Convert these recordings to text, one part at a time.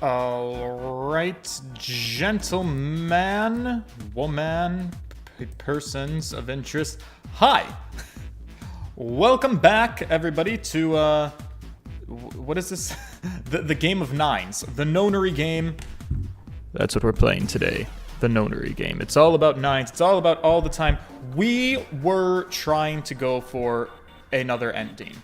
Alright, gentleman, woman, persons of interest. Hi! Welcome back, everybody, to, what is this? the game of nines. The nonary game. That's what we're playing today. The nonary game. It's all about nines. It's all about all the time. We were trying to go for another ending.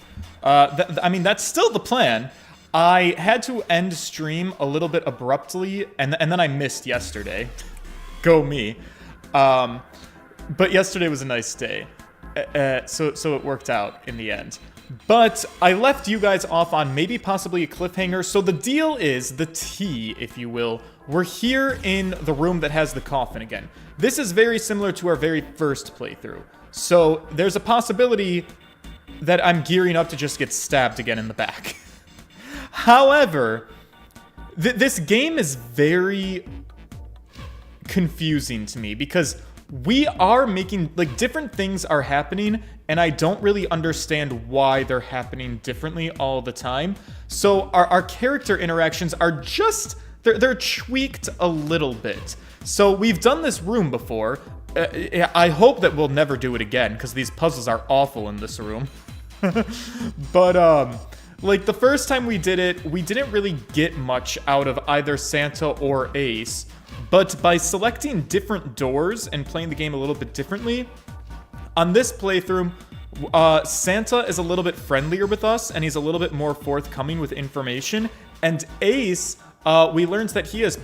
I mean, that's still the plan. I had to end stream a little bit abruptly, and then I missed yesterday. Go me. But yesterday was a nice day. So it worked out in the end. But I left you guys off on maybe possibly a cliffhanger. So the deal is, the tea, if you will. We're here in the room that has the coffin again. This is very similar to our very first playthrough. So there's a possibility that I'm gearing up to just get stabbed again in the back. However, this game is very confusing to me because we are making, like, different things are happening, and I don't really understand why they're happening differently all the time. So our character interactions are just, they're tweaked a little bit. So we've done this room before. I hope that we'll never do it again, because these puzzles are awful in this room. But, like, the first time we did it, we didn't really get much out of either Santa or Ace. But by selecting different doors and playing the game a little bit differently, on this playthrough, Santa is a little bit friendlier with us, and he's a little bit more forthcoming with information. And Ace, we learned that he has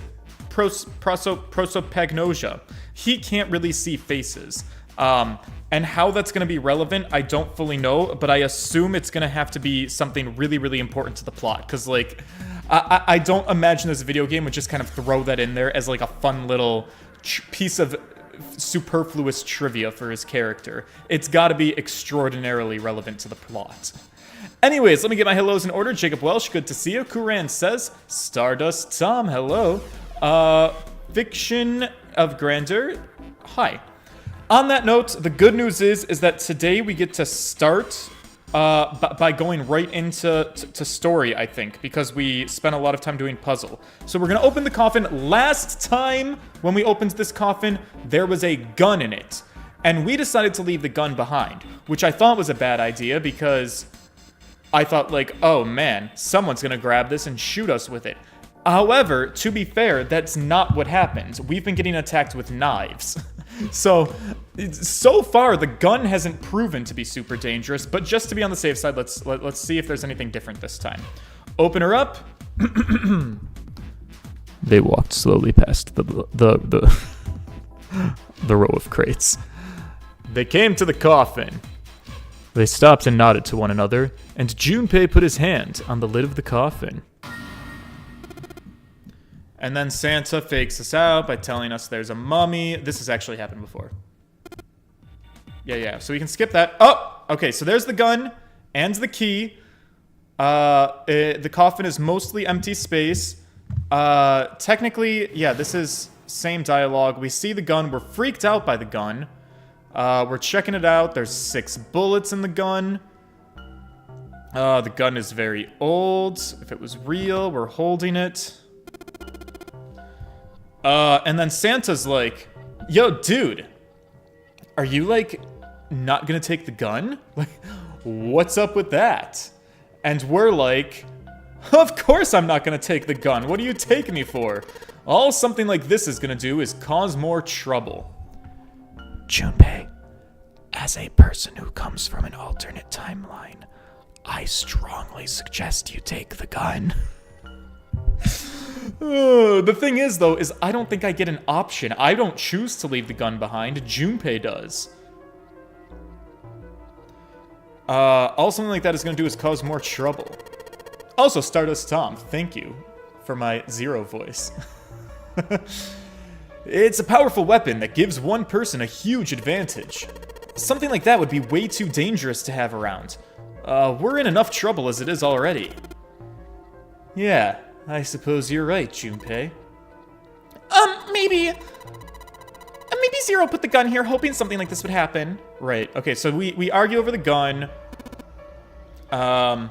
prosopagnosia. He can't really see faces. And how that's going to be relevant, I don't fully know, but I assume it's going to have to be something really, really important to the plot. Because, like, I don't imagine this video game would just kind of throw that in there as, like, a fun little piece of superfluous trivia for his character. It's got to be extraordinarily relevant to the plot. Anyways, let me get my hellos in order. Jacob Welsh, good to see you. Kuran says, Stardust Tom, hello. Fiction of Grandeur, hi. On that note, the good news is that today we get to start by going right into story, I think, because we spent a lot of time doing puzzle. So we're going to open the coffin. Last time when we opened this coffin, there was a gun in it. And we decided to leave the gun behind, which I thought was a bad idea because I thought, like, oh man, someone's going to grab this and shoot us with it. However, to be fair, that's not what happened. We've been getting attacked with knives. So far, the gun hasn't proven to be super dangerous, but just to be on the safe side, let's see if there's anything different this time. Open her up. They walked slowly past the row of crates. They came to the coffin. They stopped and nodded to one another, and Junpei put his hand on the lid of the coffin. And then Santa fakes us out by telling us there's a mummy. This has actually happened before. Yeah. So we can skip that. Oh, okay. So there's the gun and the key. The coffin is mostly empty space. Technically, yeah, this is same dialogue. We see the gun. We're freaked out by the gun. We're checking it out. There's 6 bullets in the gun. The gun is very old. If it was real, we're holding it. And then Santa's like, yo, dude, are you, like, not gonna take the gun? Like, what's up with that? And we're like, of course I'm not gonna take the gun. What are you taking me for? All something like this is gonna do is cause more trouble. Junpei, as a person who comes from an alternate timeline, I strongly suggest you take the gun. The thing is, though, is I don't think I get an option. I don't choose to leave the gun behind. Junpei does. All something like that is going to do is cause more trouble. Also, Stardust Tom, thank you for my zero voice. It's a powerful weapon that gives one person a huge advantage. Something like that would be way too dangerous to have around. We're in enough trouble as it is already. Yeah. I suppose you're right, Junpei. Maybe Zero put the gun here hoping something like this would happen. Right, okay, so we argue over the gun. The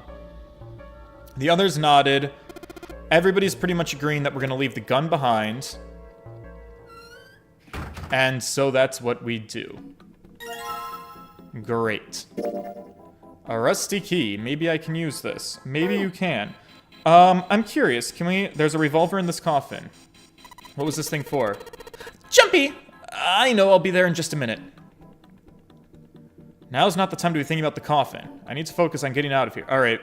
others nodded. everybody's pretty much agreeing that we're gonna leave the gun behind. And so that's what we do. Great. A rusty key. Maybe I can use this. Maybe you can. I'm curious. Can we... There's a revolver in this coffin. What was this thing for? Jumpy! I know, I'll be there in just a minute. Now's not the time to be thinking about the coffin. I need to focus on getting out of here. Alright.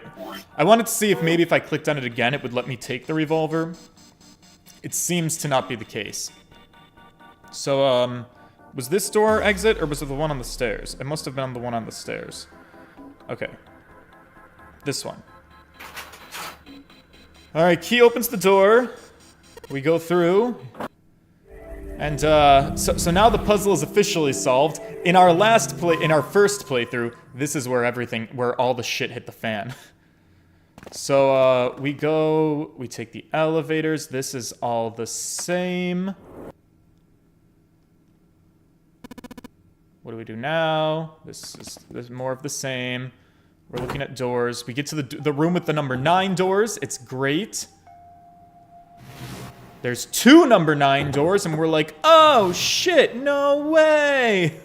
I wanted to see if maybe if I clicked on it again, it would let me take the revolver. It seems to not be the case. So, was this door exit, or was it the one on the stairs? It must have been the one on the stairs. Okay. This one. Alright, key opens the door. We go through. And, so now the puzzle is officially solved. In our first playthrough, this is where all the shit hit the fan. So, we take the elevators. This is all the same. What do we do now? This is more of the same. We're looking at doors. We get to the room with the number 9 doors. It's great. There's 2 number 9 doors, and we're like, oh shit, no way!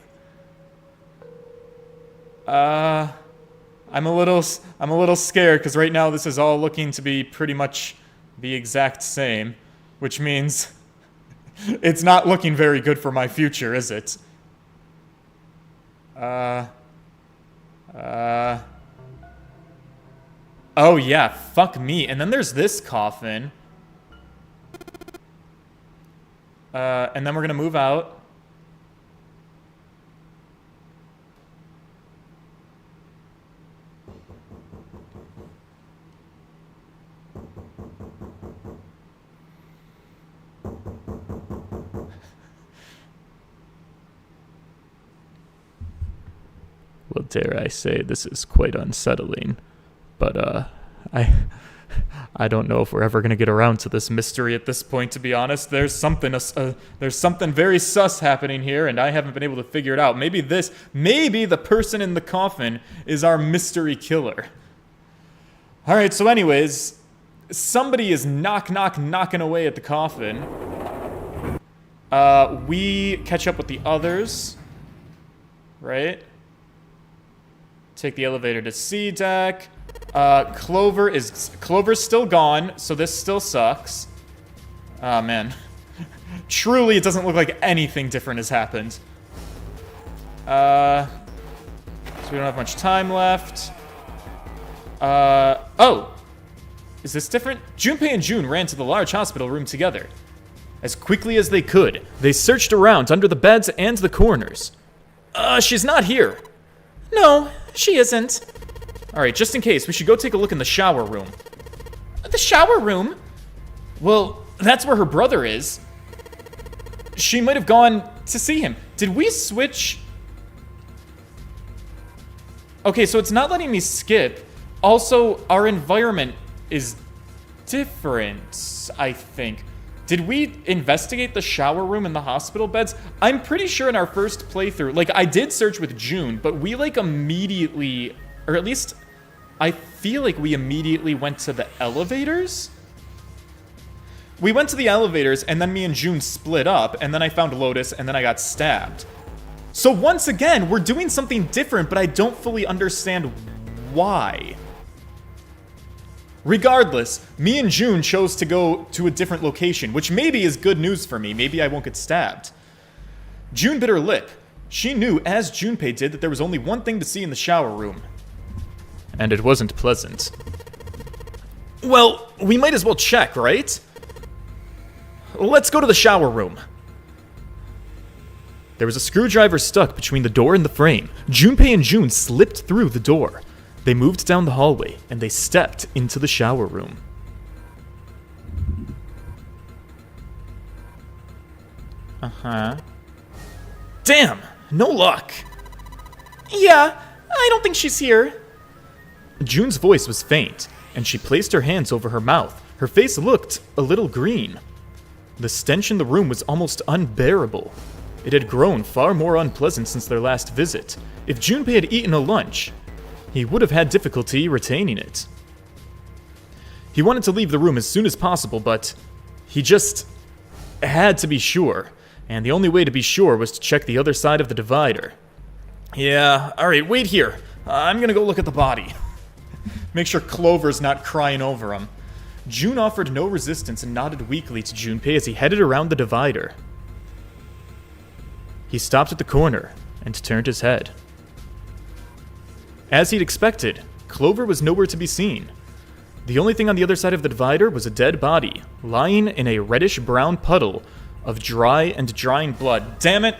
I'm a little scared, because right now this is all looking to be pretty much the exact same, which means it's not looking very good for my future, is it? Oh yeah, fuck me. And then there's this coffin. And then we're gonna move out. Well, dare I say, this is quite unsettling. But, I don't know if we're ever gonna get around to this mystery at this point, to be honest. There's something very sus happening here, and I haven't been able to figure it out. Maybe the person in the coffin is our mystery killer. Alright, so anyways, somebody is knocking away at the coffin. We catch up with the others. Right? Take the elevator to C deck. Clover's still gone, so this still sucks. Oh, man. Truly, it doesn't look like anything different has happened. So we don't have much time left. Oh! Is this different? Junpei and June ran to the large hospital room together. As quickly as they could, they searched around under the beds and the corners. She's not here. No, she isn't. Alright, just in case, we should go take a look in the shower room. The shower room? Well, that's where her brother is. She might have gone to see him. Did we switch? Okay, so it's not letting me skip. Also, our environment is different, I think. Did we investigate the shower room and the hospital beds? I'm pretty sure in our first playthrough, like, I did search with June, but we, like, immediately, or at least, I feel like we immediately went to the elevators? We went to the elevators, and then me and June split up, and then I found Lotus, and then I got stabbed. So once again, we're doing something different, but I don't fully understand why. Regardless, me and June chose to go to a different location, which maybe is good news for me. Maybe I won't get stabbed. June bit her lip. She knew, as Junpei did, that there was only one thing to see in the shower room. And it wasn't pleasant. Well, we might as well check, right? Let's go to the shower room. There was a screwdriver stuck between the door and the frame. Junpei and June slipped through the door. They moved down the hallway, and they stepped into the shower room. Uh-huh. Damn! No luck! Yeah, I don't think she's here. June's voice was faint, and she placed her hands over her mouth. Her face looked a little green. The stench in the room was almost unbearable. It had grown far more unpleasant since their last visit. If Junpei had eaten a lunch, he would have had difficulty retaining it. He wanted to leave the room as soon as possible, but he just had to be sure. And the only way to be sure was to check the other side of the divider. Yeah, alright, wait here. I'm gonna go look at the body. Make sure Clover's not crying over him. June offered no resistance and nodded weakly to Junpei as he headed around the divider. He stopped at the corner and turned his head. As he'd expected, Clover was nowhere to be seen. The only thing on the other side of the divider was a dead body, lying in a reddish-brown puddle of dry and drying blood. Damn it!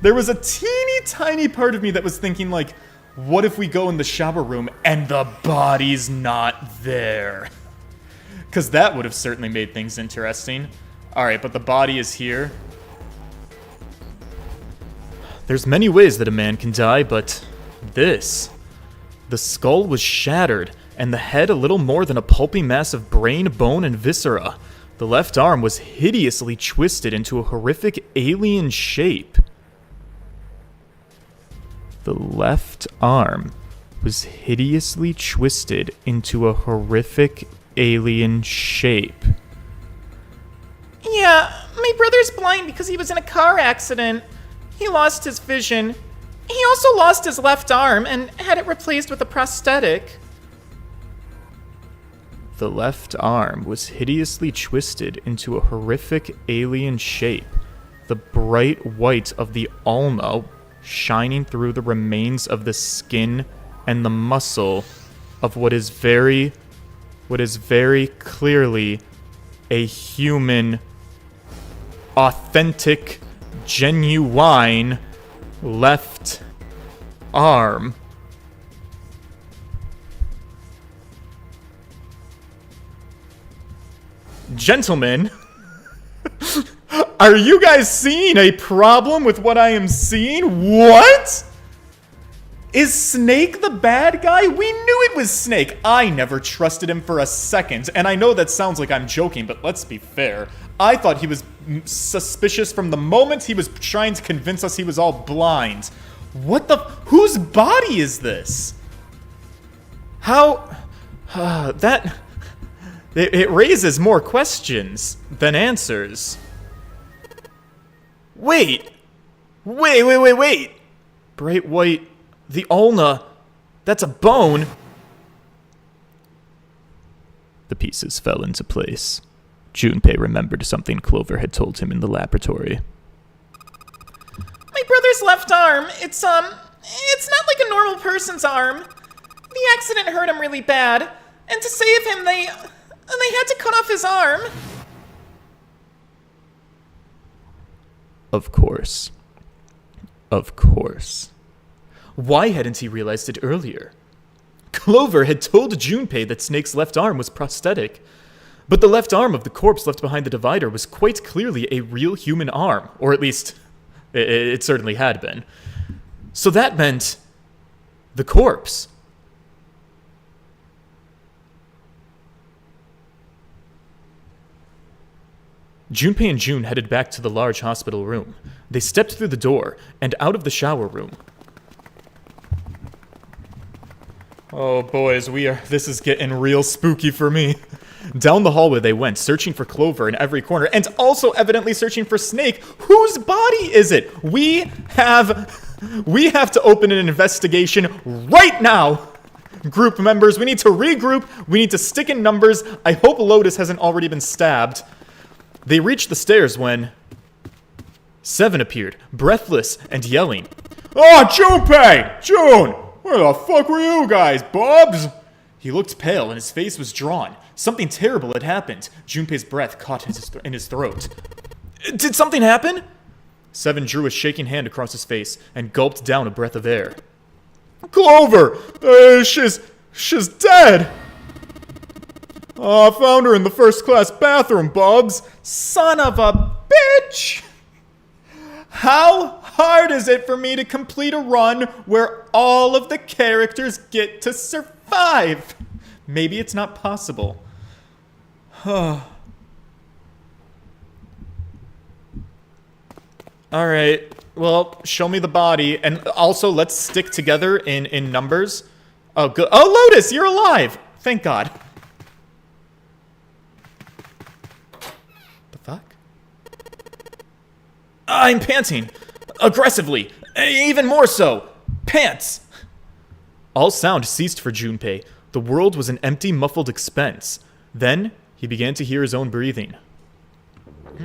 There was a teeny tiny part of me that was thinking, like, what if we go in the shower room and the body's not there? Because that would have certainly made things interesting. Alright, but the body is here. There's many ways that a man can die, but this... The skull was shattered, and the head a little more than a pulpy mass of brain, bone, and viscera. The left arm was hideously twisted into a horrific alien shape. The left arm was hideously twisted into a horrific alien shape. Yeah, my brother's blind because he was in a car accident. He lost his vision. He also lost his left arm and had it replaced with a prosthetic. The left arm was hideously twisted into a horrific alien shape, the bright white of the ulna shining through the remains of the skin and the muscle of what is very clearly a human, authentic, genuine left arm. Gentlemen, are you guys seeing a problem with what I am seeing? What? Is Snake the bad guy? We knew it was Snake. I never trusted him for a second. And I know that sounds like I'm joking, but let's be fair. I thought he was suspicious from the moment he was trying to convince us he was all blind. What the... Whose body is this? How... that... It raises more questions than answers. Wait! Bright white... The ulna... That's a bone! The pieces fell into place. Junpei remembered something Clover had told him in the laboratory. My brother's left arm, it's not like a normal person's arm. The accident hurt him really bad, and to save him, they had to cut off his arm. Of course. Of course. Why hadn't he realized it earlier? Clover had told Junpei that Snake's left arm was prosthetic, but the left arm of the corpse left behind the divider was quite clearly a real human arm, or at least, it certainly had been. So that meant the corpse. Junpei and June headed back to the large hospital room. They stepped through the door and out of the shower room. Oh boys, this is getting real spooky for me. Down the hallway they went, searching for Clover in every corner, and also evidently searching for Snake. Whose body is it? We have to open an investigation right now. Group members, we need to regroup. We need to stick in numbers. I hope Lotus hasn't already been stabbed. They reached the stairs when Seven appeared, breathless and yelling. Oh, Junpei! June! Where the fuck were you guys, Bobs? He looked pale and his face was drawn. Something terrible had happened. Junpei's breath caught in his throat. Did something happen? Seven drew a shaking hand across his face and gulped down a breath of air. Clover! She's dead! Oh, I found her in the first-class bathroom, Bobs. Son of a bitch! How hard is it for me to complete a run where all of the characters get to survive? Maybe it's not possible. Alright, well, show me the body, and also let's stick together in numbers. Oh, good. Oh, Lotus, you're alive! Thank God. I'm panting. Aggressively. Even more so. Pants! All sound ceased for Junpei. The world was an empty, muffled expense. Then, he began to hear his own breathing.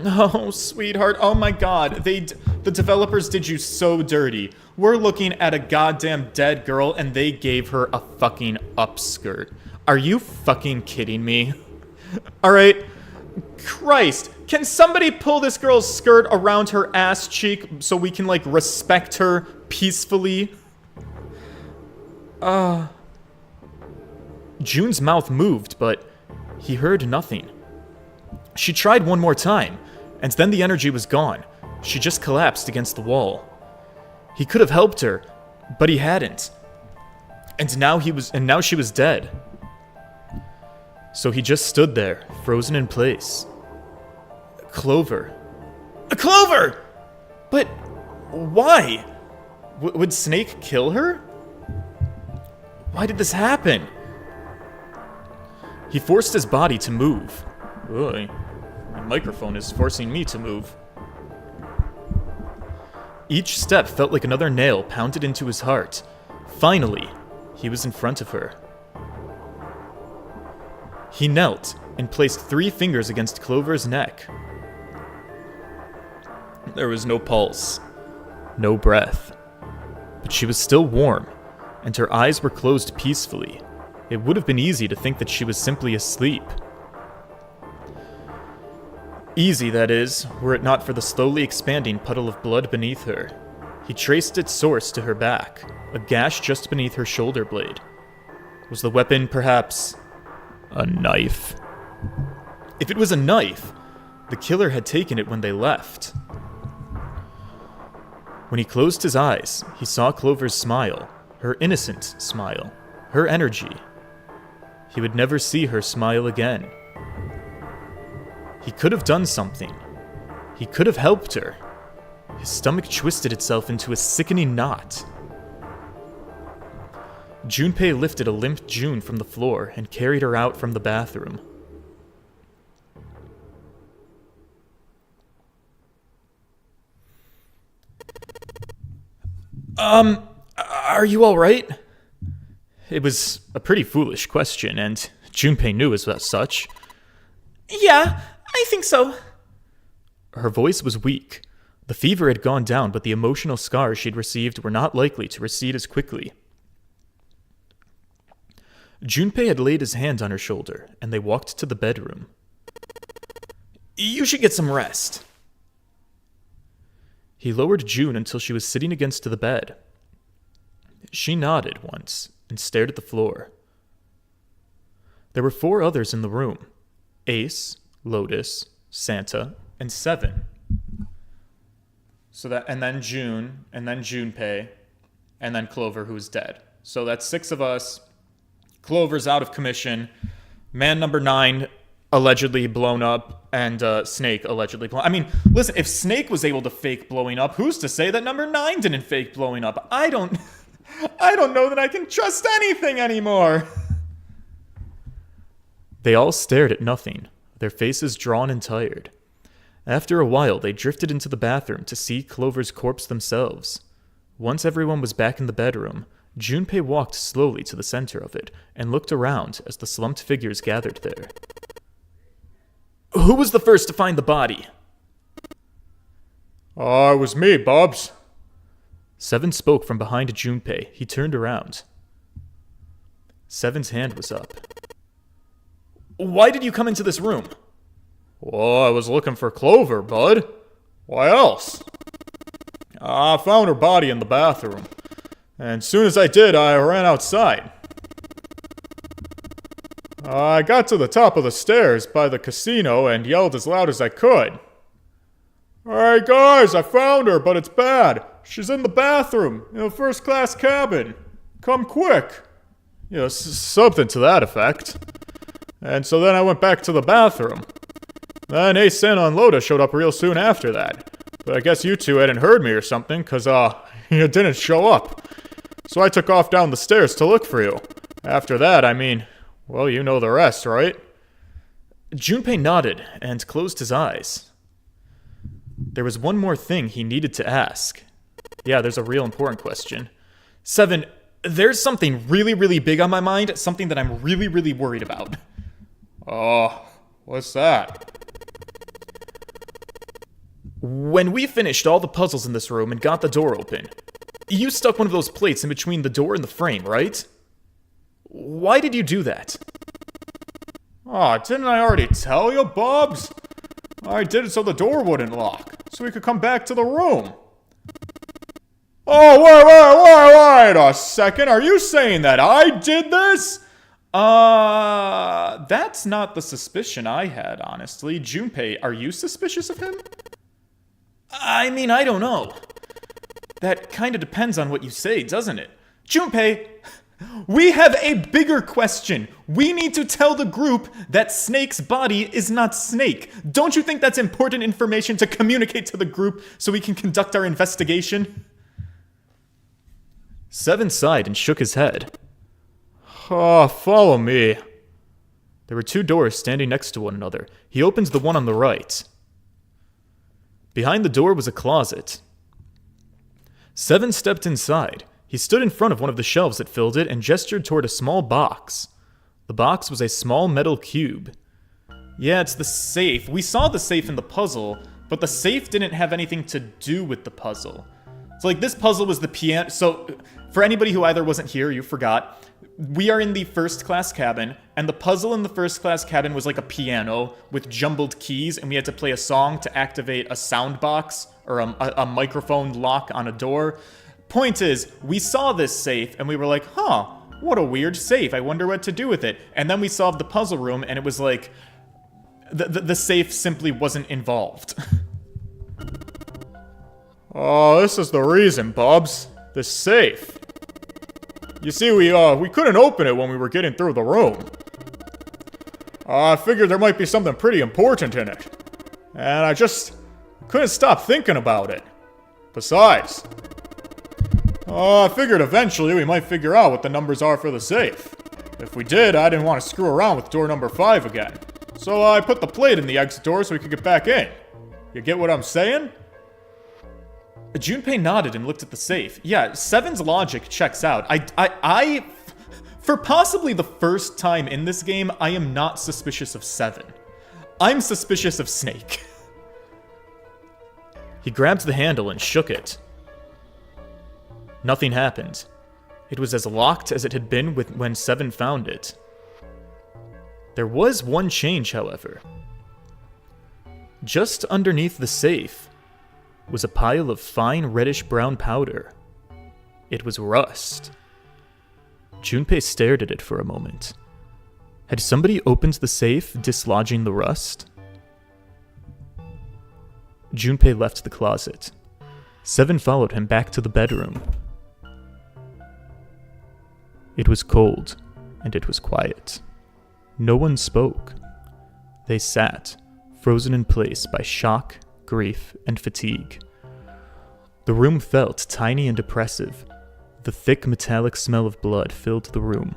Oh, sweetheart. Oh my god. The developers did you so dirty. We're looking at a goddamn dead girl and they gave her a fucking upskirt. Are you fucking kidding me? Alright. Christ. Can somebody pull this girl's skirt around her ass cheek so we can, like, respect her peacefully? June's mouth moved, but he heard nothing. She tried one more time, and then the energy was gone. She just collapsed against the wall. He could have helped her, but he hadn't. And now she was dead. So he just stood there, frozen in place. Clover. Clover! But why? Would Snake kill her? Why did this happen? He forced his body to move. Ugh, my microphone is forcing me to move. Each step felt like another nail pounded into his heart. Finally, he was in front of her. He knelt and placed 3 fingers against Clover's neck. There was no pulse, no breath, but she was still warm, and her eyes were closed peacefully. It would have been easy to think that she was simply asleep. Easy, that is, were it not for the slowly expanding puddle of blood beneath her. He traced its source to her back, a gash just beneath her shoulder blade. Was the weapon, perhaps, a knife? If it was a knife, the killer had taken it when they left. When he closed his eyes, he saw Clover's smile, her innocent smile, her energy. He would never see her smile again. He could have done something. He could have helped her. His stomach twisted itself into a sickening knot. Junpei lifted a limp June from the floor and carried her out from the bathroom. Are you alright? It was a pretty foolish question, and Junpei knew as such. Yeah, I think so. Her voice was weak. The fever had gone down, but the emotional scars she'd received were not likely to recede as quickly. Junpei had laid his hand on her shoulder, and they walked to the bedroom. You should get some rest. He lowered June until she was sitting against the bed. She nodded once and stared at the floor. There were 4 others in the room: Ace, Lotus, Santa, and 7. So that, and then June, and then Junpei, and then Clover, who's dead. So that's 6 of us. Clover's out of commission. Man number 9 allegedly blown up, and Snake allegedly blown. I mean, listen, if Snake was able to fake blowing up, who's to say that number 9 didn't fake blowing up? I don't know that I can trust anything anymore. They all stared at nothing, their faces drawn and tired. After a while, they drifted into the bathroom to see Clover's corpse themselves. Once everyone was back in the bedroom, Junpei walked slowly to the center of it and looked around as the slumped figures gathered there. Who was the first to find the body? It was me, Bubs. 7 spoke from behind Junpei. He turned around. 7's hand was up. Why did you come into this room? Well, I was looking for Clover, bud. Why else? I found her body in the bathroom. And as soon as I did, I ran outside. I got to the top of the stairs by the casino and yelled as loud as I could. Hey guys, I found her, but it's bad. She's in the bathroom, in a first-class cabin. Come quick. Something to that effect. And so then I went back to the bathroom. Then Ace, Santa, and Loda showed up real soon after that. But I guess you 2 hadn't heard me or something, because, you didn't show up. So I took off down the stairs to look for you. After that, well, you know the rest, right? Junpei nodded and closed his eyes. There was one more thing he needed to ask. Yeah, there's a real important question. 7, there's something really, really big on my mind, something that I'm really, really worried about. Oh, what's that? When we finished all the puzzles in this room and got the door open, you stuck one of those plates in between the door and the frame, right? Why did you do that? Oh, didn't I already tell you, Bubs? I did it so the door wouldn't lock, so we could come back to the room. Oh, wait a second. Are you saying that I did this? That's not the suspicion I had, honestly. Junpei, are you suspicious of him? I mean, I don't know. That kind of depends on what you say, doesn't it? Junpei, we have a bigger question. We need to tell the group that Snake's body is not Snake. Don't you think that's important information to communicate to the group so we can conduct our investigation? 7 sighed and shook his head. Oh, follow me. There were 2 doors standing next to one another. He opens the one on the right. Behind the door was a closet. 7 stepped inside. He stood in front of one of the shelves that filled it and gestured toward a small box. The box was a small metal cube. Yeah, it's the safe. We saw the safe in the puzzle, but the safe didn't have anything to do with the puzzle. So, like, this puzzle was the piano. So, for anybody who either wasn't here or you forgot, we are in the first class cabin, and the puzzle in the first class cabin was like a piano with jumbled keys, and we had to play a song to activate a sound box or a microphone lock on a door. Point is, we saw this safe, and we were like, huh, what a weird safe. I wonder what to do with it. And then we solved the puzzle room, and it was like, the safe simply wasn't involved. Oh, this is the reason, Bubs. The safe. You see, we couldn't open it when we were getting through the room. I figured there might be something pretty important in it. And I just couldn't stop thinking about it. Besides, I figured eventually we might figure out what the numbers are for the safe. If we did, I didn't want to screw around with door number 5 again. So I put the plate in the exit door so we could get back in. You get what I'm saying? Junpei nodded and looked at the safe. Yeah, 7's logic checks out. For possibly the first time in this game, I am not suspicious of 7. I'm suspicious of Snake. He grabbed the handle and shook it. Nothing happened. It was as locked as it had been when 7 found it. There was one change, however. Just underneath the safe was a pile of fine reddish-brown powder. It was rust. Junpei stared at it for a moment. Had somebody opened the safe, dislodging the rust? Junpei left the closet. 7 followed him back to the bedroom. It was cold, and it was quiet. No one spoke. They sat, frozen in place by shock, grief, and fatigue. The room felt tiny and oppressive. The thick metallic smell of blood filled the room.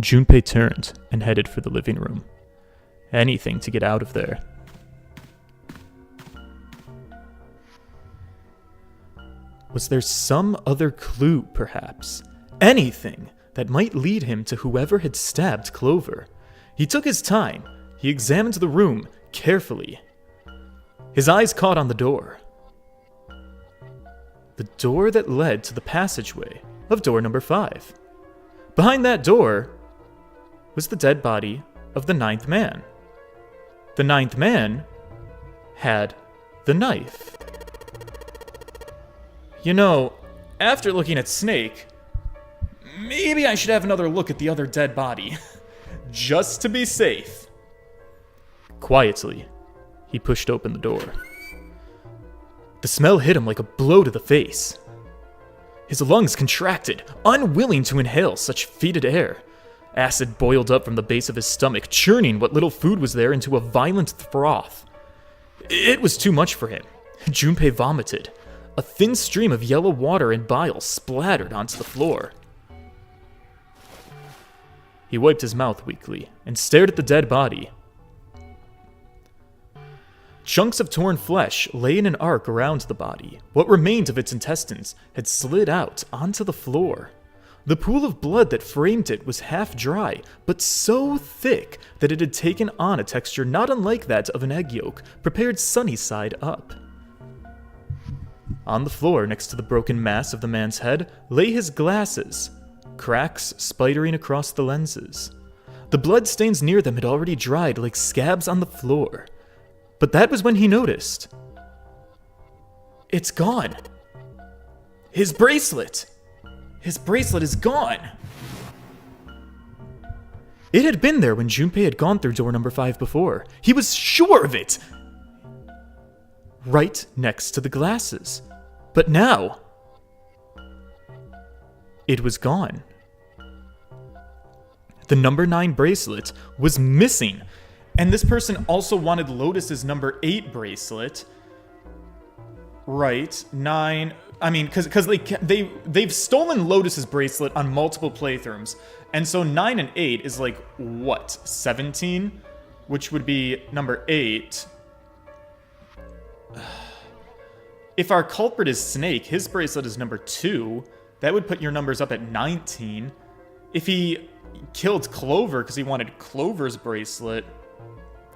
Junpei turned and headed for the living room. Anything to get out of there. Was there some other clue, perhaps? Anything that might lead him to whoever had stabbed Clover? He took his time. He examined the room carefully. His eyes caught on the door. The door that led to the passageway of door number 5. Behind that door was the dead body of the 9th man. The 9th man had the knife. You know, after looking at Snake, maybe I should have another look at the other dead body. Just to be safe. Quietly, he pushed open the door. The smell hit him like a blow to the face. His lungs contracted, unwilling to inhale such fetid air. Acid boiled up from the base of his stomach, churning what little food was there into a violent froth. It was too much for him. Junpei vomited. A thin stream of yellow water and bile splattered onto the floor. He wiped his mouth weakly and stared at the dead body. Chunks of torn flesh lay in an arc around the body. What remained of its intestines had slid out onto the floor. The pool of blood that framed it was half dry, but so thick that it had taken on a texture not unlike that of an egg yolk, prepared sunny side up. On the floor next to the broken mass of the man's head lay his glasses, cracks spidering across the lenses. The blood stains near them had already dried like scabs on the floor. But that was when he noticed. It's gone. His bracelet. His bracelet is gone. It had been there when Junpei had gone through door number 5 before. He was sure of it. Right next to the glasses. But now, it was gone. The number 9 bracelet was missing. And this person also wanted Lotus's number 8 bracelet. Right, 9. I mean, because they've stolen Lotus's bracelet on multiple playthroughs. And so 9 and 8 is like, what, 17? Which would be number 8. If our culprit is Snake, his bracelet is number 2. That would put your numbers up at 19. If he killed Clover because he wanted Clover's bracelet...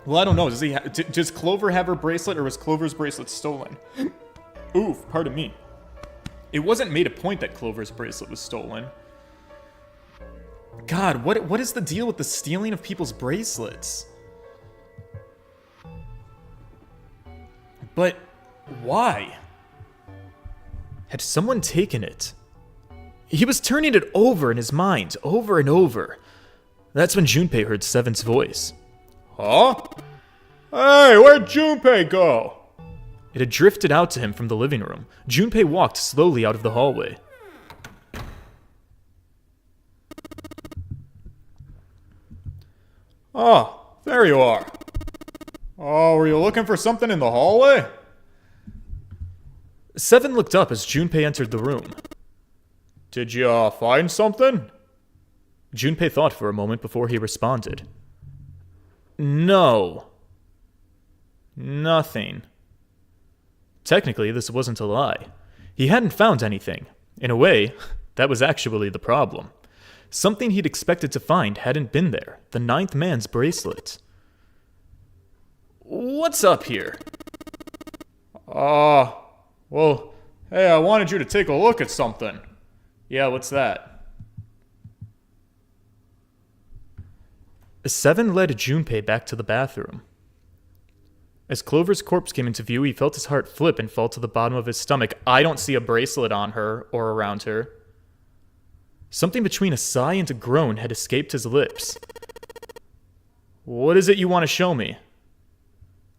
Well, I don't know. Does Clover have her bracelet, or was Clover's bracelet stolen? Oof, pardon me. It wasn't made a point that Clover's bracelet was stolen. God, what is the deal with the stealing of people's bracelets? But why? Had someone taken it? He was turning it over in his mind, over and over. That's when Junpei heard Seven's voice. Huh? Hey, where'd Junpei go? It had drifted out to him from the living room. Junpei walked slowly out of the hallway. Oh, there you are. Oh, were you looking for something in the hallway? Seven looked up as Junpei entered the room. Did you find something? Junpei thought for a moment before he responded. No. Nothing. Technically, this wasn't a lie. He hadn't found anything. In a way, that was actually the problem. Something he'd expected to find hadn't been there. The 9th man's bracelet. What's up here? Well, hey, I wanted you to take a look at something. Yeah, what's that? Seven led Junpei back to the bathroom. As Clover's corpse came into view, he felt his heart flip and fall to the bottom of his stomach. I don't see a bracelet on her or around her. Something between a sigh and a groan had escaped his lips. What is it you want to show me?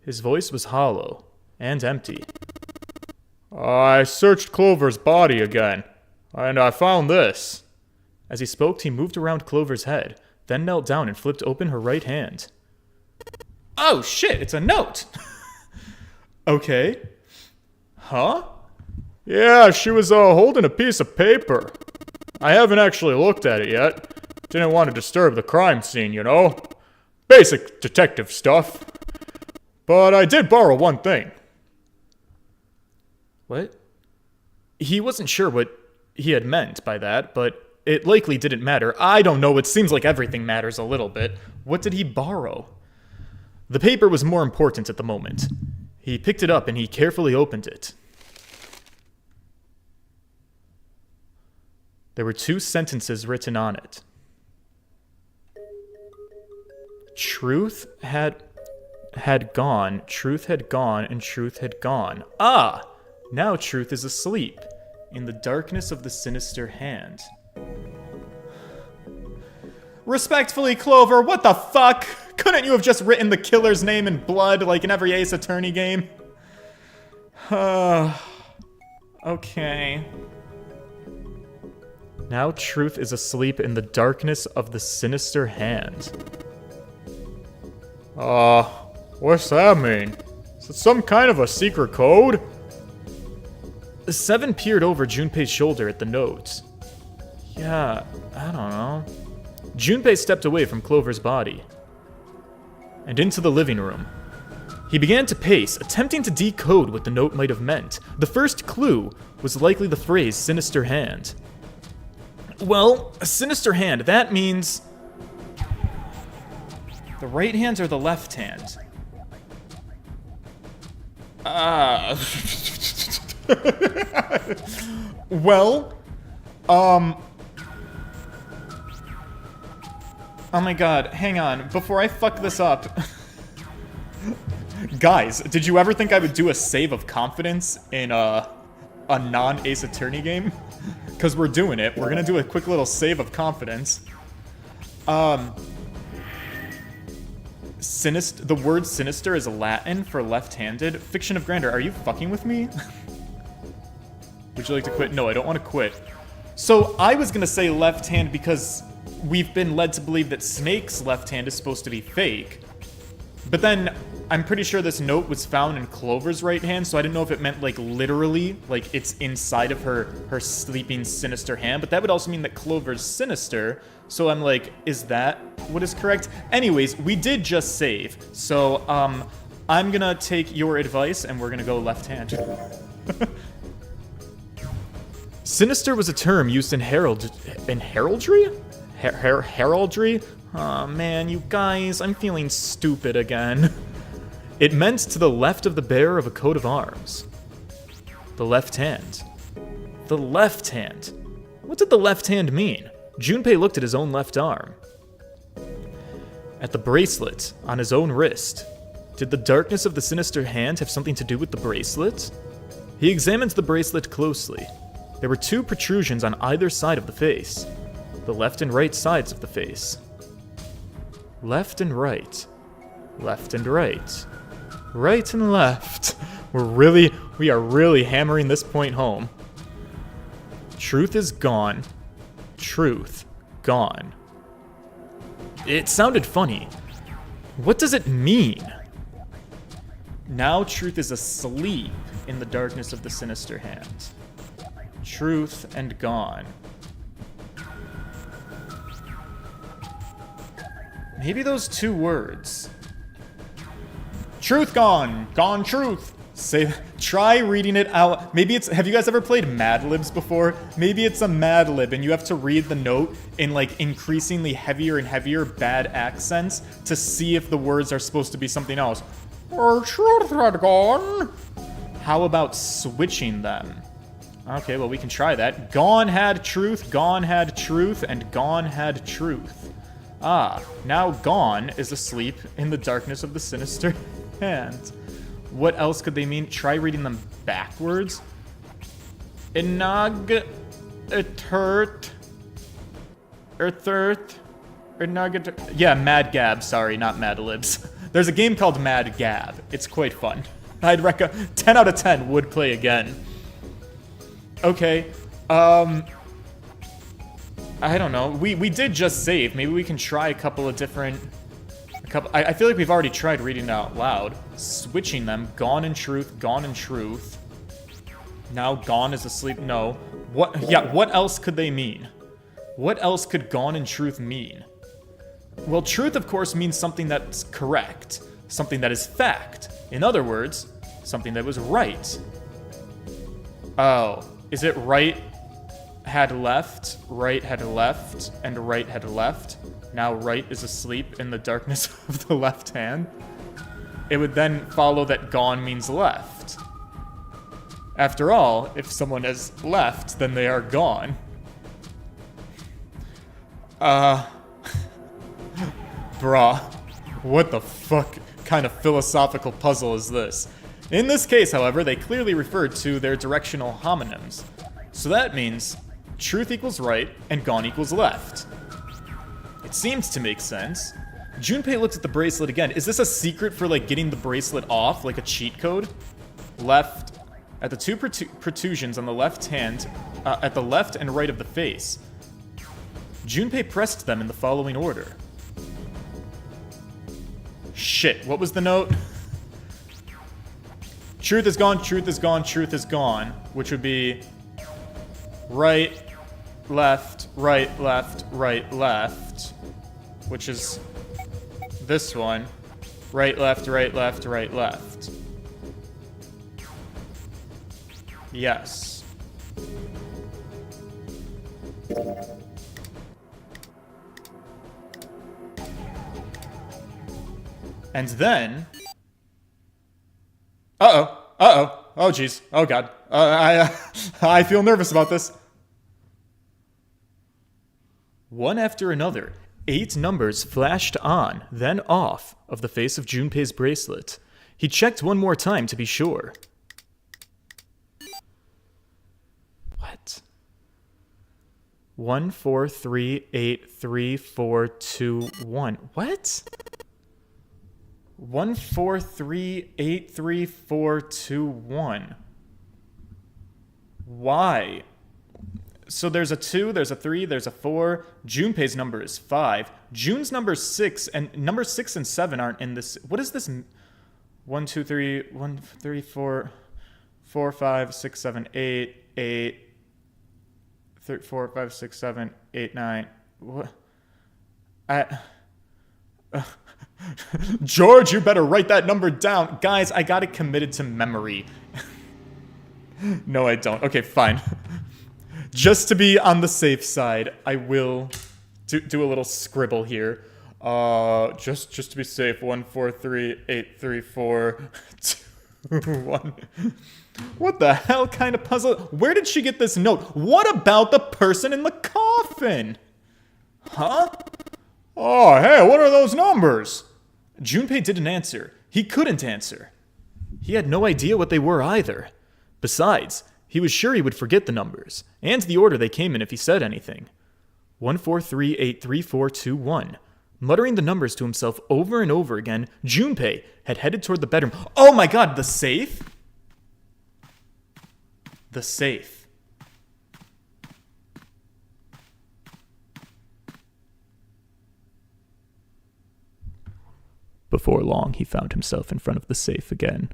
His voice was hollow and empty. I searched Clover's body again, and I found this. As he spoke, he moved around Clover's head, then knelt down and flipped open her right hand. Oh shit, it's a note! Okay. Huh? Yeah, she was holding a piece of paper. I haven't actually looked at it yet. Didn't want to disturb the crime scene, you know? Basic detective stuff. But I did borrow one thing. What? He wasn't sure what he had meant by that, but it likely didn't matter. I don't know, it seems like everything matters a little bit. What did he borrow? The paper was more important at the moment. He picked it up and he carefully opened it. There were 2 sentences written on it. Truth had gone, truth had gone, and truth had gone. Ah! Now truth is asleep, in the darkness of the sinister hand. Respectfully, Clover, what the fuck? Couldn't you have just written the killer's name in blood like in every Ace Attorney game? Okay. Now truth is asleep in the darkness of the sinister hand. What's that mean? Is it some kind of a secret code? Seven peered over Junpei's shoulder at the notes. Yeah, I don't know. Junpei stepped away from Clover's body and into the living room. He began to pace, attempting to decode what the note might have meant. The first clue was likely the phrase sinister hand. Well, a sinister hand, that means the right hand or the left hand? Well, oh my god, hang on, before I fuck this up. Guys, did you ever think I would do a save of confidence in a non-Ace Attorney game? Because we're doing it. We're gonna do a quick little save of confidence. The word sinister is Latin for left-handed. Fiction of grandeur, are you fucking with me? Would you like to quit? No, I don't want to quit. So I was gonna say left hand because we've been led to believe that Snake's left hand is supposed to be fake. But then I'm pretty sure this note was found in Clover's right hand, so I didn't know if it meant like literally, like it's inside of her sleeping sinister hand, but that would also mean that Clover's sinister, so I'm like, is that what is correct? Anyways, we did just save, so I'm gonna take your advice and we're gonna go left hand. Sinister was a term used in heraldry? Heraldry? Aw, man, you guys, I'm feeling stupid again. It meant to the left of the bearer of a coat of arms. The left hand. The left hand. What did the left hand mean? Junpei looked at his own left arm. At the bracelet on his own wrist. Did the darkness of the sinister hand have something to do with the bracelet? He examined the bracelet closely. There were two protrusions on either side of the face. The left and right sides of the face. Left and right. Left and right. Right and left. We are really hammering this point home. Truth is gone. Truth gone. It sounded funny. What does it mean? Now truth is asleep in the darkness of the sinister hand. Truth and gone. Maybe those two words. Truth gone. Gone truth. Try reading it out. Maybe it's, have you guys ever played Mad Libs before? Maybe it's a Mad Lib and you have to read the note in like increasingly heavier and heavier bad accents to see if the words are supposed to be something else. Or truth had gone. How about switching them? Okay, well we can try that. Gone had truth, and gone had truth. Ah, now gone is asleep in the darkness of the sinister hand. What else could they mean? Try reading them backwards. Inag, etert, earthert, inag, yeah, Mad Gab, sorry, not Mad Libs. There's a game called Mad Gab. It's quite fun. I'd recommend, 10 out of 10 would play again. Okay, I don't know. We did just save. Maybe we can try a couple of different... I feel like we've already tried reading it out loud. Switching them. Gone in truth. Gone in truth. Now gone is asleep. No. What? Yeah, what else could they mean? What else could gone in truth mean? Well, truth, of course, means something that's correct. Something that is fact. In other words, something that was right. Oh. Is it right had left, and right had left? Now right is asleep in the darkness of the left hand? It would then follow that gone means left. After all, if someone has left, then they are gone. Bruh. What the fuck kind of philosophical puzzle is this? In this case, however, they clearly referred to their directional homonyms. So that means truth equals right and gone equals left. It seems to make sense. Junpei looked at the bracelet again. Is this a secret for like getting the bracelet off, like a cheat code? Left, at the two protrusions on the left hand, at the left and right of the face. Junpei pressed them in the following order. Shit, what was the note? Truth is gone, truth is gone, truth is gone, which would be right, left, right, left, right, left, which is this one. Right, left, right, left, right, left. Yes. And then... Uh-oh. Uh-oh. Oh, jeez. Oh, God. I feel nervous about this. One after another, 8 numbers flashed on, then off, of the face of Junpei's bracelet. He checked one more time to be sure. What? 1, 4, 3, 8, 3, 4, 2, 1. What? 1, 4, 3, 8, 3, 4, 2, 1. Why? So there's a 2, there's a 3, there's a 4. Junpei's number is 5. Jun's number is 6, and number 6 and 7 aren't in this. What is this? 1, 2, 3, 1, 3, 4, 4, 5, 6, 7, 8, 8, 3, 4, 5, 6, 7, 8, 9. What? George, you better write that number down. Guys, I got it committed to memory. No, I don't. Okay, fine. Just to be on the safe side, I will do a little scribble here. Just to be safe. 1, 4, 3, 8, 3, 4, 2, 1. What the hell kind of puzzle? Where did she get this note? What about the person in the coffin? Huh? Oh, hey, what are those numbers? Junpei didn't answer. He couldn't answer. He had no idea what they were either. Besides, he was sure he would forget the numbers, and the order they came in if he said anything. 1, 4, 3, 8, 3, 4, 2, 1. Muttering the numbers to himself over and over again, Junpei had headed toward the bedroom. Oh my god, the safe? The safe. Before long, he found himself in front of the safe again.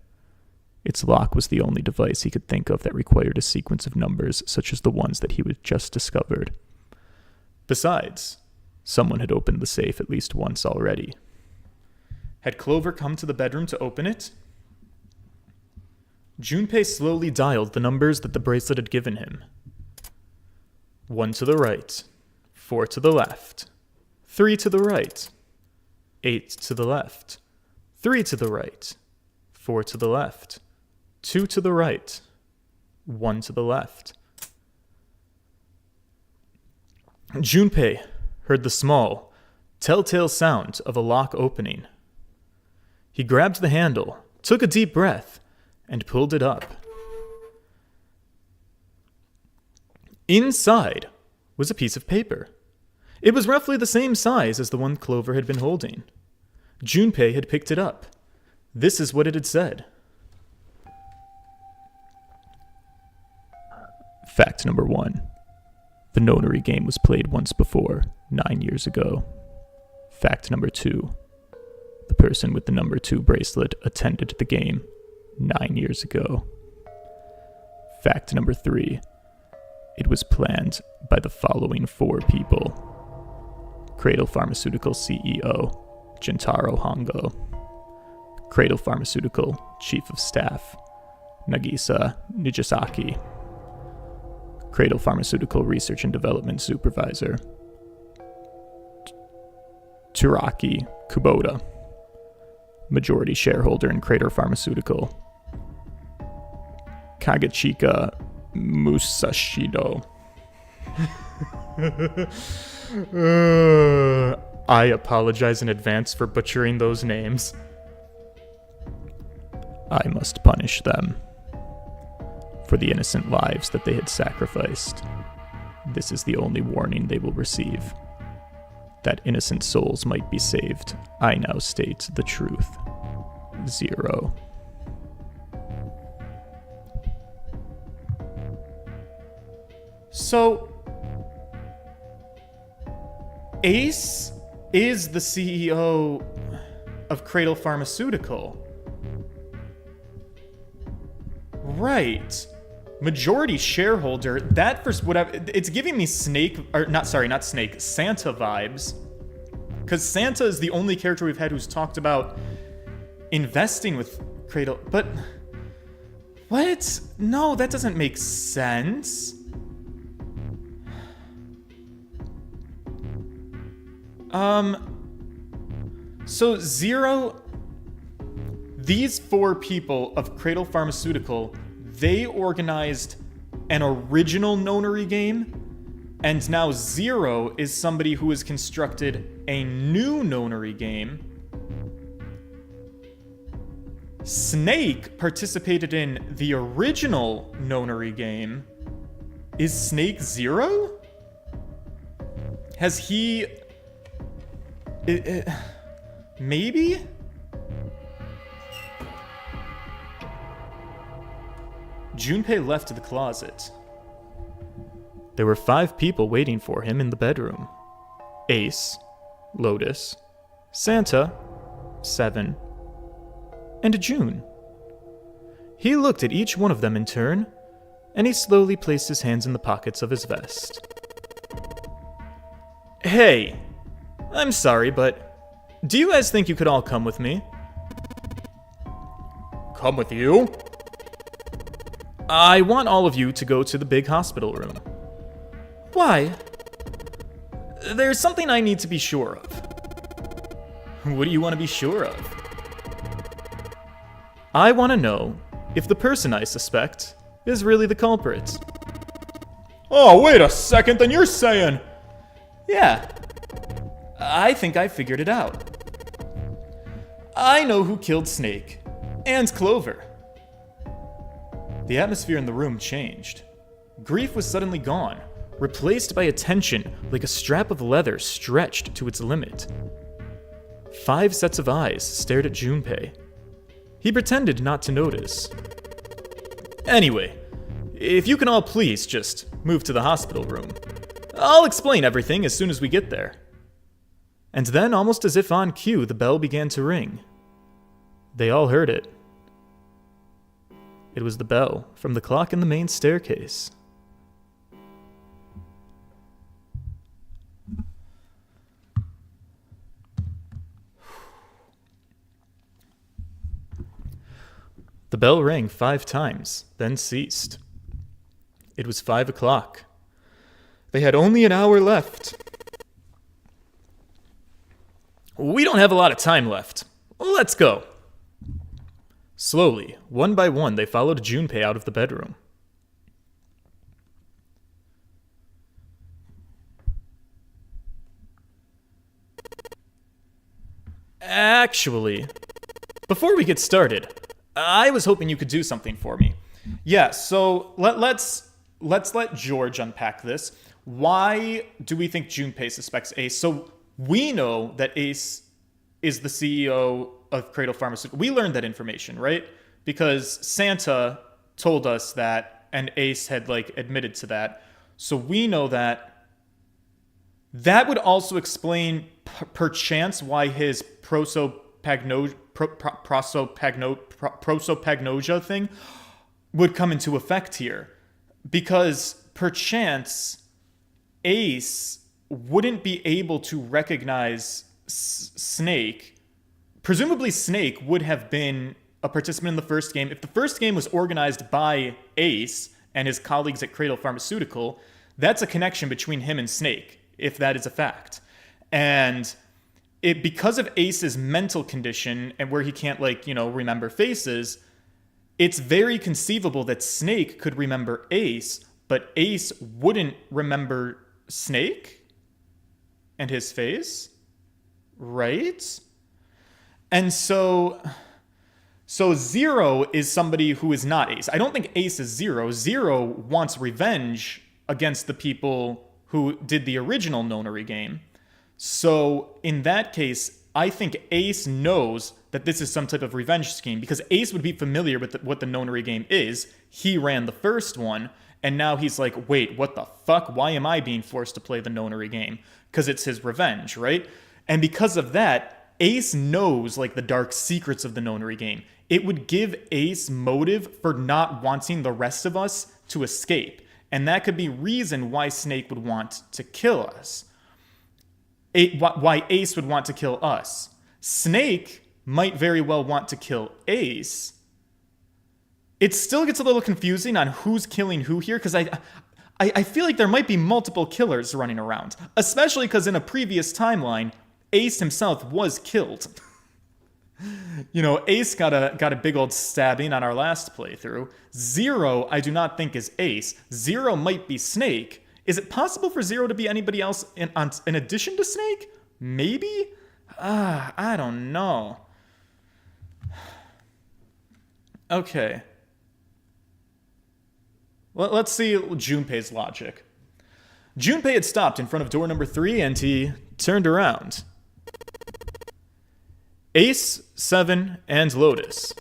Its lock was the only device he could think of that required a sequence of numbers such as the ones that he had just discovered. Besides, someone had opened the safe at least once already. Had Clover come to the bedroom to open it? Junpei slowly dialed the numbers that the bracelet had given him. 1 to the right, 4 to the left, 3 to the right, 8 to the left, 3 to the right, 4 to the left, 2 to the right, 1 to the left. Junpei heard the small, telltale sound of a lock opening. He grabbed the handle, took a deep breath, and pulled it up. Inside was a piece of paper. It was roughly the same size as the one Clover had been holding. Junpei had picked it up. This is what it had said. Fact number 1. The notary game was played once before, 9 years ago. Fact number 2. The person with the number 2 bracelet attended the game 9 years ago. Fact number 3. It was planned by the following 4 people. Cradle Pharmaceutical CEO, Gentaro Hongo. Cradle Pharmaceutical Chief of Staff, Nagisa Nijisaki. Cradle Pharmaceutical Research and Development Supervisor, Tsuraki Kubota. Majority shareholder in Cradle Pharmaceutical, Kagachika Musashido. I apologize in advance for butchering those names. I must punish them for the innocent lives that they had sacrificed. This is the only warning they will receive. That innocent souls might be saved. I now state the truth. 0. So, Ace is the CEO of Cradle Pharmaceutical. Right. Majority shareholder. That first whatever. It's giving me Santa vibes. Because Santa is the only character we've had who's talked about investing with Cradle, but what? No, that doesn't make sense. So Zero, these 4 people of Cradle Pharmaceutical, they organized an original nonary game, and now Zero is somebody who has constructed a new nonary game. Snake participated in the original nonary game. Is Snake Zero? Has he... maybe? Junpei left the closet. There were 5 people waiting for him in the bedroom. Ace, Lotus, Santa, 7, and June. He looked at each one of them in turn, and he slowly placed his hands in the pockets of his vest. Hey, I'm sorry, but do you guys think you could all come with me? Come with you? I want all of you to go to the big hospital room. Why? There's something I need to be sure of. What do you want to be sure of? I want to know if the person I suspect is really the culprit. Oh, wait a second, then you're saying... Yeah, I think I figured it out. I know who killed Snake, and Clover. The atmosphere in the room changed. Grief was suddenly gone, replaced by attention like a strap of leather stretched to its limit. 5 sets of eyes stared at Junpei. He pretended not to notice. Anyway, if you can all please just move to the hospital room. I'll explain everything as soon as we get there. And then, almost as if on cue, the bell began to ring. They all heard it. It was the bell from the clock in the main staircase. The bell rang 5 times, then ceased. It was 5 o'clock. They had only an hour left. We don't have a lot of time left. Let's go. Slowly, one by one, they followed Junpei out of the bedroom. Actually, before we get started, I was hoping you could do something for me. Yeah, so let's let George unpack this. Why do we think Junpei suspects Ace? So we know that Ace is the CEO of Cradle Pharmaceutical. We learned that information, right? Because Santa told us that, and Ace had admitted to that. So we know that. That would also explain perchance why his prosopagnosia thing would come into effect here. Because perchance Ace wouldn't be able to recognize Snake. Presumably Snake would have been a participant in the first game. If the first game was organized by Ace and his colleagues at Cradle Pharmaceutical, that's a connection between him and Snake, if that is a fact. And because of Ace's mental condition and where he can't remember faces, it's very conceivable that Snake could remember Ace, but Ace wouldn't remember Snake and his face, right? And so Zero is somebody who is not Ace. I don't think Ace is Zero. Zero wants revenge against the people who did the original nonary game. So in that case, I think Ace knows that this is some type of revenge scheme because Ace would be familiar with what the nonary game is. He ran the first one, and now he's like, wait, what the fuck? Why am I being forced to play the nonary game? Because it's his revenge, right? And because of that, Ace knows the dark secrets of the nonary game. It would give Ace motive for not wanting the rest of us to escape. And that could be reason why Snake would want to kill us. Why Ace would want to kill us. Snake might very well want to kill Ace, it still gets a little confusing on who's killing who here, because I feel like there might be multiple killers running around, especially because in a previous timeline, Ace himself was killed. You know, Ace got a big old stabbing on our last playthrough. Zero, I do not think is Ace. Zero might be Snake. Is it possible for Zero to be anybody else in addition to Snake? Maybe? I don't know. Okay. Well, let's see Junpei's logic. Junpei had stopped in front of door number 3 and he turned around. Ace, 7, and Lotus.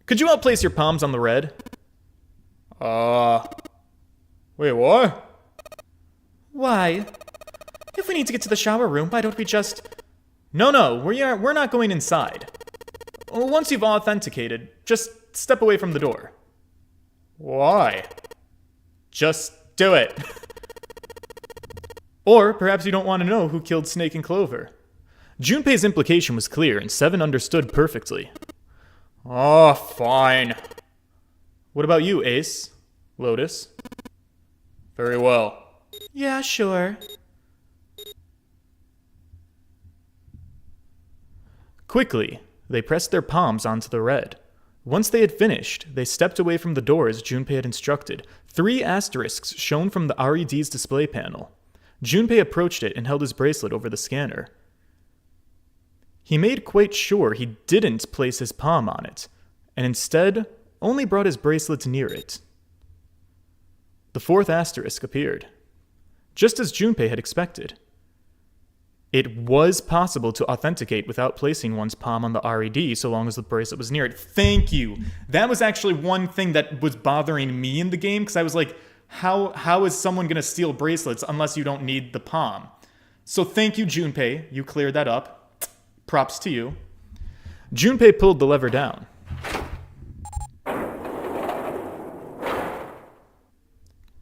Could you outplace your palms on the red? Wait, what? Why? If we need to get to the shower room, why don't we just... No, we're not going inside. Once you've authenticated, just step away from the door. Why? Just do it. Or perhaps you don't want to know who killed Snake and Clover. Junpei's implication was clear, and 7 understood perfectly. Oh, fine. What about you, Ace? Lotus? Very well. Yeah, sure. Quickly, they pressed their palms onto the red. Once they had finished, they stepped away from the door as Junpei had instructed. 3 asterisks shone from the RED's display panel. Junpei approached it and held his bracelet over the scanner. He made quite sure he didn't place his palm on it, and instead only brought his bracelet near it. The 4th asterisk appeared, just as Junpei had expected. It was possible to authenticate without placing one's palm on the RED so long as the bracelet was near it. Thank you. That was actually one thing that was bothering me in the game, because I was like, how is someone going to steal bracelets unless you don't need the palm? So thank you, Junpei. You cleared that up. Props to you. Junpei pulled the lever down.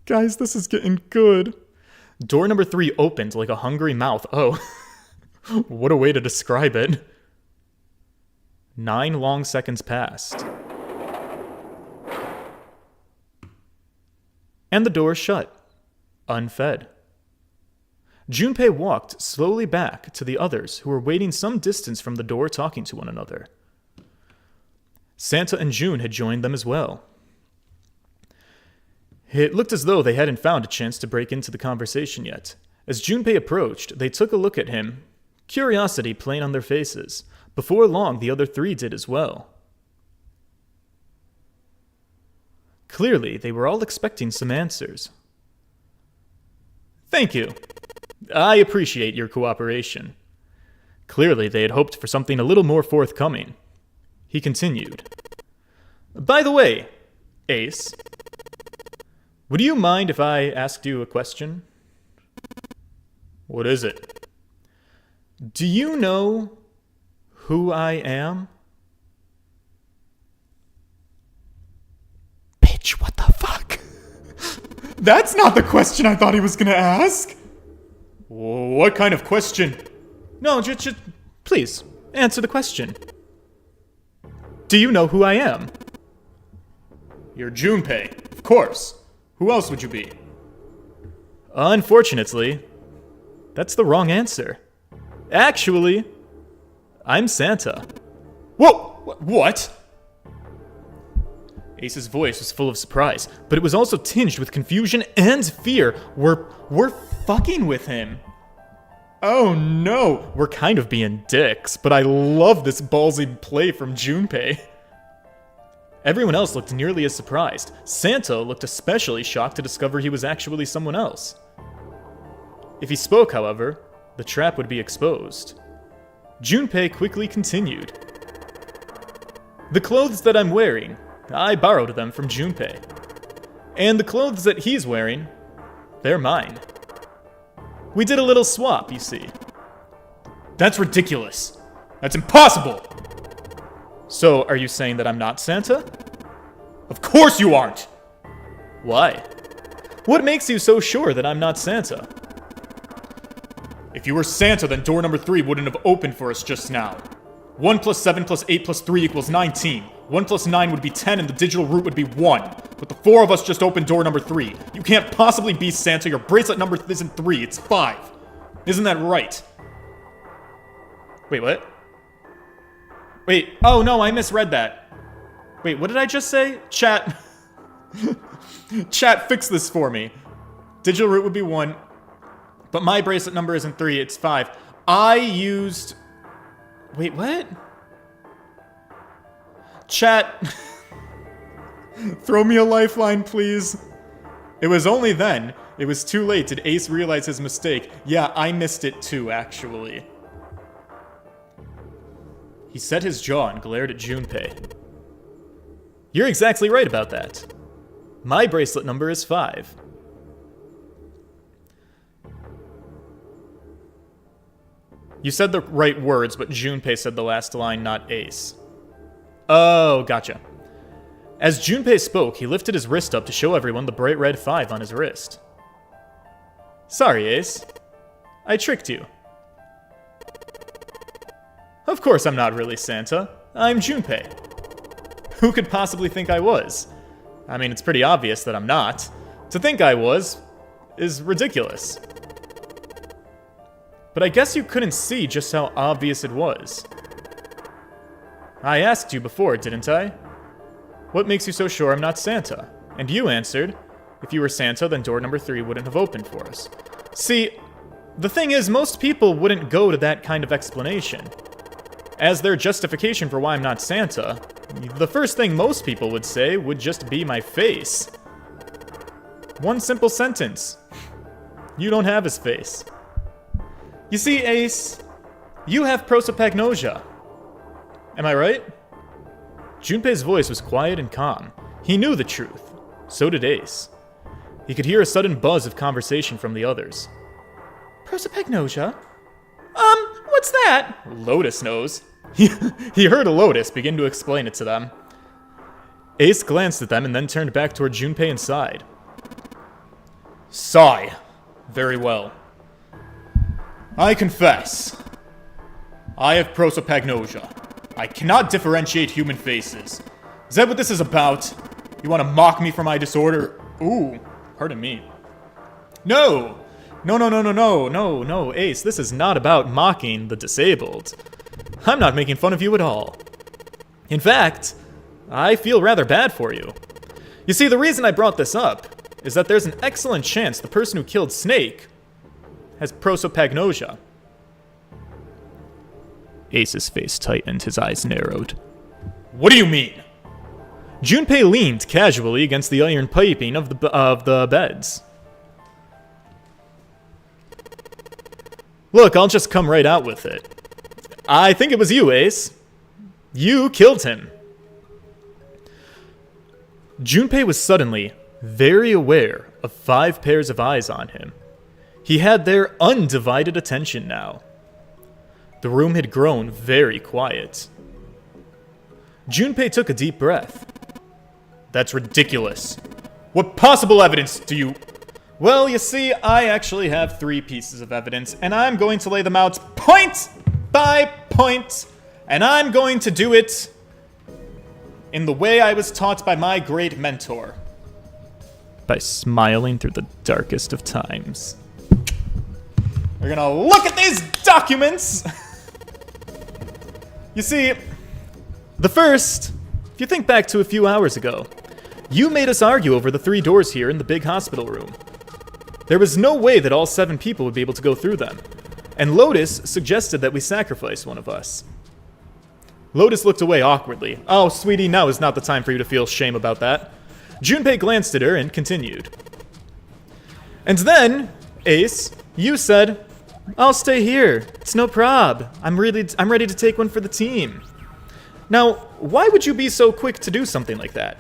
Guys, this is getting good. Door number 3 opened like a hungry mouth. Oh, what a way to describe it. 9 long seconds passed. And the door shut, unfed. Junpei walked slowly back to the others who were waiting some distance from the door talking to one another. Santa and June had joined them as well. It looked as though they hadn't found a chance to break into the conversation yet. As Junpei approached, they took a look at him, curiosity plain on their faces. Before long, the other 3 did as well. Clearly, they were all expecting some answers. Thank you. I appreciate your cooperation. Clearly, they had hoped for something a little more forthcoming. He continued. By the way, Ace, would you mind if I asked you a question? What is it? Do you know who I am? Bitch, what the fuck? That's not the question I thought he was gonna ask. What kind of question? No, just please, answer the question. Do you know who I am? You're Junpei, of course. Who else would you be? Unfortunately, that's the wrong answer. Actually, I'm Santa. Whoa! What? Ace's voice was full of surprise, but it was also tinged with confusion and fear. We're fucking with him. Oh no, we're kind of being dicks, but I love this ballsy play from Junpei. Everyone else looked nearly as surprised. Santa looked especially shocked to discover he was actually someone else. If he spoke, however, the trap would be exposed. Junpei quickly continued. The clothes that I'm wearing, I borrowed them from Junpei. And the clothes that he's wearing, they're mine. We did a little swap, you see. That's ridiculous. That's impossible. So, are you saying that I'm not Santa? Of course you aren't! Why? What makes you so sure that I'm not Santa? If you were Santa, then door number 3 wouldn't have opened for us just now. 1 plus 7 plus 8 plus 3 equals 19. 1 plus 9 would be 10 and the digital root would be 1. But the 4 of us just opened door number 3. You can't possibly be Santa. Your bracelet number isn't 3, it's 5. Isn't that right? Wait, what? Wait, oh no, I misread that. Wait, what did I just say? Chat. Chat, fix this for me. Digital root would be 1. But my bracelet number isn't 3, it's 5. I used... Wait, what? Chat. Throw me a lifeline, please. It was only then. It was too late. Did Ace realize his mistake? Yeah, I missed it too, actually. He set his jaw and glared at Junpei. You're exactly right about that. My bracelet number is 5. You said the right words, but Junpei said the last line, not Ace. Oh, gotcha. As Junpei spoke, he lifted his wrist up to show everyone the bright red 5 on his wrist. Sorry, Ace. I tricked you. Of course I'm not really Santa. I'm Junpei. Who could possibly think I was? I mean, it's pretty obvious that I'm not. To think I was is ridiculous. But I guess you couldn't see just how obvious it was. I asked you before, didn't I? What makes you so sure I'm not Santa? And you answered, if you were Santa, then door number 3 wouldn't have opened for us. See, the thing is, most people wouldn't go to that kind of explanation. As their justification for why I'm not Santa, the first thing most people would say would just be my face. One simple sentence. You don't have his face. You see, Ace, you have prosopagnosia. Am I right? Junpei's voice was quiet and calm. He knew the truth. So did Ace. He could hear a sudden buzz of conversation from the others. Prosopagnosia? What's that? Lotus knows. He heard a Lotus begin to explain it to them. Ace glanced at them and then turned back toward Junpei and sighed. Sigh. Very well. I confess. I have prosopagnosia. I cannot differentiate human faces. Is that what this is about? You want to mock me for my disorder? Ooh, pardon me. No! No, Ace, this is not about mocking the disabled. I'm not making fun of you at all. In fact, I feel rather bad for you. You see, the reason I brought this up is that there's an excellent chance the person who killed Snake has prosopagnosia. Ace's face tightened, his eyes narrowed. What do you mean? Junpei leaned casually against the iron piping of the beds. Look, I'll just come right out with it. I think it was you, Ace. You killed him. Junpei was suddenly very aware of 5 pairs of eyes on him. He had their undivided attention now. The room had grown very quiet. Junpei took a deep breath. That's ridiculous. What possible evidence do you... Well, you see, I actually have 3 pieces of evidence, and I'm going to lay them out point by point, and I'm going to do it in the way I was taught by my great mentor. By smiling through the darkest of times. We're gonna look at these documents! You see, the first, if you think back to a few hours ago, you made us argue over the 3 doors here in the big hospital room. There was no way that all 7 people would be able to go through them, and Lotus suggested that we sacrifice one of us. Lotus looked away awkwardly. Oh, sweetie, now is not the time for you to feel shame about that. Junpei glanced at her and continued. And then, Ace, you said, I'll stay here. It's no prob. I'm ready to take one for the team. Now, why would you be so quick to do something like that?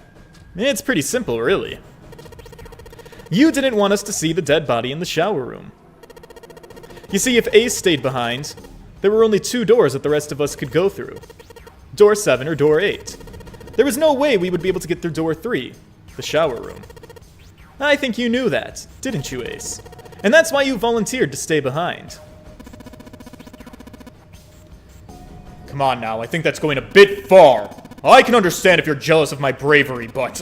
It's pretty simple, really. You didn't want us to see the dead body in the shower room. You see, if Ace stayed behind, there were only 2 doors that the rest of us could go through. Door 7 or door 8. There was no way we would be able to get through door 3, the shower room. I think you knew that, didn't you, Ace? And that's why you volunteered to stay behind. Come on now, I think that's going a bit far. I can understand if you're jealous of my bravery, but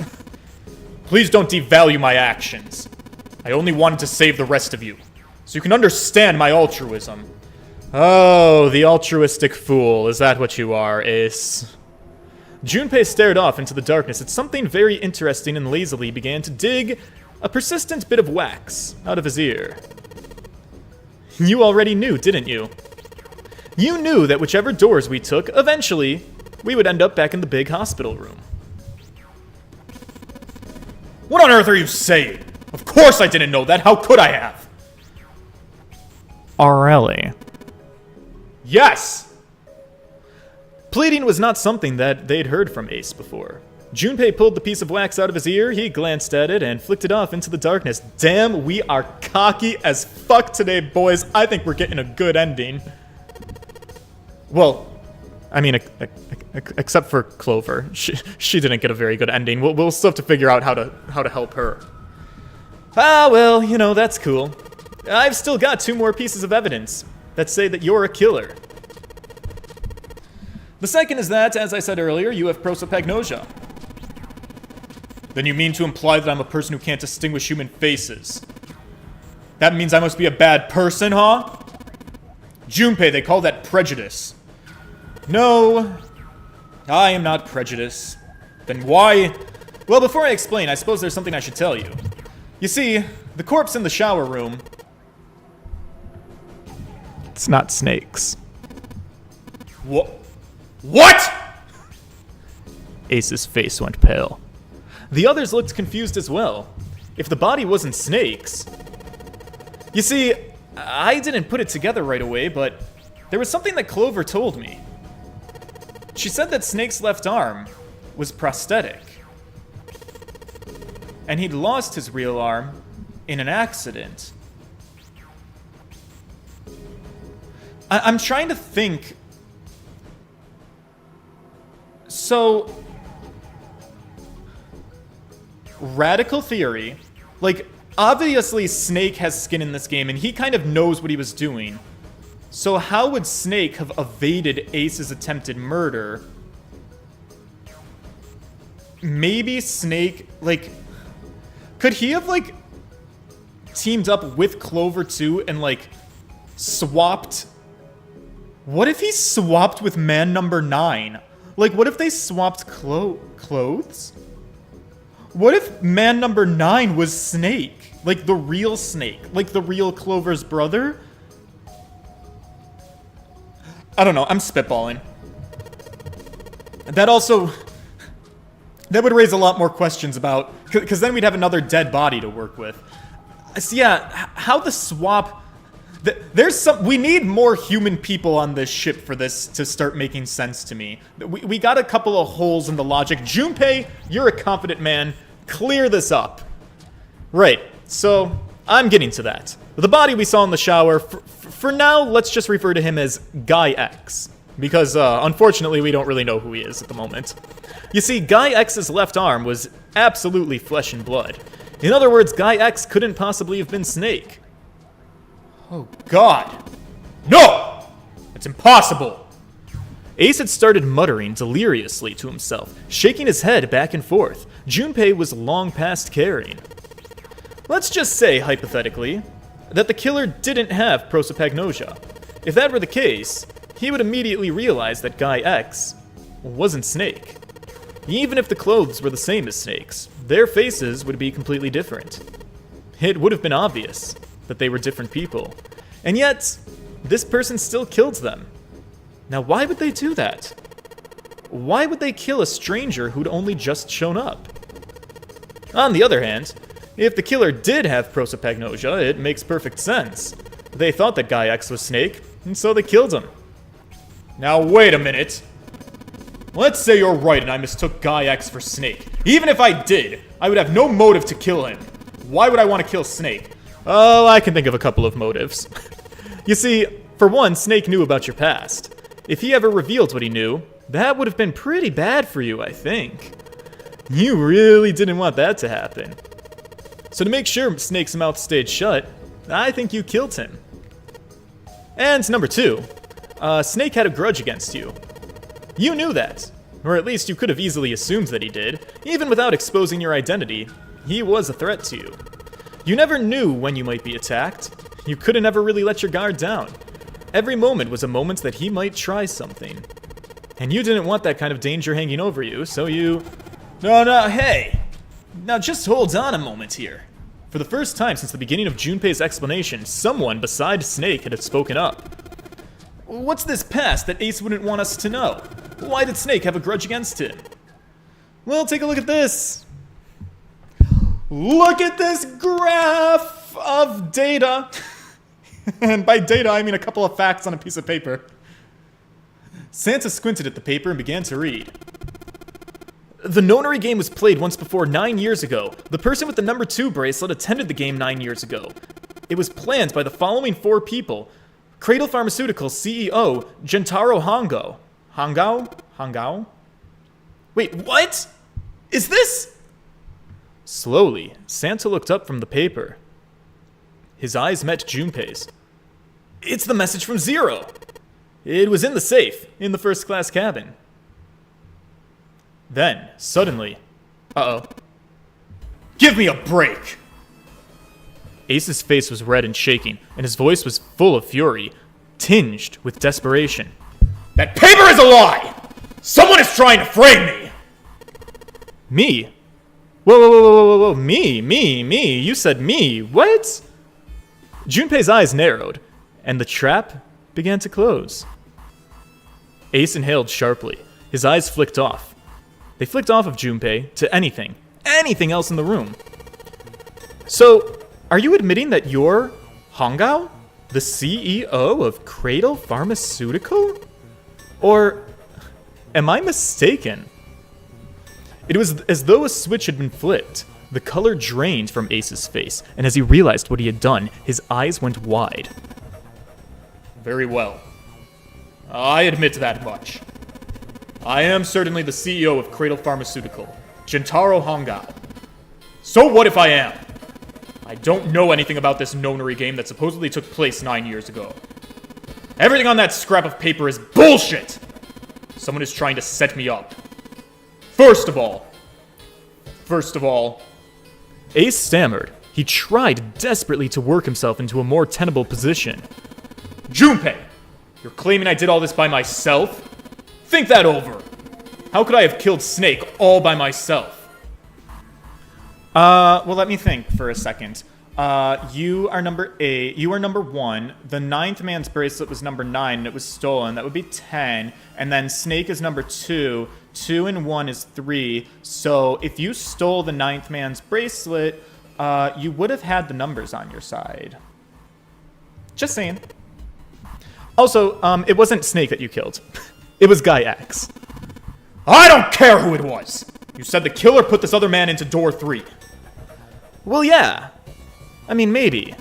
please don't devalue my actions. I only wanted to save the rest of you, so you can understand my altruism. Oh, the altruistic fool. Is that what you are, Ace? Junpei stared off into the darkness at something very interesting and lazily began to dig a persistent bit of wax out of his ear. You already knew, didn't you? You knew that whichever doors we took, eventually, we would end up back in the big hospital room. What on earth are you saying? Of course I didn't know that. How could I have? Really? Yes! Pleading was not something that they'd heard from Ace before. Junpei pulled the piece of wax out of his ear, he glanced at it, and flicked it off into the darkness. Damn, we are cocky as fuck today, boys. I think we're getting a good ending. Well, I mean, except for Clover. She didn't get a very good ending. We'll still have to figure out how to help her. Ah, well, you know, that's cool. I've still got 2 more pieces of evidence that say that you're a killer. The second is that, as I said earlier, you have prosopagnosia. Then you mean to imply that I'm a person who can't distinguish human faces. That means I must be a bad person, huh? Junpei, they call that prejudice. No, I am not prejudiced. Then why? Well, before I explain, I suppose there's something I should tell you. You see, the corpse in the shower room... It's not snakes. What? Ace's face went pale. The others looked confused as well. If the body wasn't snakes... You see, I didn't put it together right away, but there was something that Clover told me. She said that Snake's left arm was prosthetic. And he'd lost his real arm in an accident. I'm trying to think. So, radical theory, like, obviously Snake has skin in this game and he kind of knows what he was doing. So how would Snake have evaded Ace's attempted murder? Maybe Snake, like, could he have, like, teamed up with Clover too and, like, swapped? What if he swapped with man number 9? Like, what if they swapped clothes? What if man number 9 was Snake? Like, the real Snake? Like, the real Clover's brother? I don't know, I'm spitballing. That would raise a lot more questions about, because then we'd have another dead body to work with. So yeah, how the swap, we need more human people on this ship for this to start making sense to me. We got a couple of holes in the logic. Junpei, you're a confident man, clear this up. Right, so I'm getting to that. The body we saw in the shower, for now, let's just refer to him as Guy X. Because, unfortunately, we don't really know who he is at the moment. You see, Guy X's left arm was absolutely flesh and blood. In other words, Guy X couldn't possibly have been Snake. Oh, God. No! It's impossible! Ace had started muttering deliriously to himself, shaking his head back and forth. Junpei was long past caring. Let's just say, hypothetically, that the killer didn't have prosopagnosia. If that were the case, he would immediately realize that Guy X wasn't Snake. Even if the clothes were the same as Snake's, their faces would be completely different. It would have been obvious that they were different people. And yet, this person still killed them. Now, why would they do that? Why would they kill a stranger who'd only just shown up? On the other hand, if the killer did have prosopagnosia, it makes perfect sense. They thought that Guy X was Snake, and so they killed him. Now, wait a minute. Let's say you're right and I mistook Guy X for Snake. Even if I did, I would have no motive to kill him. Why would I want to kill Snake? Oh, I can think of a couple of motives. You see, for one, Snake knew about your past. If he ever revealed what he knew, that would have been pretty bad for you, I think. You really didn't want that to happen. So to make sure Snake's mouth stayed shut, I think you killed him. And number 2, Snake had a grudge against you. You knew that. Or at least you could have easily assumed that he did. Even without exposing your identity, he was a threat to you. You never knew when you might be attacked. You couldn't ever really let your guard down. Every moment was a moment that he might try something. And you didn't want that kind of danger hanging over you, so you... No, hey! Now just hold on a moment here. For the first time since the beginning of Junpei's explanation, someone besides Snake had spoken up. What's this past that Ace wouldn't want us to know? Why did Snake have a grudge against him? Well, take a look at this. Look at this graph of data. And by data, I mean a couple of facts on a piece of paper. Santa squinted at the paper and began to read. The nonary game was played once before 9 years ago. The person with the number 2 bracelet attended the game 9 years ago. It was planned by the following 4 people. Cradle Pharmaceuticals CEO, Gentaro Hongo. Hongao? Wait, what? Is this? Slowly, Santa looked up from the paper. His eyes met Junpei's. It's the message from Zero. It was in the safe, in the first class cabin. Then, suddenly, uh-oh. Give me a break! Ace's face was red and shaking, and his voice was full of fury, tinged with desperation. That paper is a lie! Someone is trying to frame me! Me? Whoa, me, you said me, what? Junpei's eyes narrowed, and the trap began to close. Ace inhaled sharply. His eyes flicked off. They flicked off of Junpei to anything else in the room. So, are you admitting that you're Hongao, the CEO of Cradle Pharmaceutical? Or am I mistaken? It was as though a switch had been flipped. The color drained from Ace's face, and as he realized what he had done, his eyes went wide. Very well. I admit that much. I am certainly the CEO of Cradle Pharmaceutical, Gentaro Hongao. So what if I am? I don't know anything about this nonary game that supposedly took place 9 years ago. Everything on that scrap of paper is bullshit! Someone is trying to set me up. First of all, Ace stammered. He tried desperately to work himself into a more tenable position. Junpei, you're claiming I did all this by myself? Think that over. How could I have killed Snake all by myself? Well, let me think for a second. You are number 8. You are number 1. The 9th man's bracelet was number 9, and it was stolen. That would be 10. And then Snake is number 2. 2 and 1 is 3. So if you stole the 9th man's bracelet, you would have had the numbers on your side. Just saying. Also, it wasn't Snake that you killed. It was Guy X. I don't care who it was! You said the killer put this other man into door 3. Well, yeah. I mean, maybe.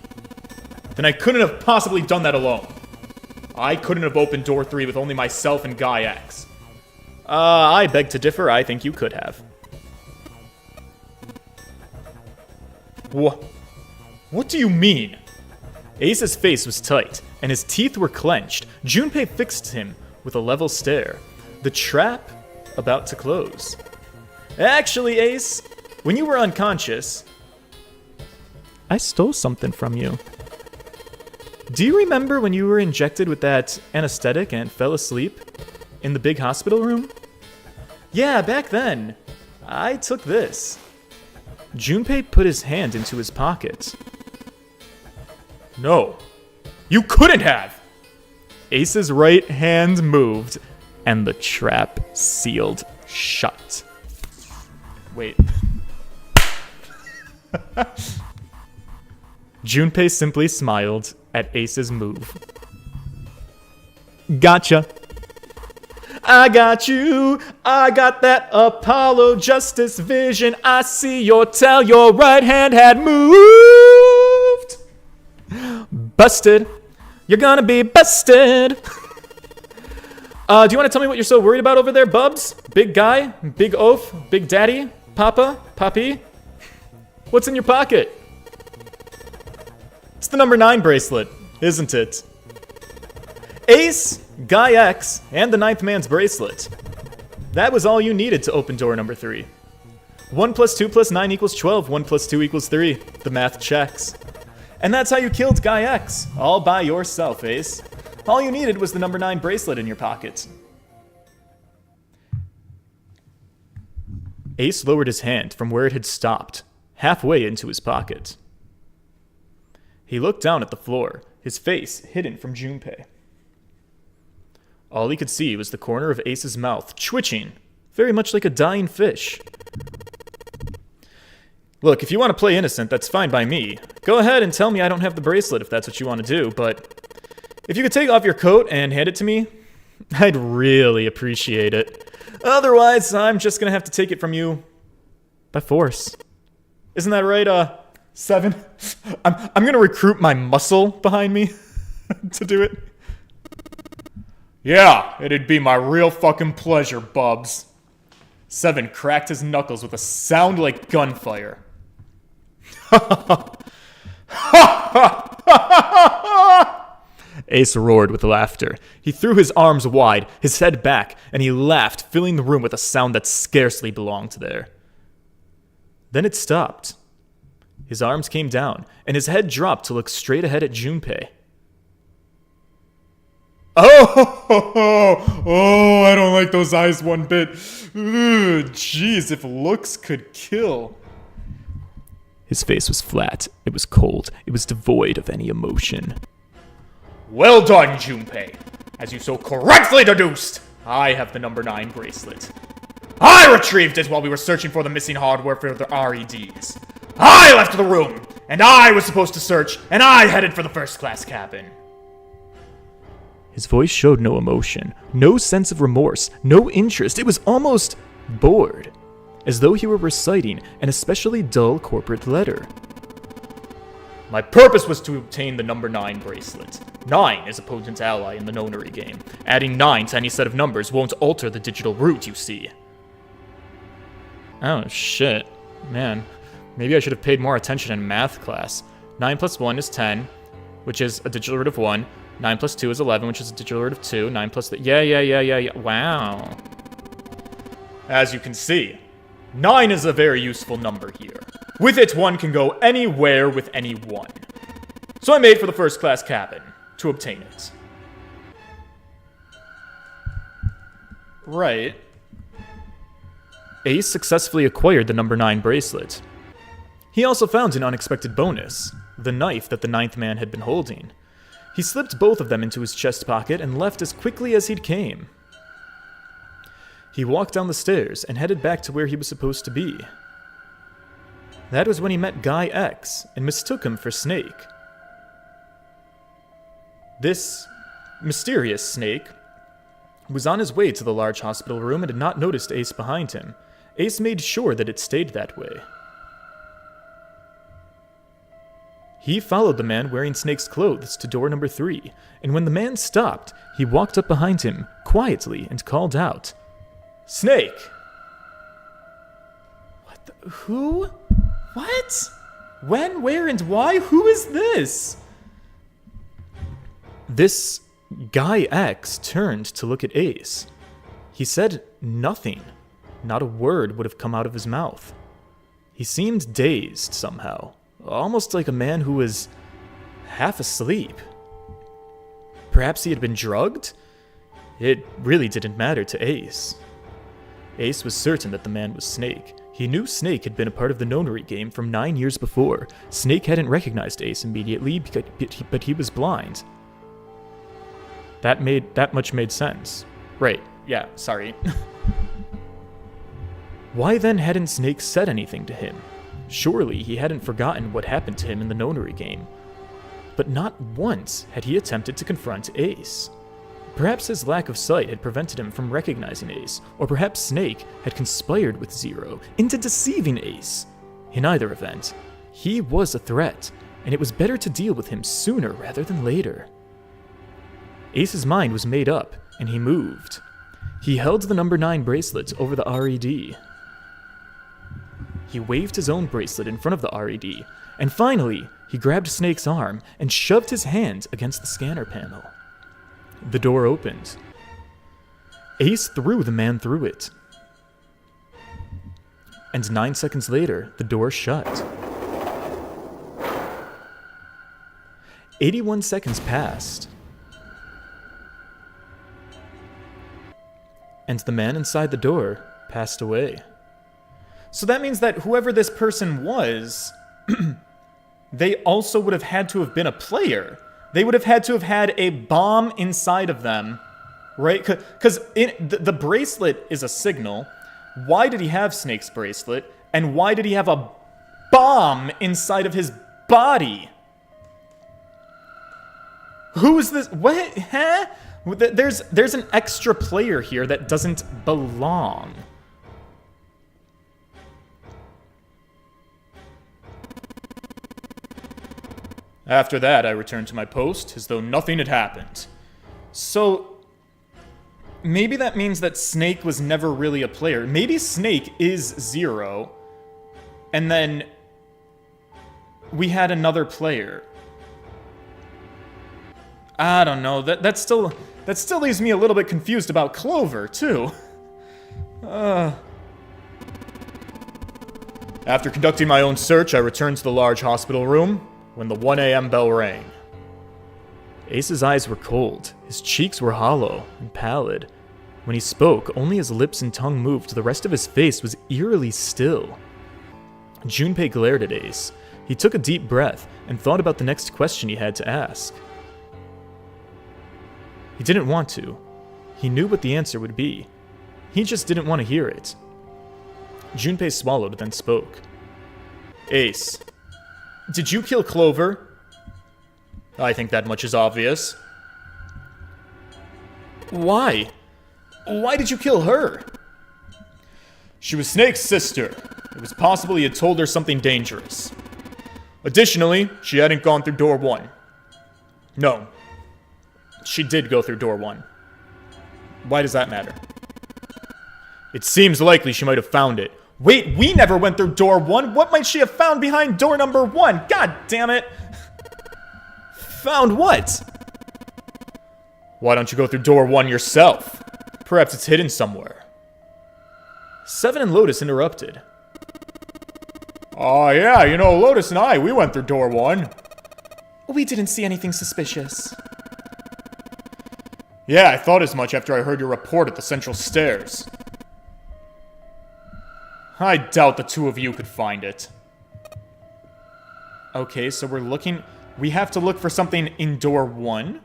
Then I couldn't have possibly done that alone. I couldn't have opened door 3 with only myself and Guy X. I beg to differ. I think you could have. What do you mean? Ace's face was tight, and his teeth were clenched. Junpei fixed him with a level stare. The trap about to close. Actually, Ace, when you were unconscious, I stole something from you. Do you remember when you were injected with that anesthetic and fell asleep in the big hospital room? Yeah, back then, I took this. Junpei put his hand into his pocket. No, you couldn't have! Ace's right hand moved, and the trap sealed shut. Wait. Junpei simply smiled at Ace's move. Gotcha. I got you. I got that Apollo Justice vision. I see your tail. Your right hand had moved. Busted. You're gonna be busted. Do you want to tell me what you're so worried about over there, Bubs? Big guy? Big oaf? Big daddy? Papa? Papi? What's in your pocket? It's the number 9 bracelet, isn't it? Ace, Guy X, and the 9th man's bracelet. That was all you needed to open door number 3. 1 plus 2 plus 9 equals 12. 1 plus 2 equals 3. The math checks. And that's how you killed Guy X, all by yourself, Ace. All you needed was the number 9 bracelet in your pocket. Ace lowered his hand from where it had stopped, halfway into his pocket. He looked down at the floor, his face hidden from Junpei. All he could see was the corner of Ace's mouth twitching, very much like a dying fish. Look, if you want to play innocent, that's fine by me. Go ahead and tell me I don't have the bracelet if that's what you want to do, but if you could take off your coat and hand it to me, I'd really appreciate it. Otherwise, I'm just gonna have to take it from you by force. Isn't that right, 7? I'm gonna recruit my muscle behind me to do it. Yeah, it'd be my real fucking pleasure, Bubs. 7 cracked his knuckles with a sound like gunfire. Ace roared with laughter. He threw his arms wide, his head back, and he laughed, filling the room with a sound that scarcely belonged there. Then it stopped. His arms came down, and his head dropped to look straight ahead at Junpei. Oh, I don't like those eyes one bit. Jeez, if looks could kill. His face was flat, it was cold, it was devoid of any emotion. Well done, Junpei. As you so correctly deduced, I have the number 9 bracelet. I retrieved it while we were searching for the missing hardware for the REDs. I left the room, and I was supposed to search, and I headed for the first-class cabin. His voice showed no emotion, no sense of remorse, no interest. It was almost bored, as though he were reciting an especially dull corporate letter. My purpose was to obtain the number 9 bracelet. 9 is a potent ally in the nonary game. Adding 9 to any set of numbers won't alter the digital root, you see. Oh, shit. Man, maybe I should have paid more attention in math class. 9 plus 1 is 10, which is a digital root of 1. 9 plus 2 is 11, which is a digital root of 2. 9 plus... Yeah. Wow. As you can see, 9 is a very useful number here. With it, one can go anywhere with anyone. So I made for the first-class cabin to obtain it. Right. Ace successfully acquired the number 9 bracelet. He also found an unexpected bonus, the knife that the 9th man had been holding. He slipped both of them into his chest pocket and left as quickly as he'd came. He walked down the stairs and headed back to where he was supposed to be. That was when he met Guy X and mistook him for Snake. This mysterious Snake was on his way to the large hospital room and had not noticed Ace behind him. Ace made sure that it stayed that way. He followed the man wearing Snake's clothes to door number 3, and when the man stopped, he walked up behind him, quietly, and called out, "Snake!" What the... Who? What? When, where, and why? Who is this? This Guy X turned to look at Ace. He said nothing. Not a word would have come out of his mouth. He seemed dazed somehow, almost like a man who was half asleep. Perhaps he had been drugged? It really didn't matter to Ace. Ace was certain that the man was Snake. He knew Snake had been a part of the nonary game from 9 years before. Snake hadn't recognized Ace immediately, but he was blind. That much made sense. Right, yeah, sorry. Why then hadn't Snake said anything to him? Surely he hadn't forgotten what happened to him in the nonary game. But not once had he attempted to confront Ace. Perhaps his lack of sight had prevented him from recognizing Ace, or perhaps Snake had conspired with Zero into deceiving Ace. In either event, he was a threat, and it was better to deal with him sooner rather than later. Ace's mind was made up, and he moved. He held the number 9 bracelet over the RED. He waved his own bracelet in front of the RED, and finally, he grabbed Snake's arm and shoved his hand against the scanner panel. The door opened. Ace threw the man through it. And 9 seconds later, the door shut. 81 seconds passed. And the man inside the door passed away. So that means that whoever this person was, they also would have had to have been a player. They would have had to have had a bomb inside of them, right? Because the bracelet is a signal. Why did he have Snake's bracelet? And why did he have a bomb inside of his body? Who is this? What? Huh? There's an extra player here that doesn't belong. After that, I returned to my post as though nothing had happened. So, maybe that means that Snake was never really a player. Maybe Snake is 0, and then we had another player. I don't know. That still leaves me a little bit confused about Clover, too. After conducting my own search, I returned to the large hospital room when the 1 a.m. bell rang. Ace's eyes were cold, his cheeks were hollow and pallid. When he spoke, only his lips and tongue moved, the rest of his face was eerily still. Junpei glared at Ace. He took a deep breath and thought about the next question he had to ask. He didn't want to. He knew what the answer would be. He just didn't want to hear it. Junpei swallowed, then spoke. Ace, did you kill Clover? I think that much is obvious. Why? Why did you kill her? She was Snake's sister. It was possible he had told her something dangerous. Additionally, she hadn't gone through door 1. No. She did go through door 1. Why does that matter? It seems likely she might have found it. Wait, we never went through door 1. What might she have found behind door number 1? God damn it. Found what? Why don't you go through door 1 yourself? Perhaps it's hidden somewhere. Seven and Lotus interrupted. Oh yeah, you know, Lotus and we went through door 1. We didn't see anything suspicious. Yeah, I thought as much after I heard your report at the central stairs. I doubt the two of you could find it. Okay, so we have to look for something in door 1?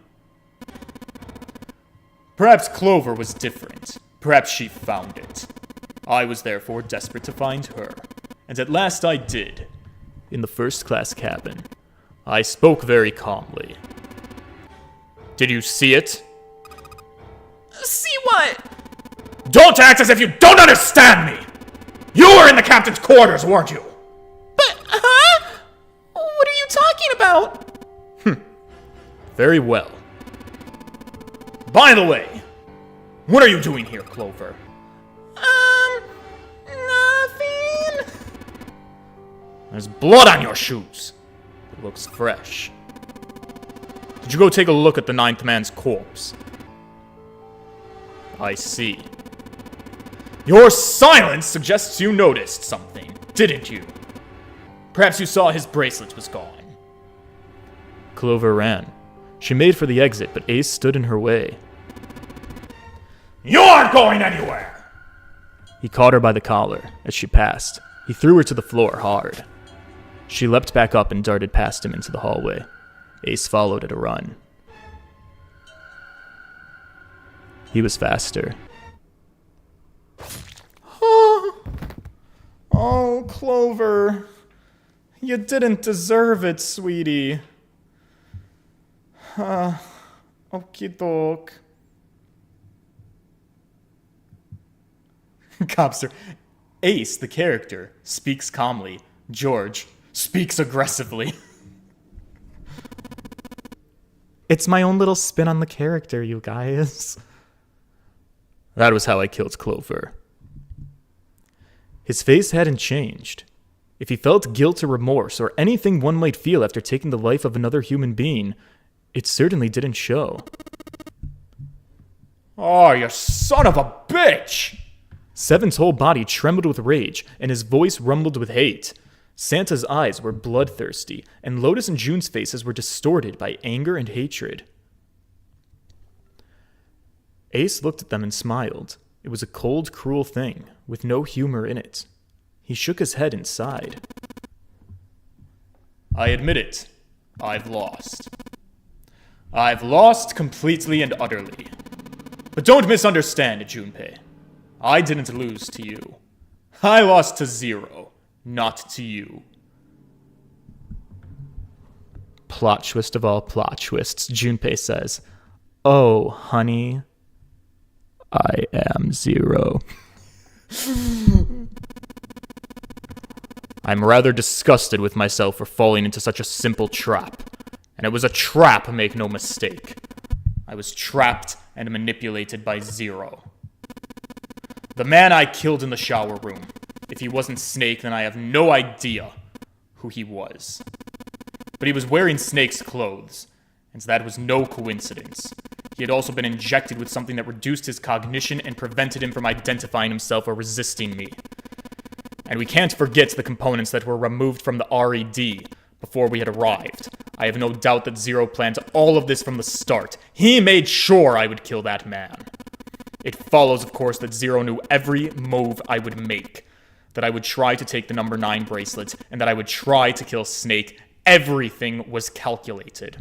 Perhaps Clover was different. Perhaps she found it. I was therefore desperate to find her. And at last I did. In the first-class cabin. I spoke very calmly. Did you see it? See what? Don't act as if you don't understand me! You were in the captain's quarters, weren't you? But, huh? What are you talking about? Very well. By the way, what are you doing here, Clover? Nothing. There's blood on your shoes. It looks fresh. Did you go take a look at the 9th man's corpse? I see. Your silence suggests you noticed something, didn't you? Perhaps you saw his bracelet was gone. Clover ran. She made for the exit, but Ace stood in her way. You aren't going anywhere! He caught her by the collar. As she passed, he threw her to the floor hard. She leapt back up and darted past him into the hallway. Ace followed at a run. He was faster. Oh, Clover. You didn't deserve it, sweetie. Okie doke. Copster. Ace, the character, speaks calmly. George speaks aggressively. It's my own little spin on the character, you guys. That was how I killed Clover. His face hadn't changed. If he felt guilt or remorse or anything one might feel after taking the life of another human being, it certainly didn't show. Oh, you son of a bitch! Seven's whole body trembled with rage, and his voice rumbled with hate. Santa's eyes were bloodthirsty, and Lotus and June's faces were distorted by anger and hatred. Ace looked at them and smiled. It was a cold, cruel thing, with no humor in it. He shook his head and sighed. I admit it. I've lost. I've lost completely and utterly. But don't misunderstand, Junpei. I didn't lose to you. I lost to Zero, not to you. Plot twist of all plot twists, Junpei says, "Oh, honey, I am Zero." I'm rather disgusted with myself for falling into such a simple trap. And it was a trap, make no mistake. I was trapped and manipulated by Zero. The man I killed in the shower room. If he wasn't Snake, then I have no idea who he was. But he was wearing Snake's clothes, and so that was no coincidence. He had also been injected with something that reduced his cognition and prevented him from identifying himself or resisting me. And we can't forget the components that were removed from the RED before we had arrived. I have no doubt that Zero planned all of this from the start. He made sure I would kill that man. It follows, of course, that Zero knew every move I would make. That I would try to take the number 9 bracelet, and that I would try to kill Snake. Everything was calculated.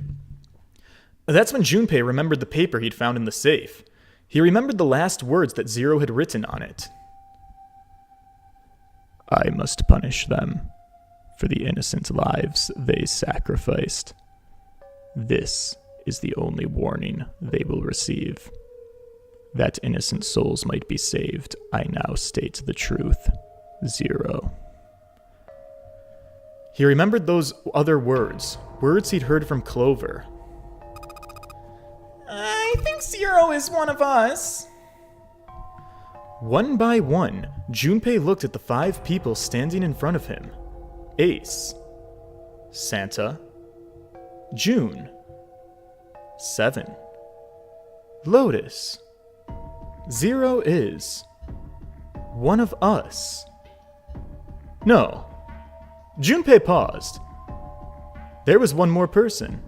That's when Junpei remembered the paper he'd found in the safe. He remembered the last words that Zero had written on it. "I must punish them for the innocent lives they sacrificed. This is the only warning they will receive. That innocent souls might be saved, I now state the truth. Zero." He remembered those other words he'd heard from Clover. I think Zero is one of us. One by one, Junpei looked at the 5 people standing in front of him. Ace, Santa, June, Seven, Lotus. Zero is one of us. No. Junpei paused. There was one more person.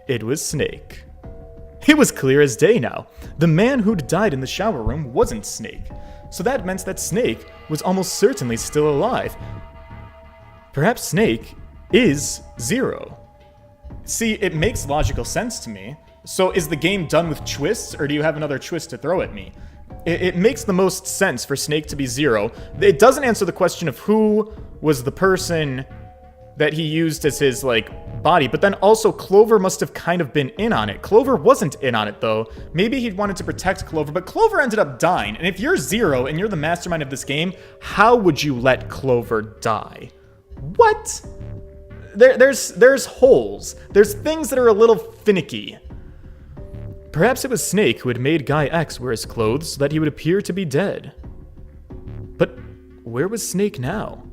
It was Snake. It was clear as day now. The man who'd died in the shower room wasn't Snake. So that meant that Snake was almost certainly still alive. Perhaps Snake is Zero. See, it makes logical sense to me. So is the game done with twists, or do you have another twist to throw at me? It makes the most sense for Snake to be Zero. It doesn't answer the question of who was the person that he used as his, body, but then also Clover must have kind of been in on it. Clover wasn't in on it, though. Maybe he wanted to protect Clover, but Clover ended up dying. And if you're Zero and you're the mastermind of this game, how would you let Clover die? What? There's holes. There's things that are a little finicky. Perhaps it was Snake who had made Guy X wear his clothes so that he would appear to be dead. But where was Snake now?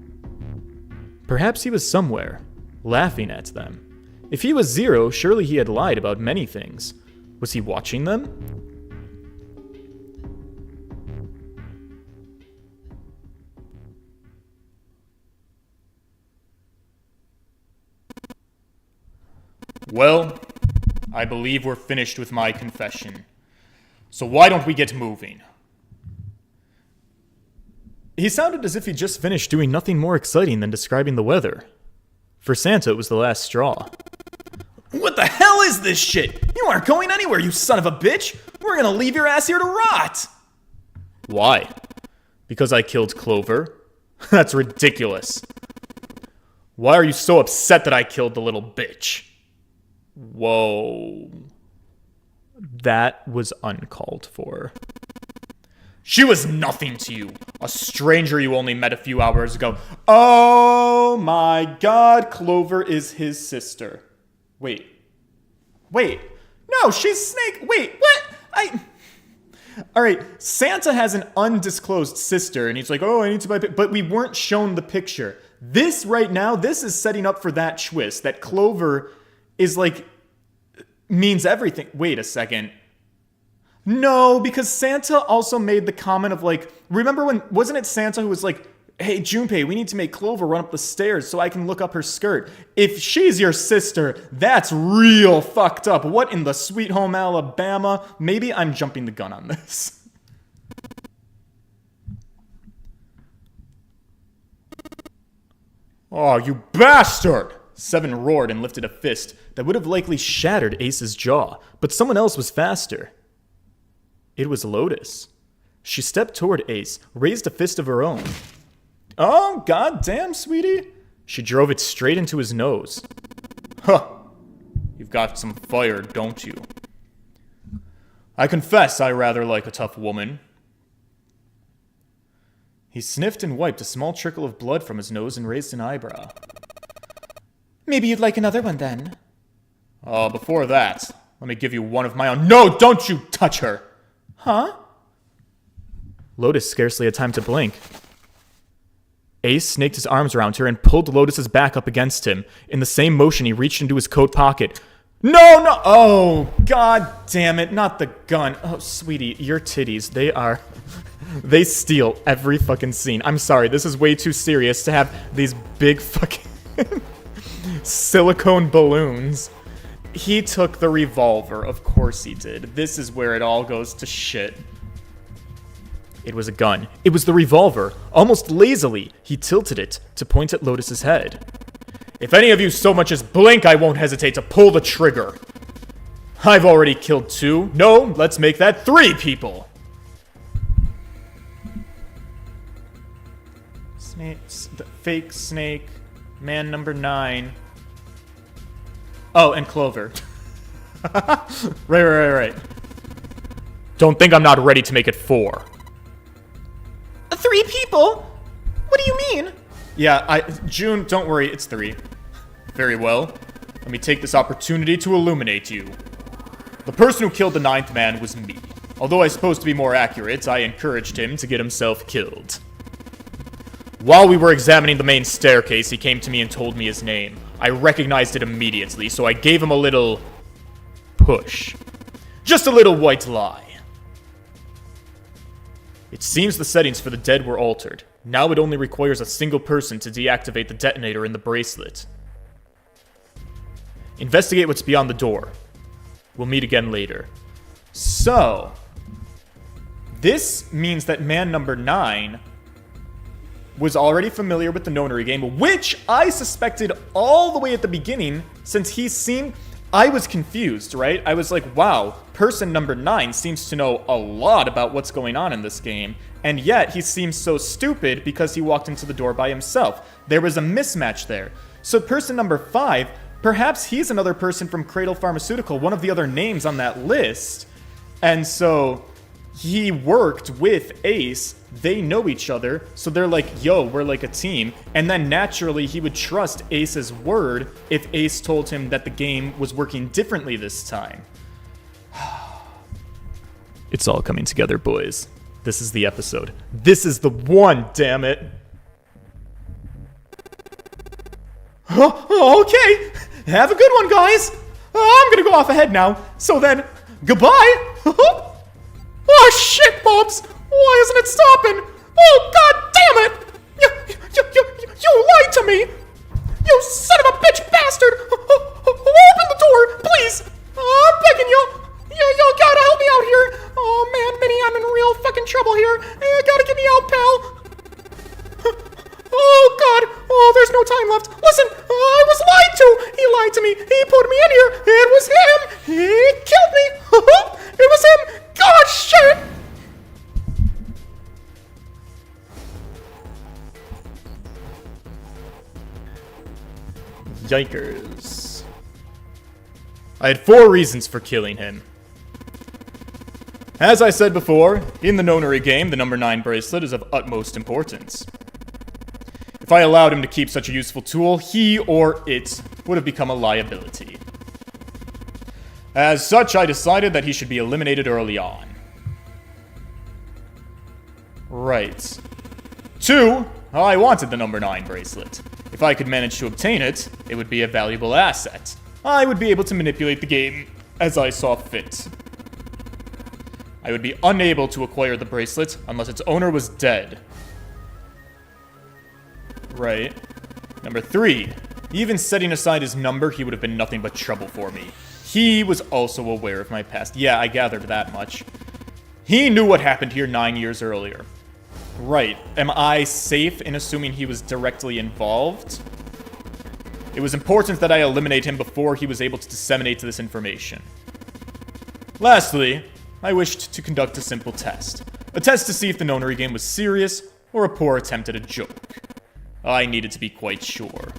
Perhaps he was somewhere, laughing at them. If he was Zero, surely he had lied about many things. Was he watching them? Well, I believe we're finished with my confession. So why don't we get moving? He sounded as if he'd just finished doing nothing more exciting than describing the weather. For Santa, it was the last straw. What the hell is this shit? You aren't going anywhere, you son of a bitch! We're gonna leave your ass here to rot! Why? Because I killed Clover? That's ridiculous. Why are you so upset that I killed the little bitch? Whoa. That was uncalled for. She was nothing to you. A stranger you only met a few hours ago. Oh my god, Clover is his sister. Wait. No, she's Snake. Wait, what? Alright, Santa has an undisclosed sister, and he's like, oh, I need to buy... But we weren't shown the picture. This right now, this is setting up for that twist, that Clover is means everything. Wait a second. No, because Santa also made the comment of like, remember when, wasn't it Santa who was like, hey, Junpei, we need to make Clover run up the stairs so I can look up her skirt. If she's your sister, that's real fucked up. What in the Sweet Home Alabama? Maybe I'm jumping the gun on this. Oh, you bastard! Seven roared and lifted a fist that would have likely shattered Ace's jaw, but someone else was faster. It was Lotus. She stepped toward Ace, raised a fist of her own. Oh, goddamn, sweetie. She drove it straight into his nose. Huh. You've got some fire, don't you? I confess I rather like a tough woman. He sniffed and wiped a small trickle of blood from his nose and raised an eyebrow. Maybe you'd like another one then. Before that, let me give you one of my own. No, don't you touch her! Huh? Lotus scarcely had time to blink. Ace snaked his arms around her and pulled Lotus's back up against him. In the same motion, he reached into his coat pocket. No! Oh, god damn it, not the gun. Oh, sweetie, your titties, they steal every fucking scene. I'm sorry, this is way too serious to have these big fucking silicone balloons. He took the revolver, of course he did. This is where it all goes to shit. It was a gun. It was the revolver. Almost lazily, he tilted it to point at Lotus's head. If any of you so much as blink, I won't hesitate to pull the trigger. I've already killed 2. No, let's make that 3 people. Snake, the fake snake, man number 9. Oh, and Clover. Right. Don't think I'm not ready to make it 4. 3 people? What do you mean? Yeah, June, don't worry, it's 3. Very well. Let me take this opportunity to illuminate you. The person who killed the 9th man was me. Although I suppose to be more accurate, I encouraged him to get himself killed. While we were examining the main staircase, he came to me and told me his name. I recognized it immediately, so I gave him a little push. Just a little white lie. It seems the settings for the dead were altered. Now it only requires a single person to deactivate the detonator in the bracelet. Investigate what's beyond the door. We'll meet again later. So, this means that man number 9 was already familiar with the nonary game, which I suspected all the way at the beginning, since he seemed... I was confused, right? I was like, wow, person number 9 seems to know a lot about what's going on in this game, and yet he seems so stupid because he walked into the door by himself. There was a mismatch there. So person number 5, perhaps he's another person from Cradle Pharmaceutical, one of the other names on that list, and so he worked with Ace. They know each other, so they're like, yo, we're like a team. And then naturally, he would trust Ace's word if Ace told him that the game was working differently this time. It's all coming together, boys. This is the episode. This is the one, damn it. Okay, have a good one, guys. I'm gonna go off ahead now. So then, goodbye. Oh shit, Bobs! Why isn't it stopping? Oh god damn it! You lied to me! You son of a bitch bastard! Open the door, please! I'm begging you! You gotta help me out here! Oh man, Minnie, I'm in real fucking trouble here. You gotta get me out, pal. Oh god! Oh, there's no time left. Listen, I was lied to! He lied to me. He put me in here. It was him. He killed me. It was him. God shit! Yikers. I had 4 reasons for killing him. As I said before, in the nonary game, the number 9 bracelet is of utmost importance. If I allowed him to keep such a useful tool, he or it would have become a liability. As such, I decided that he should be eliminated early on. Right. 2, I wanted the number 9 bracelet. If I could manage to obtain it, it would be a valuable asset. I would be able to manipulate the game as I saw fit. I would be unable to acquire the bracelet unless its owner was dead. Right. Number 3. Even setting aside his number, he would have been nothing but trouble for me. He was also aware of my past. Yeah, I gathered that much. He knew what happened here 9 years earlier. Right. Am I safe in assuming he was directly involved? It was important that I eliminate him before he was able to disseminate this information. Lastly, I wished to conduct a simple test. A test to see if the nonary game was serious or a poor attempt at a joke. I needed to be quite sure.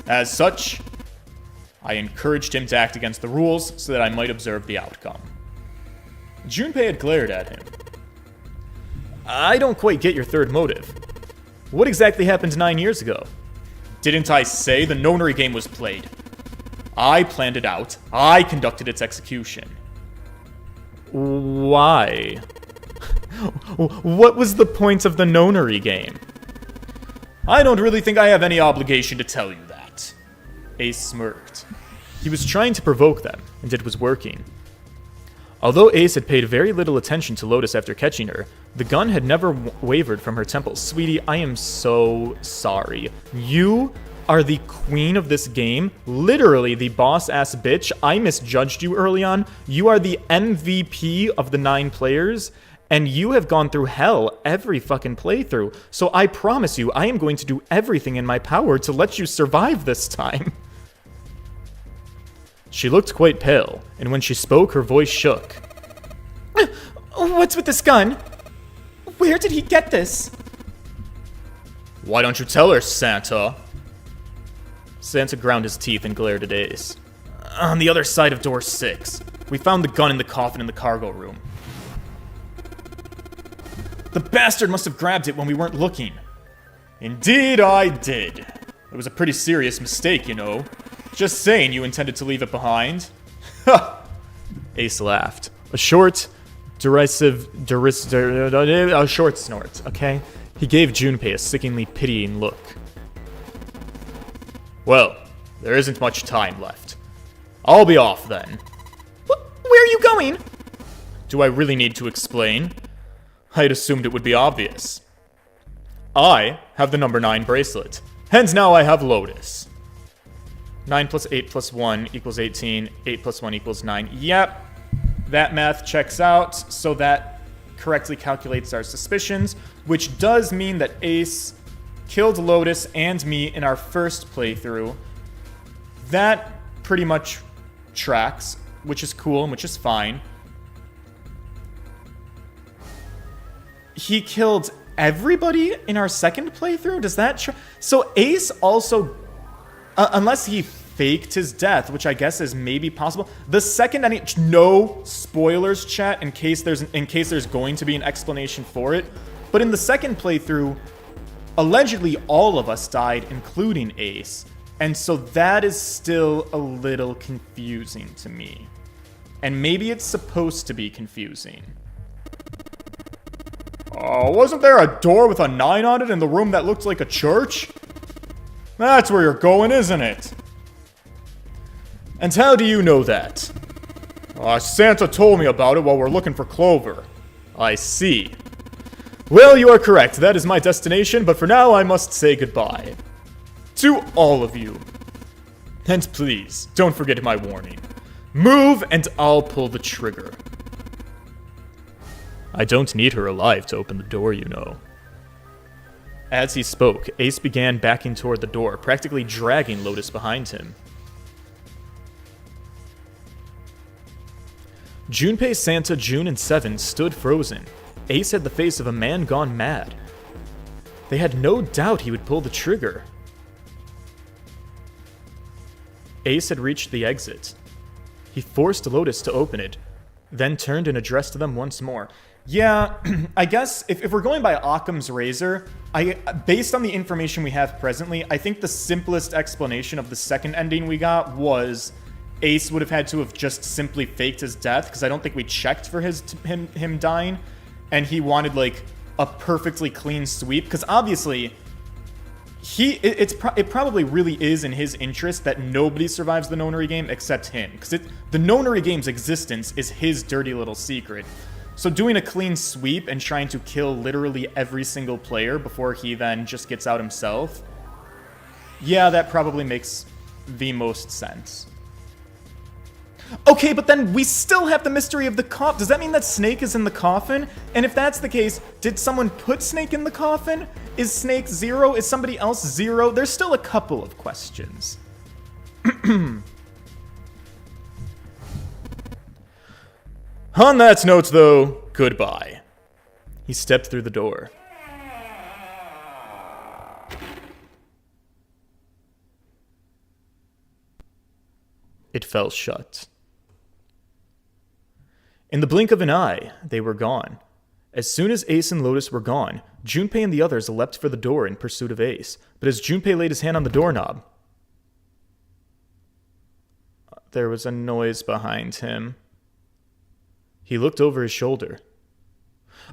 As such, I encouraged him to act against the rules so that I might observe the outcome. Junpei had glared at him. I don't quite get your third motive. What exactly happened 9 years ago? Didn't I say the nonary game was played? I planned it out. I conducted its execution. Why? What was the point of the nonary game? I don't really think I have any obligation to tell you that. Ace smirked. He was trying to provoke them, and it was working. Although Ace had paid very little attention to Lotus after catching her, the gun had never wavered from her temple. Sweetie, I am so sorry. You are the queen of this game, literally the boss-ass bitch. I misjudged you early on. You are the MVP of the 9 players, and you have gone through hell every fucking playthrough. So I promise you, I am going to do everything in my power to let you survive this time. She looked quite pale, and when she spoke, her voice shook. What's with this gun? Where did he get this? Why don't you tell her, Santa? Santa ground his teeth and glared at Ace. On the other side of door 6. We found the gun in the coffin in the cargo room. The bastard must have grabbed it when we weren't looking. Indeed I did. It was a pretty serious mistake, you know. Just saying you intended to leave it behind. Ha! Ace laughed. A short, a short snort, okay? He gave Junpei a sickeningly pitying look. Well, there isn't much time left. I'll be off then. Where are you going? Do I really need to explain? I'd assumed it would be obvious. I have the number 9 bracelet. Hence now I have Lotus. 9 plus 8 plus 1 equals 18. 8 plus 1 equals 9. Yep. That math checks out, so that correctly calculates our suspicions, which does mean that Ace killed Lotus and me in our first playthrough. That pretty much tracks, which is cool and which is fine. He killed everybody in our second playthrough? Does that so Ace also, unless he faked his death, which I guess is maybe possible. The second no spoilers, chat, in case there's going to be an explanation for it. But in the second playthrough, allegedly all of us died, including Ace. And so that is still a little confusing to me. And maybe it's supposed to be confusing. Wasn't there a door with a 9 on it in the room that looked like a church? That's where you're going, isn't it? And how do you know that? Santa told me about it while we're looking for Clover. I see. Well, you are correct. That is my destination, but for now I must say goodbye. To all of you. And please, don't forget my warning. Move and I'll pull the trigger. I don't need her alive to open the door, you know. As he spoke, Ace began backing toward the door, practically dragging Lotus behind him. Junpei, Santa, June, and Seven stood frozen. Ace had the face of a man gone mad. They had no doubt he would pull the trigger. Ace had reached the exit. He forced Lotus to open it, then turned and addressed them once more. Yeah, I guess if we're going by Occam's razor, based on the information we have presently, I think the simplest explanation of the second ending we got was Ace would have had to have just simply faked his death, because I don't think we checked for him dying, and he wanted like a perfectly clean sweep, because obviously it probably really is in his interest that nobody survives the nonary game except him, because the nonary game's existence is his dirty little secret. So doing a clean sweep and trying to kill literally every single player before he then just gets out himself, yeah, that probably makes the most sense. Okay, but then we still have the mystery of the coffin. Does that mean that Snake is in the coffin? And if that's the case, did someone put Snake in the coffin? Is Snake 0? Is somebody else 0? There's still a couple of questions. On that note, though, goodbye. He stepped through the door. It fell shut. In the blink of an eye, they were gone. As soon as Ace and Lotus were gone, Junpei and the others leapt for the door in pursuit of Ace. But as Junpei laid his hand on the doorknob, there was a noise behind him. He looked over his shoulder.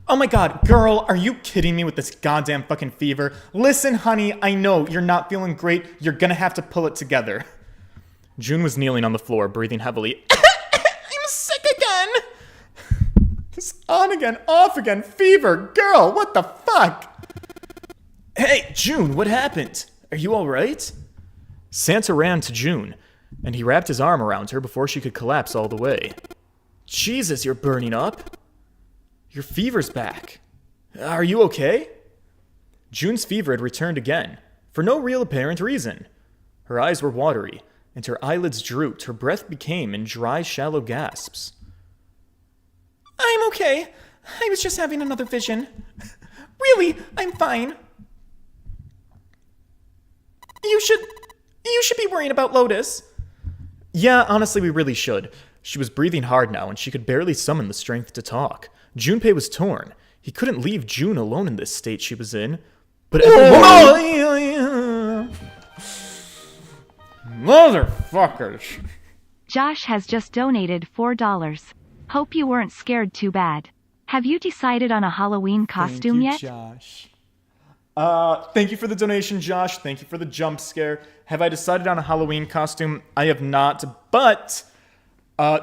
Oh my god, girl, are you kidding me with this goddamn fucking fever? Listen, honey, I know you're not feeling great. You're gonna have to pull it together. June was kneeling on the floor, breathing heavily. I'm sick again. This on again, off again, fever. Girl, what the fuck? Hey, June, what happened? Are you alright? Santa ran to June, and he wrapped his arm around her before she could collapse all the way. Jesus, you're burning up. Your fever's back. Are you okay? June's fever had returned again, for no real apparent reason. Her eyes were watery, and her eyelids drooped. Her breath became in dry, shallow gasps. I'm okay. I was just having another vision. Really, I'm fine. You should be worrying about Lotus. Yeah, honestly, we really should. She was breathing hard now, and she could barely summon the strength to talk. Junpei was torn. He couldn't leave June alone in this state she was in. But Motherfuckers. Josh has just donated $4. Hope you weren't scared too bad. Have you decided on a Halloween costume yet? Josh. Thank you for the donation, Josh. Thank you for the jump scare. Have I decided on a Halloween costume? I have not, but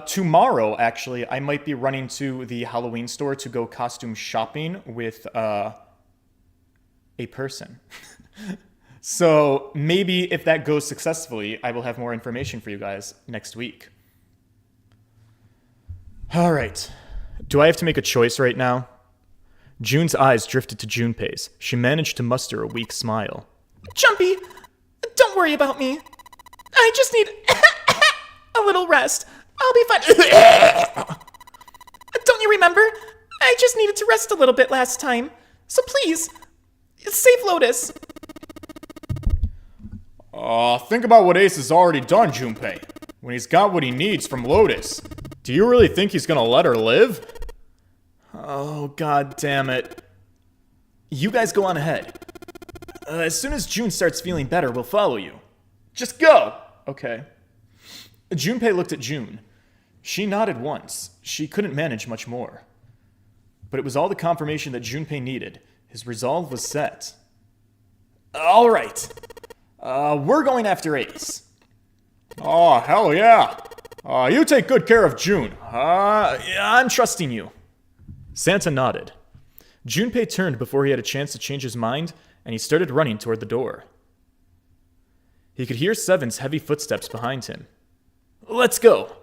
tomorrow, actually, I might be running to the Halloween store to go costume shopping with a person. So maybe if that goes successfully, I will have more information for you guys next week. All right. Do I have to make a choice right now? June's eyes drifted to Junpei's. She managed to muster a weak smile. Jumpy, don't worry about me. I just need a little rest. I'll be fine. Don't you remember? I just needed to rest a little bit last time. So please, save Lotus. Think about what Ace has already done, Junpei. When he's got what he needs from Lotus. Do you really think he's gonna let her live? Oh, god damn it. You guys go on ahead. As soon as June starts feeling better, we'll follow you. Just go! Okay. Junpei looked at June. She nodded once. She couldn't manage much more. But it was all the confirmation that Junpei needed. His resolve was set. All right. We're going after Ace. Oh, hell yeah. You take good care of June. Yeah, I'm trusting you. Santa nodded. Junpei turned before he had a chance to change his mind, and he started running toward the door. He could hear Seven's heavy footsteps behind him. Let's go.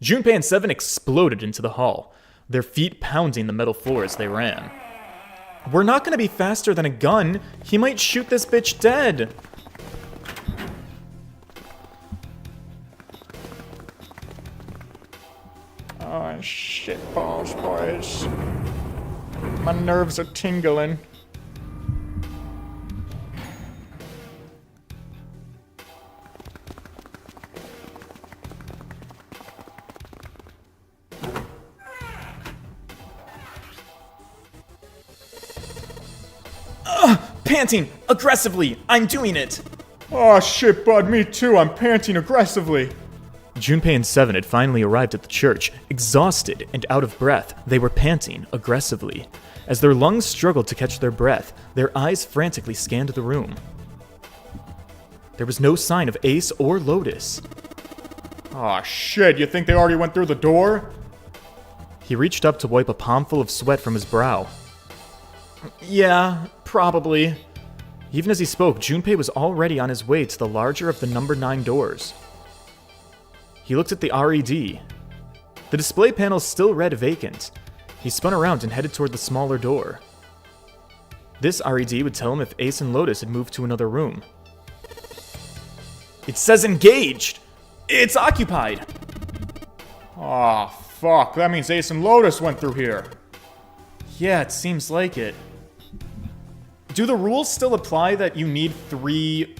Junpei and Seven exploded into the hall, their feet pounding the metal floor as they ran. We're not going to be faster than a gun. He might shoot this bitch dead. Oh, shit balls, boys. My nerves are tingling. Panting aggressively. I'm doing it. Oh shit, bud, me too. I'm panting aggressively. Junpei and Seven had finally arrived at the church. Exhausted and out of breath, they were panting aggressively. As their lungs struggled to catch their breath, their eyes frantically scanned the room. There was no sign of Ace or Lotus. Aw, shit, you think they already went through the door? He reached up to wipe a palmful of sweat from his brow. Yeah, probably. Even as he spoke, Junpei was already on his way to the larger of the number 9 doors. He looked at the RED. The display panel still read vacant. He spun around and headed toward the smaller door. This RED would tell him if Ace and Lotus had moved to another room. It says engaged! It's occupied! Aw, fuck. That means Ace and Lotus went through here. Yeah, it seems like it. Do the rules still apply that you need 3...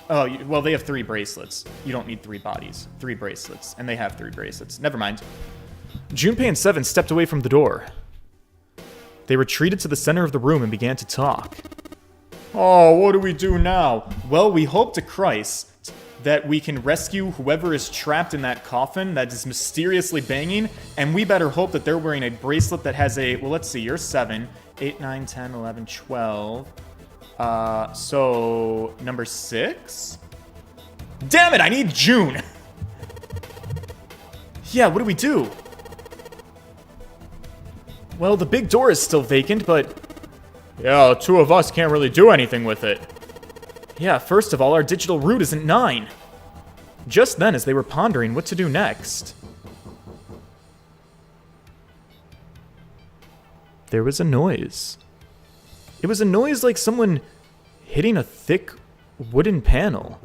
well, they have 3 bracelets. You don't need 3 bodies. 3 bracelets. And they have 3 bracelets. Never mind. Junpei and Seven stepped away from the door. They retreated to the center of the room and began to talk. Oh, what do we do now? Well, we hope to Christ that we can rescue whoever is trapped in that coffin that is mysteriously banging, and we better hope that they're wearing a bracelet that has a... Well, let's see. You're 7, 8, 9, 10, 11, 12... so, number 6? Damn it, I need June! Yeah, what do we do? Well, the big door is still vacant, but... Yeah, the 2 of us can't really do anything with it. Yeah, first of all, our digital route isn't 9. Just then, as they were pondering what to do next... there was a noise. It was a noise like someone hitting a thick wooden panel.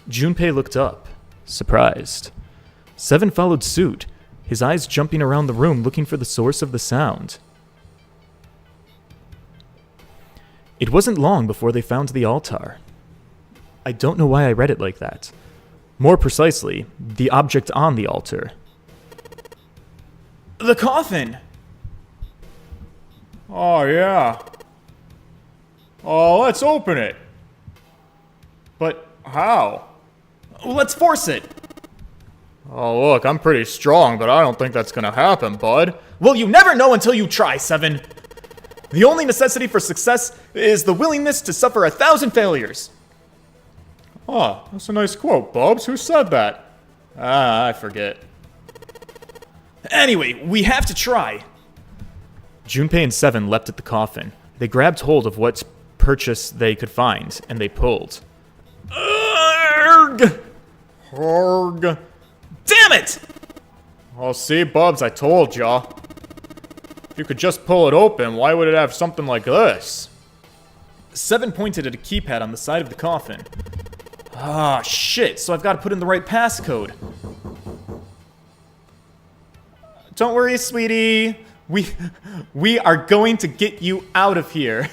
Junpei looked up, surprised. Seven followed suit, his eyes jumping around the room looking for the source of the sound. It wasn't long before they found the altar. I don't know why I read it like that. More precisely, the object on the altar. The coffin! Oh, yeah. Oh, let's open it. But how? Let's force it! Oh, look, I'm pretty strong, but I don't think that's gonna happen, bud. Well, you never know until you try, Seven. The only necessity for success is the willingness to suffer 1,000 failures. Oh, that's a nice quote, Bubs. Who said that? I forget. Anyway, we have to try. Junpei and Seven leapt at the coffin. They grabbed hold of what purchase they could find, and they pulled. Urgh! Horg. Damn it! Oh, see, Bubs, I told ya. If you could just pull it open, why would it have something like this? Seven pointed at a keypad on the side of the coffin. Ah, shit, so I've got to put in the right passcode. Don't worry, sweetie. We are going to get you out of here.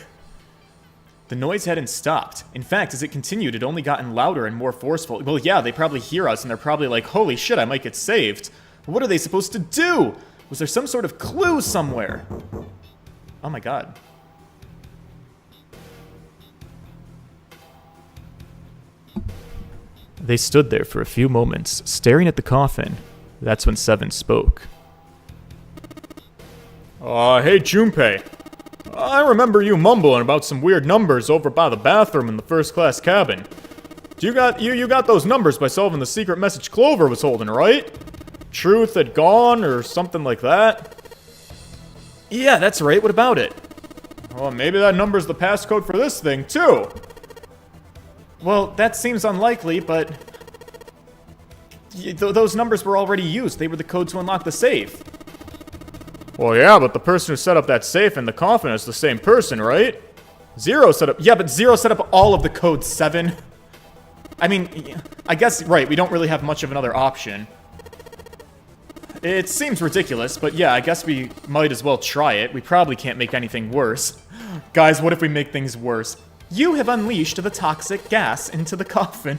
The noise hadn't stopped. In fact, as it continued, it only gotten louder and more forceful. Well, yeah, they probably hear us, and they're probably like, holy shit, I might get saved. What are they supposed to do? Was there some sort of clue somewhere? Oh my god. They stood there for a few moments, staring at the coffin. That's when Seven spoke. Hey, Junpei. I remember you mumbling about some weird numbers over by the bathroom in the first-class cabin. You got those numbers by solving the secret message Clover was holding, right? Truth had gone, or something like that? Yeah, that's right. What about it? Well, maybe that number's the passcode for this thing, too. Well, that seems unlikely, but... those numbers were already used. They were the code to unlock the safe. Well, yeah, but the person who set up that safe in the coffin is the same person, right? Zero set up... Yeah, but Zero set up all of the code, Seven. I mean, I guess, right, we don't really have much of another option. It seems ridiculous, but yeah, I guess we might as well try it. We probably can't make anything worse. Guys, what if we make things worse? You have unleashed the toxic gas into the coffin.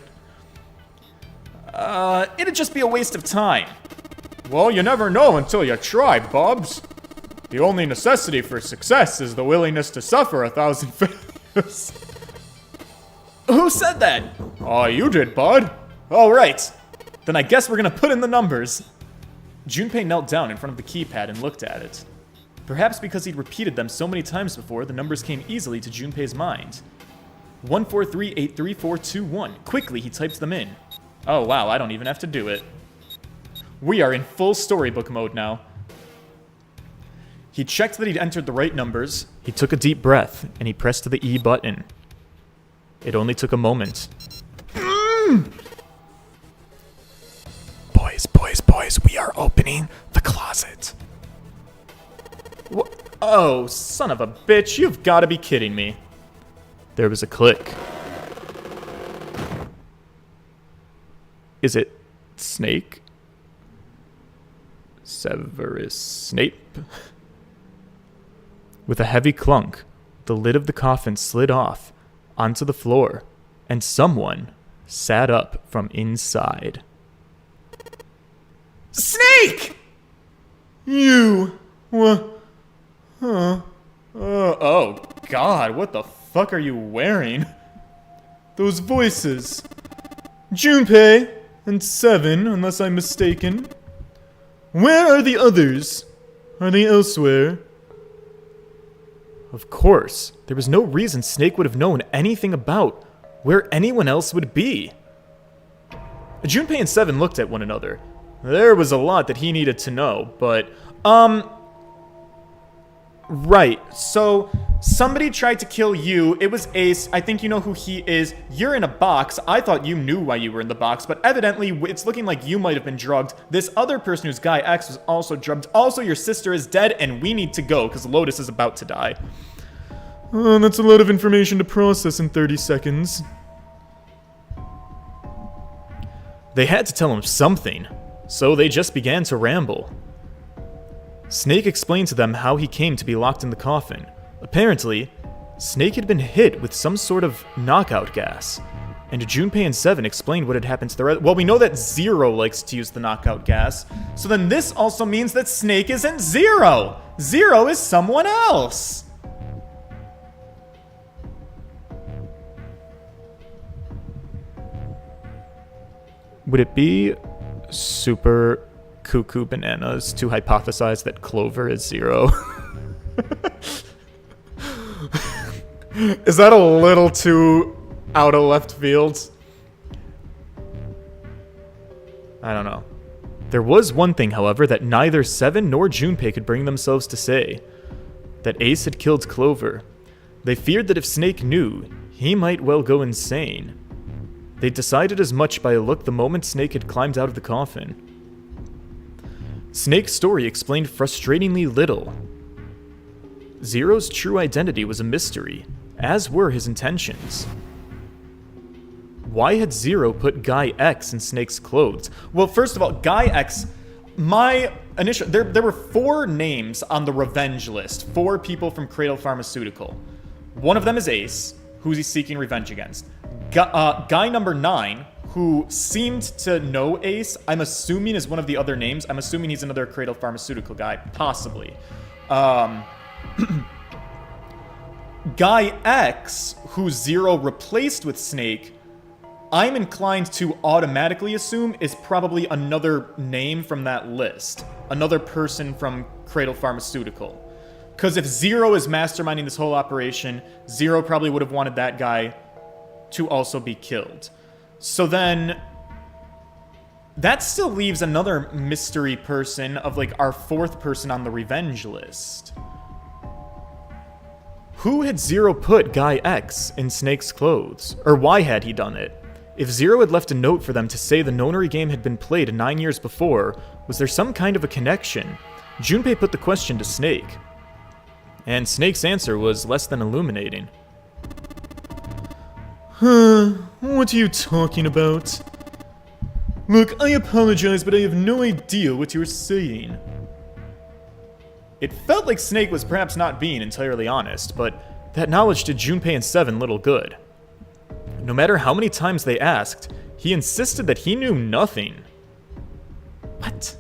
It'd just be a waste of time. Well, you never know until you try, Bubs. The only necessity for success is the willingness to suffer 1,000 failures. Who said that? Oh, you did, bud. All right. Then I guess we're gonna put in the numbers. Junpei knelt down in front of the keypad and looked at it. Perhaps because he'd repeated them so many times before, the numbers came easily to Junpei's mind. 143833421. Quickly, he typed them in. Oh, wow, I don't even have to do it. We are in full storybook mode now. He checked that he'd entered the right numbers. He took a deep breath, and he pressed the E button. It only took a moment. Boys, we are opening the closet. Oh, son of a bitch, you've got to be kidding me. There was a click. Is it Snake? Severus Snape? With a heavy clunk, the lid of the coffin slid off onto the floor, and someone sat up from inside. Snake! You! What? Oh, God, what the fuck are you wearing? Those voices. Junpei and Seven, unless I'm mistaken. Where are the others? Are they elsewhere? Of course, there was no reason Snake would have known anything about where anyone else would be. Junpei and Seven looked at one another. There was a lot that he needed to know, but, right, so somebody tried to kill you. It was Ace. I think you know who he is. You're in a box. I thought you knew why you were in the box, but evidently it's looking like you might have been drugged. This other person who's Guy X was also drugged. Also, your sister is dead, and we need to go because Lotus is about to die. That's a lot of information to process in 30 seconds. They had to tell him something, so they just began to ramble. Snake explained to them how he came to be locked in the coffin. Apparently, Snake had been hit with some sort of knockout gas, and Junpei and Seven explained what had happened to the rest. Well, we know that Zero likes to use the knockout gas, so then this also means that Snake isn't Zero! Zero is someone else! Would it be super cuckoo bananas to hypothesize that Clover is Zero? Is that a little too out of left field? I don't know. There was one thing, however, that neither Seven nor Junpei could bring themselves to say. That Ace had killed Clover. They feared that if Snake knew, he might well go insane. They decided as much by a look the moment Snake had climbed out of the coffin. Snake's story explained frustratingly little. Zero's true identity was a mystery, as were his intentions. Why had Zero put Guy X in Snake's clothes? Well, first of all, Guy X, there were 4 names on the revenge list, 4 people from Cradle Pharmaceutical. One of them is Ace, who he's seeking revenge against. Guy number 9, who seemed to know Ace, I'm assuming is one of the other names. I'm assuming he's another Cradle Pharmaceutical guy, possibly. Guy X, who Zero replaced with Snake, I'm inclined to automatically assume is probably another name from that list. Another person from Cradle Pharmaceutical. Because if Zero is masterminding this whole operation, Zero probably would have wanted that guy to also be killed. So then, that still leaves another mystery person of like our 4th person on the revenge list. Who had Zero put Guy X in Snake's clothes? Or why had he done it? If Zero had left a note for them to say the nonary game had been played 9 years before, was there some kind of a connection? Junpei put the question to Snake. And Snake's answer was less than illuminating. What are you talking about? Look, I apologize, but I have no idea what you're saying. It felt like Snake was perhaps not being entirely honest, but that knowledge did Junpei and Seven little good. No matter how many times they asked, he insisted that he knew nothing. What?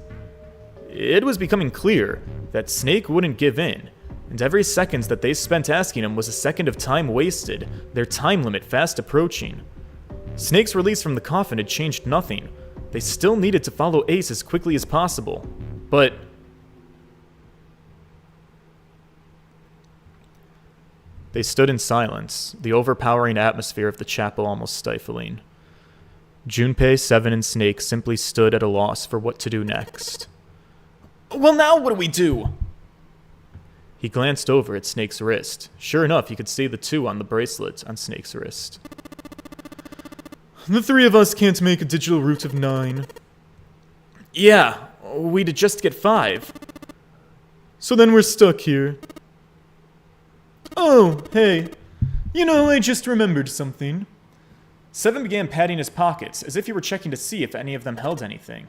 It was becoming clear that Snake wouldn't give in, and every second that they spent asking him was a second of time wasted, their time limit fast approaching. Snake's release from the coffin had changed nothing. They still needed to follow Ace as quickly as possible. But they stood in silence, the overpowering atmosphere of the chapel almost stifling. Junpei, Seven, and Snake simply stood at a loss for what to do next. Well, now what do we do? He glanced over at Snake's wrist. Sure enough, he could see the 2 on the bracelet on Snake's wrist. The 3 of us can't make a digital root of 9. Yeah, we'd just get 5. So then we're stuck here. Oh, hey. You know, I just remembered something. Seven began patting his pockets, as if he were checking to see if any of them held anything.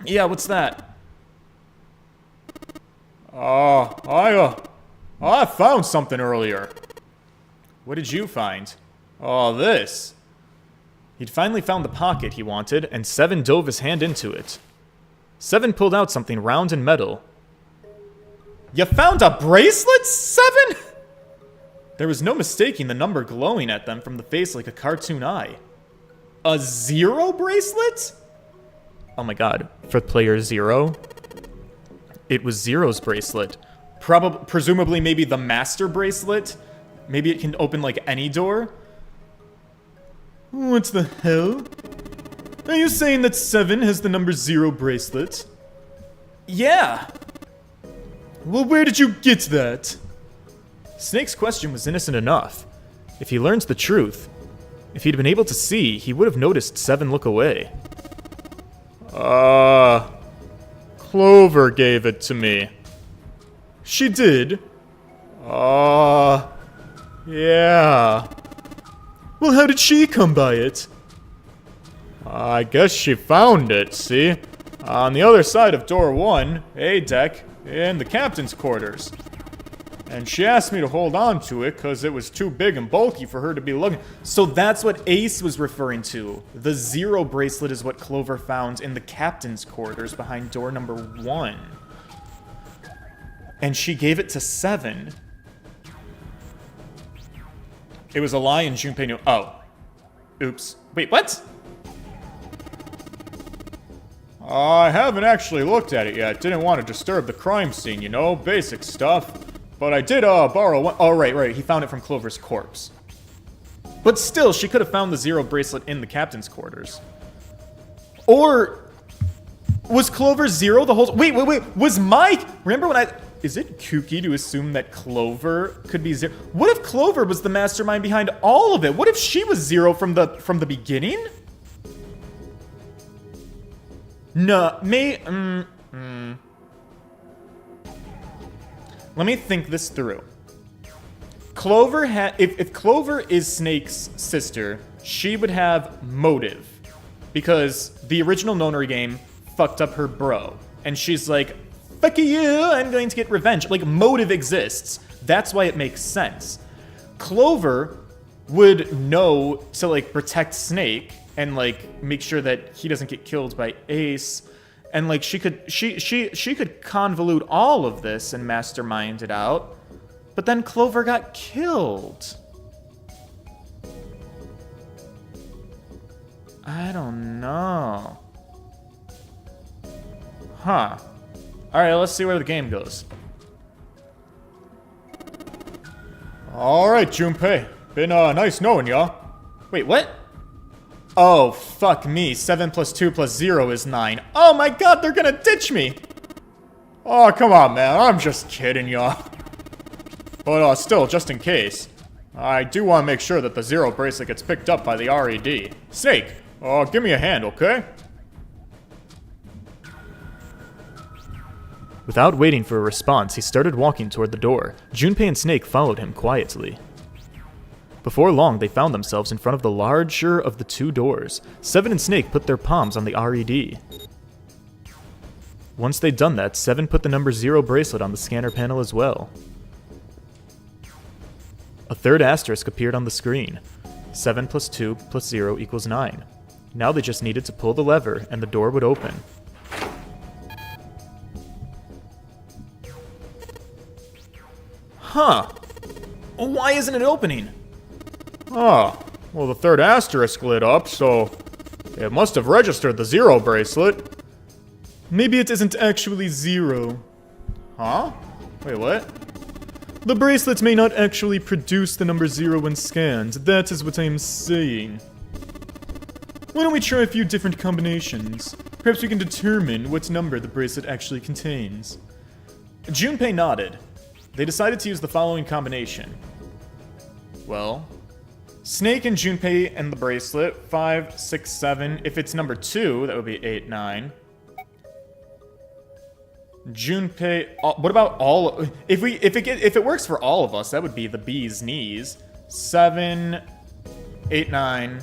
Yeah, what's that? I found something earlier. What did you find? Oh, this. He'd finally found the pocket he wanted, and Seven dove his hand into it. Seven pulled out something round and metal. You found a bracelet, Seven? There was no mistaking the number glowing at them from the face like a cartoon eye. A 0 bracelet? Oh my god, for player 0? It was Zero's bracelet. Presumably maybe the master bracelet? Maybe it can open like any door? What the hell? Are you saying that 7 has the number 0 bracelet? Yeah! Well, where did you get that? Snake's question was innocent enough. If he learns the truth, if he'd been able to see, he would have noticed Seven look away. Clover gave it to me. She did? Yeah. Well, how did she come by it? I guess she found it, see? On the other side of door 1, A deck, in the captain's quarters. And she asked me to hold on to it because it was too big and bulky for her to be lugging. So that's what Ace was referring to. The 0 bracelet is what Clover found in the captain's quarters behind door number 1. And she gave it to 7. It was a lie and Junpei knew. Oh. Oops. Wait, what? I haven't actually looked at it yet. Didn't want to disturb the crime scene, you know? Basic stuff. But I did, borrow one. Oh, right. He found it from Clover's corpse. But still, she could have found the 0 bracelet in the captain's quarters. Or was Clover 0 the whole... Wait. Was Mike... Remember when I... Is it kooky to assume that Clover could be 0? What if Clover was the mastermind behind all of it? What if she was 0 from the beginning? No, Let me think this through. Clover if Clover is Snake's sister, she would have motive. Because the original Nonary game fucked up her bro. And she's like, fuck you, I'm going to get revenge. Like, motive exists. That's why it makes sense. Clover would know to, like, protect Snake and, like, make sure that he doesn't get killed by Ace. And, like, she could convolute all of this and mastermind it out. But then Clover got killed. I don't know. Huh. Alright, let's see where the game goes. Alright, Junpei. Been, nice knowing ya. Wait, what? Oh, fuck me. 7 plus 2 plus 0 is 9. Oh my god, they're gonna ditch me! Oh, come on, man. I'm just kidding ya. But, still, just in case, I do want to make sure that the 0 bracelet gets picked up by the RED. Snake, give me a hand, okay? Without waiting for a response, he started walking toward the door. Junpei and Snake followed him quietly. Before long, they found themselves in front of the larger of the 2 doors. Seven and Snake put their palms on the RED. Once they'd done that, Seven put the number 0 bracelet on the scanner panel as well. A third asterisk appeared on the screen. 7 plus 2 plus 0 equals 9. Now they just needed to pull the lever, and the door would open. Huh. Why isn't it opening? Oh, well, the third asterisk lit up, so it must have registered the 0 bracelet. Maybe it isn't actually 0. Huh? Wait, what? The bracelet may not actually produce the number 0 when scanned. That is what I am saying. Why don't we try a few different combinations? Perhaps we can determine what number the bracelet actually contains. Junpei nodded. They decided to use the following combination. Well, Snake and Junpei and the bracelet, 5, 6, 7. If it's number 2, that would be 8, 9. Junpei, what about all? If it works for all of us, that would be the bee's knees. 7, 8, 9,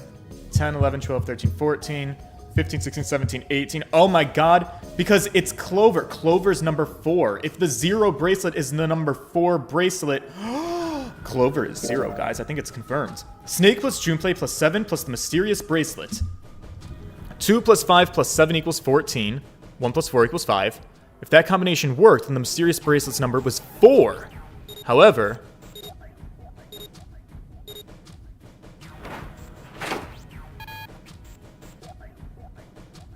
10, 11, 12, 13, 14, 15, 16, 17, 18. Oh my god, because it's Clover. Clover's number 4. If the 0 bracelet is the number 4 bracelet, Clover is 0, guys. I think it's confirmed. Snake plus Junpei plus 7 plus the mysterious bracelet. 2 plus 5 plus 7 equals 14. 1 plus 4 equals 5. If that combination worked, then the mysterious bracelet's number was 4. However...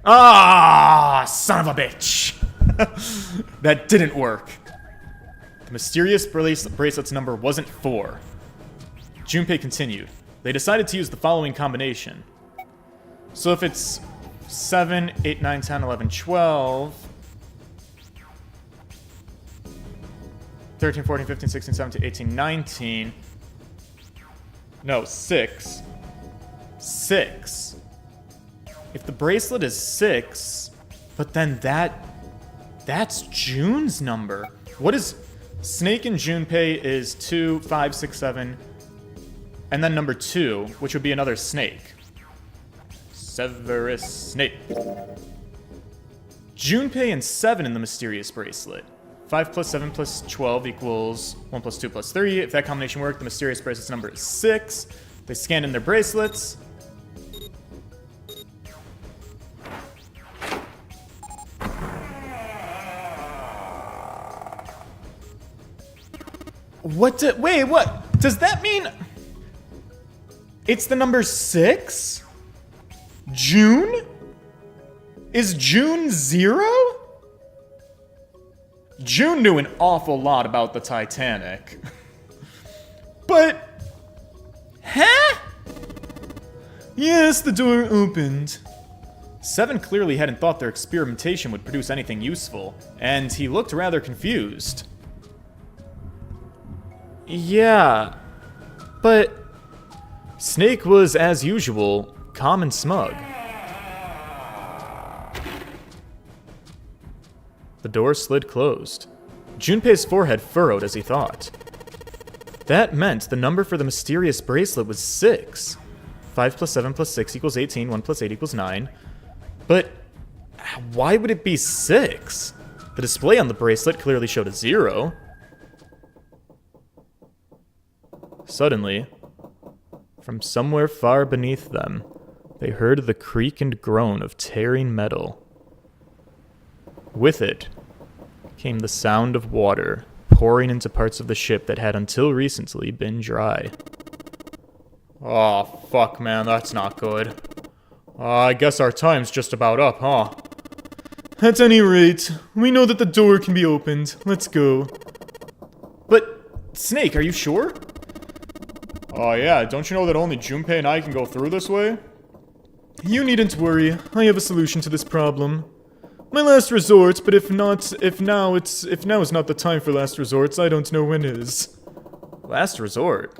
Ah, son of a bitch. That didn't work. The mysterious bracelet's number wasn't 4. Junpei continued. They decided to use the following combination. So if it's 7, 8, 9, 10, 11, 12... 13, 14, 15, 16, 17, 18, 19... No, 6. 6. If the bracelet is 6, but then that's June's number. What is... Snake and Junpei is 2, 5, 6, 7, and then number 2, which would be another snake. Severus Snape. Junpei and 7 in the mysterious bracelet. 5 plus 7 plus 12 equals 1 plus 2 plus 3. If that combination worked, the mysterious bracelet's number is 6. They scanned in their bracelets. Wait, what? Does that mean it's the number 6? June? Is June 0? June knew an awful lot about the Titanic. But... Huh? Yes, the door opened. 7 clearly hadn't thought their experimentation would produce anything useful, and he looked rather confused. Yeah, but Snake was, as usual, calm and smug. The door slid closed. Junpei's forehead furrowed as he thought. That meant the number for the mysterious bracelet was 6. 5 plus 7 plus 6 equals 18, 1 plus 8 equals 9. But why would it be 6? The display on the bracelet clearly showed a 0. Suddenly, from somewhere far beneath them, they heard the creak and groan of tearing metal. With it came the sound of water pouring into parts of the ship that had until recently been dry. Oh, fuck, man, that's not good. I guess our time's just about up, huh? At any rate, we know that the door can be opened. Let's go. But, Snake, are you sure? Oh yeah, don't you know that only Junpei and I can go through this way? You needn't worry. I have a solution to this problem. My last resort, but if now is not the time for last resorts, I don't know when is. Last resort?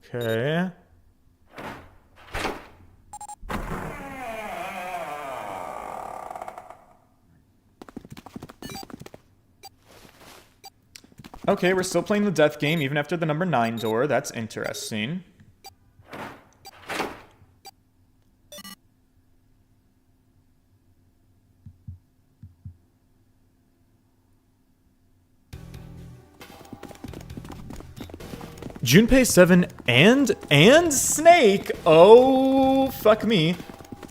Okay. Okay, we're still playing the death game even after the number 9 door. That's interesting. Junpei 7 and Snake, oh, fuck me,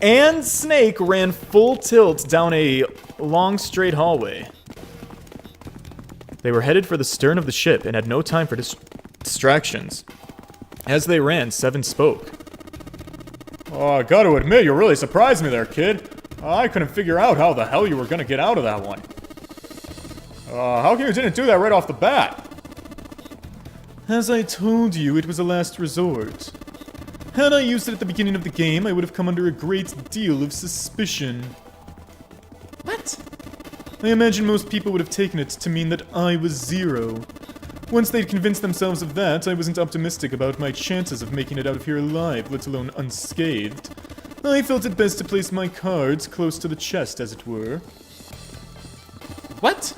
and Snake ran full tilt down a long straight hallway. They were headed for the stern of the ship and had no time for distractions. As they ran, 7 spoke. Oh, I gotta admit, you really surprised me there, kid. I couldn't figure out how the hell you were gonna get out of that one. How come you didn't do that right off the bat? As I told you, it was a last resort. Had I used it at the beginning of the game, I would have come under a great deal of suspicion. What? I imagine most people would have taken it to mean that I was zero. Once they'd convinced themselves of that, I wasn't optimistic about my chances of making it out of here alive, let alone unscathed. I felt it best to place my cards close to the chest, as it were. What?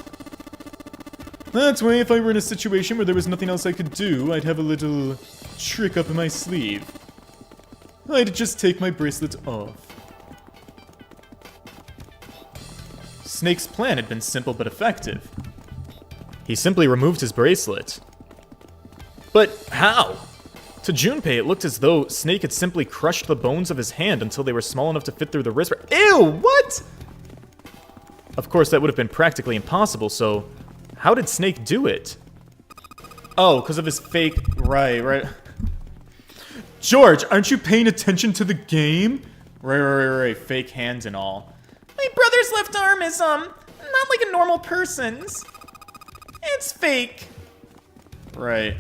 That way, if I were in a situation where there was nothing else I could do, I'd have a little trick up my sleeve. I'd just take my bracelet off. Snake's plan had been simple but effective. He simply removed his bracelet. But how? To Junpei, it looked as though Snake had simply crushed the bones of his hand until they were small enough to fit through the wrist. Ew, what? Of course, that would have been practically impossible, so how did Snake do it? Oh, because of his fake... Right. George, aren't you paying attention to the game? Right. Fake hands and all. My brother's left arm is, not like a normal person's. It's fake. Right.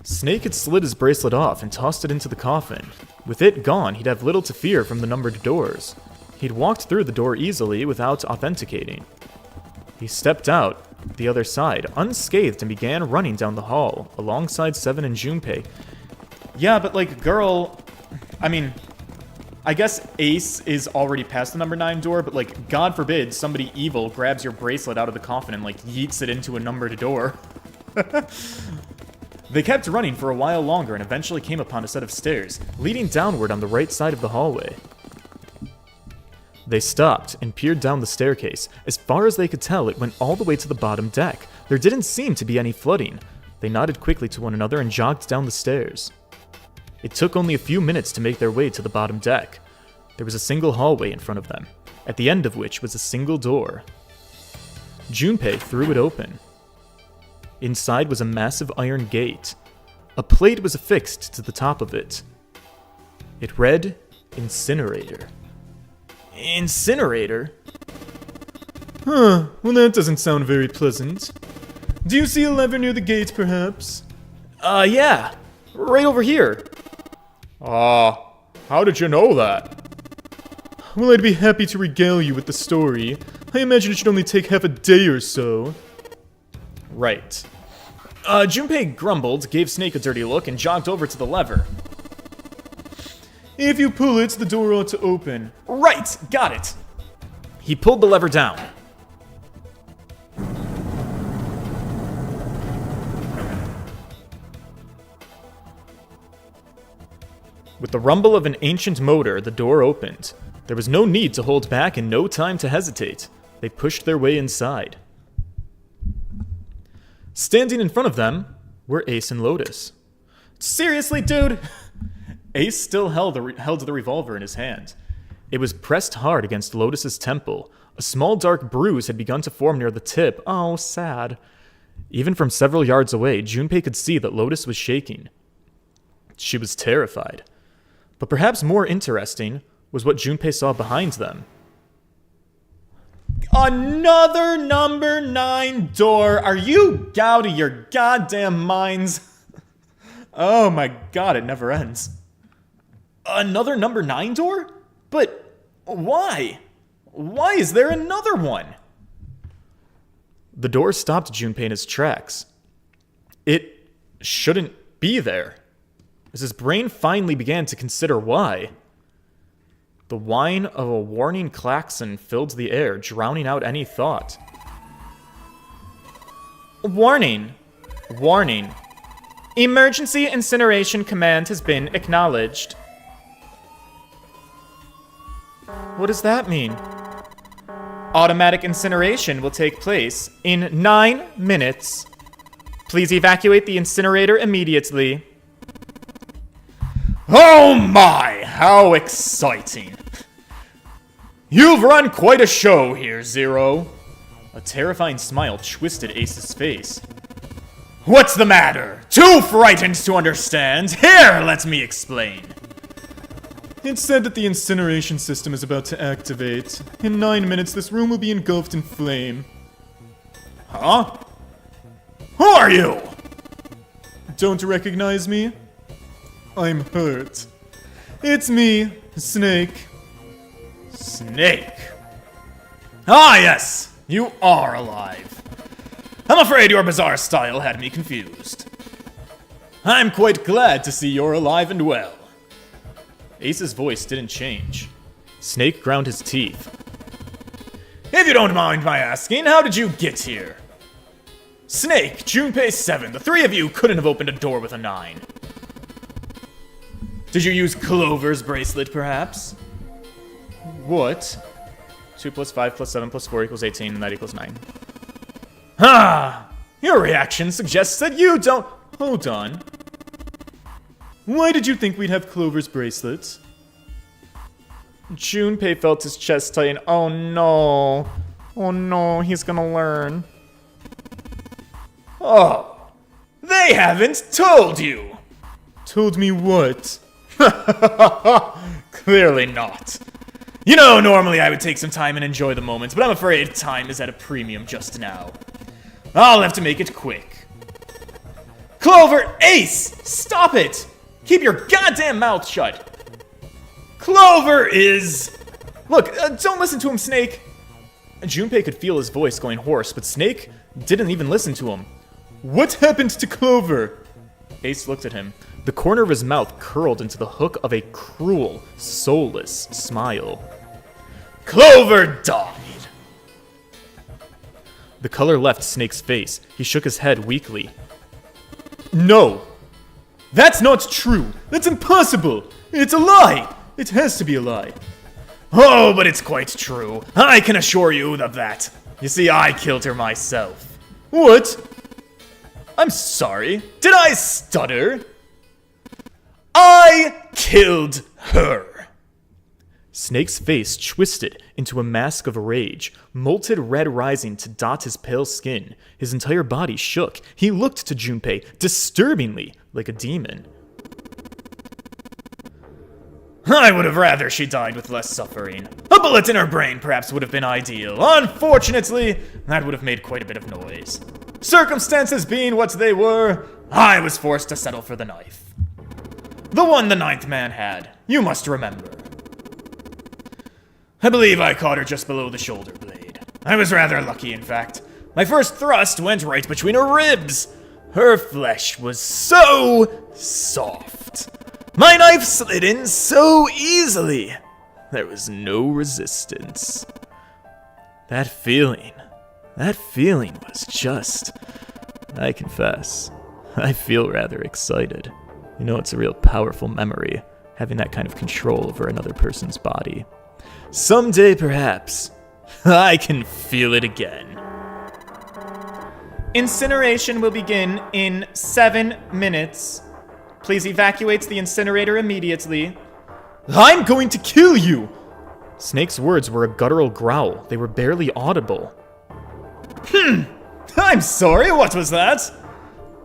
Snake had slid his bracelet off and tossed it into the coffin. With it gone, he'd have little to fear from the numbered doors. He'd walked through the door easily without authenticating. He stepped out the other side, unscathed, and began running down the hall, alongside Seven and Junpei. Yeah, but like, girl... I mean, I guess Ace is already past the number 9 door, but like, God forbid somebody evil grabs your bracelet out of the coffin and like, yeets it into a numbered door. They kept running for a while longer and eventually came upon a set of stairs, leading downward on the right side of the hallway. They stopped and peered down the staircase. As far as they could tell, it went all the way to the bottom deck. There didn't seem to be any flooding. They nodded quickly to one another and jogged down the stairs. It took only a few minutes to make their way to the bottom deck. There was a single hallway in front of them, at the end of which was a single door. Junpei threw it open. Inside was a massive iron gate. A plate was affixed to the top of it. It read, Incinerator. Incinerator? Huh, well that doesn't sound very pleasant. Do you see a lever near the gate, perhaps? Yeah. Right over here. How did you know that? Well, I'd be happy to regale you with the story. I imagine it should only take half a day or so. Right. Junpei grumbled, gave Snake a dirty look, and jogged over to the lever. If you pull it, the door ought to open. Right! Got it! He pulled the lever down. With the rumble of an ancient motor, the door opened. There was no need to hold back and no time to hesitate. They pushed their way inside. Standing in front of them were Ace and Lotus. Seriously, dude? Ace still held the revolver in his hand. It was pressed hard against Lotus's temple. A small dark bruise had begun to form near the tip. Oh, sad. Even from several yards away, Junpei could see that Lotus was shaking. She was terrified. But perhaps more interesting was what Junpei saw behind them. Another number 9 door! Are you out of your goddamn minds? Oh my god, it never ends. Another number 9 door? But why? Why is there another one? The door stopped Junpei in his tracks. It shouldn't be there. As his brain finally began to consider why. The whine of a warning klaxon filled the air, drowning out any thought. Warning. Warning. Emergency incineration command has been acknowledged. What does that mean? Automatic incineration will take place in 9 minutes. Please evacuate the incinerator immediately. Oh my, how exciting. You've run quite a show here, Zero. A terrifying smile twisted Ace's face. What's the matter? Too frightened to understand? Here, let me explain. It's said that the incineration system is about to activate. In 9 minutes, this room will be engulfed in flame. Huh? Who are you? Don't recognize me? I'm hurt. It's me, Snake. Snake? Ah, yes! You are alive. I'm afraid your bizarre style had me confused. I'm quite glad to see you're alive and well. Ace's voice didn't change. Snake ground his teeth. If you don't mind my asking, how did you get here? Snake, Junpei 7, the three of you couldn't have opened a door with a 9. Did you use Clover's bracelet, perhaps? What? 2 plus 5 plus 7 plus 4 equals 18, and that equals 9. Ah! Your reaction suggests that you don't... Hold on. Why did you think we'd have Clover's bracelets? Junpei felt his chest tighten. Oh no. Oh no, he's gonna learn. Oh. They haven't told you! Told me what? Clearly not. You know, normally I would take some time and enjoy the moment, but I'm afraid time is at a premium just now. I'll have to make it quick. Clover! Ace! Stop it! Keep your goddamn mouth shut! Clover is... Look, don't listen to him, Snake! Junpei could feel his voice going hoarse, but Snake didn't even listen to him. What happened to Clover? Ace looked at him. The corner of his mouth curled into the hook of a cruel, soulless smile. Clover died! The color left Snake's face. He shook his head weakly. No! That's not true! That's impossible! It's a lie! It has to be a lie. Oh, but it's quite true. I can assure you of that. You see, I killed her myself. What? I'm sorry. Did I stutter? I killed her. Snake's face twisted into a mask of rage, molted red rising to dot his pale skin. His entire body shook. He looked to Junpei, disturbingly like a demon. I would have rather she died with less suffering. A bullet in her brain perhaps would have been ideal. Unfortunately, that would have made quite a bit of noise. Circumstances being what they were, I was forced to settle for the knife. The one the ninth man had, you must remember. I believe I caught her just below the shoulder blade. I was rather lucky, in fact. My first thrust went right between her ribs. Her flesh was so soft. My knife slid in so easily. There was no resistance. That feeling was just... I confess, I feel rather excited. You know, it's a real powerful memory, having that kind of control over another person's body. Someday, perhaps, I can feel it again. Incineration will begin in 7 minutes. Please evacuate the incinerator immediately. I'm going to kill you! Snake's words were a guttural growl. They were barely audible. I'm sorry, what was that?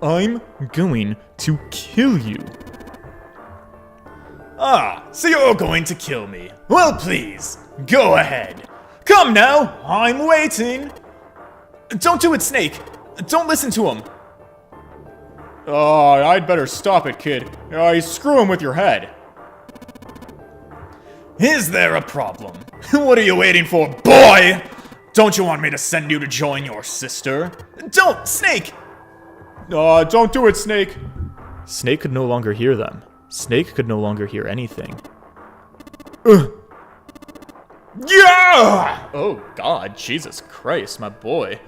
I'm going to kill you. Ah, so you're going to kill me. Well, please, go ahead. Come now, I'm waiting. Don't do it, Snake. Don't listen to him. Oh, I'd better stop it, kid. You screw him with your head. Is there a problem? What are you waiting for, boy? Don't you want me to send you to join your sister? Don't, Snake! Don't do it, Snake. Snake could no longer hear them. Snake could no longer hear anything. Yeah! Oh, God, Jesus Christ, my boy.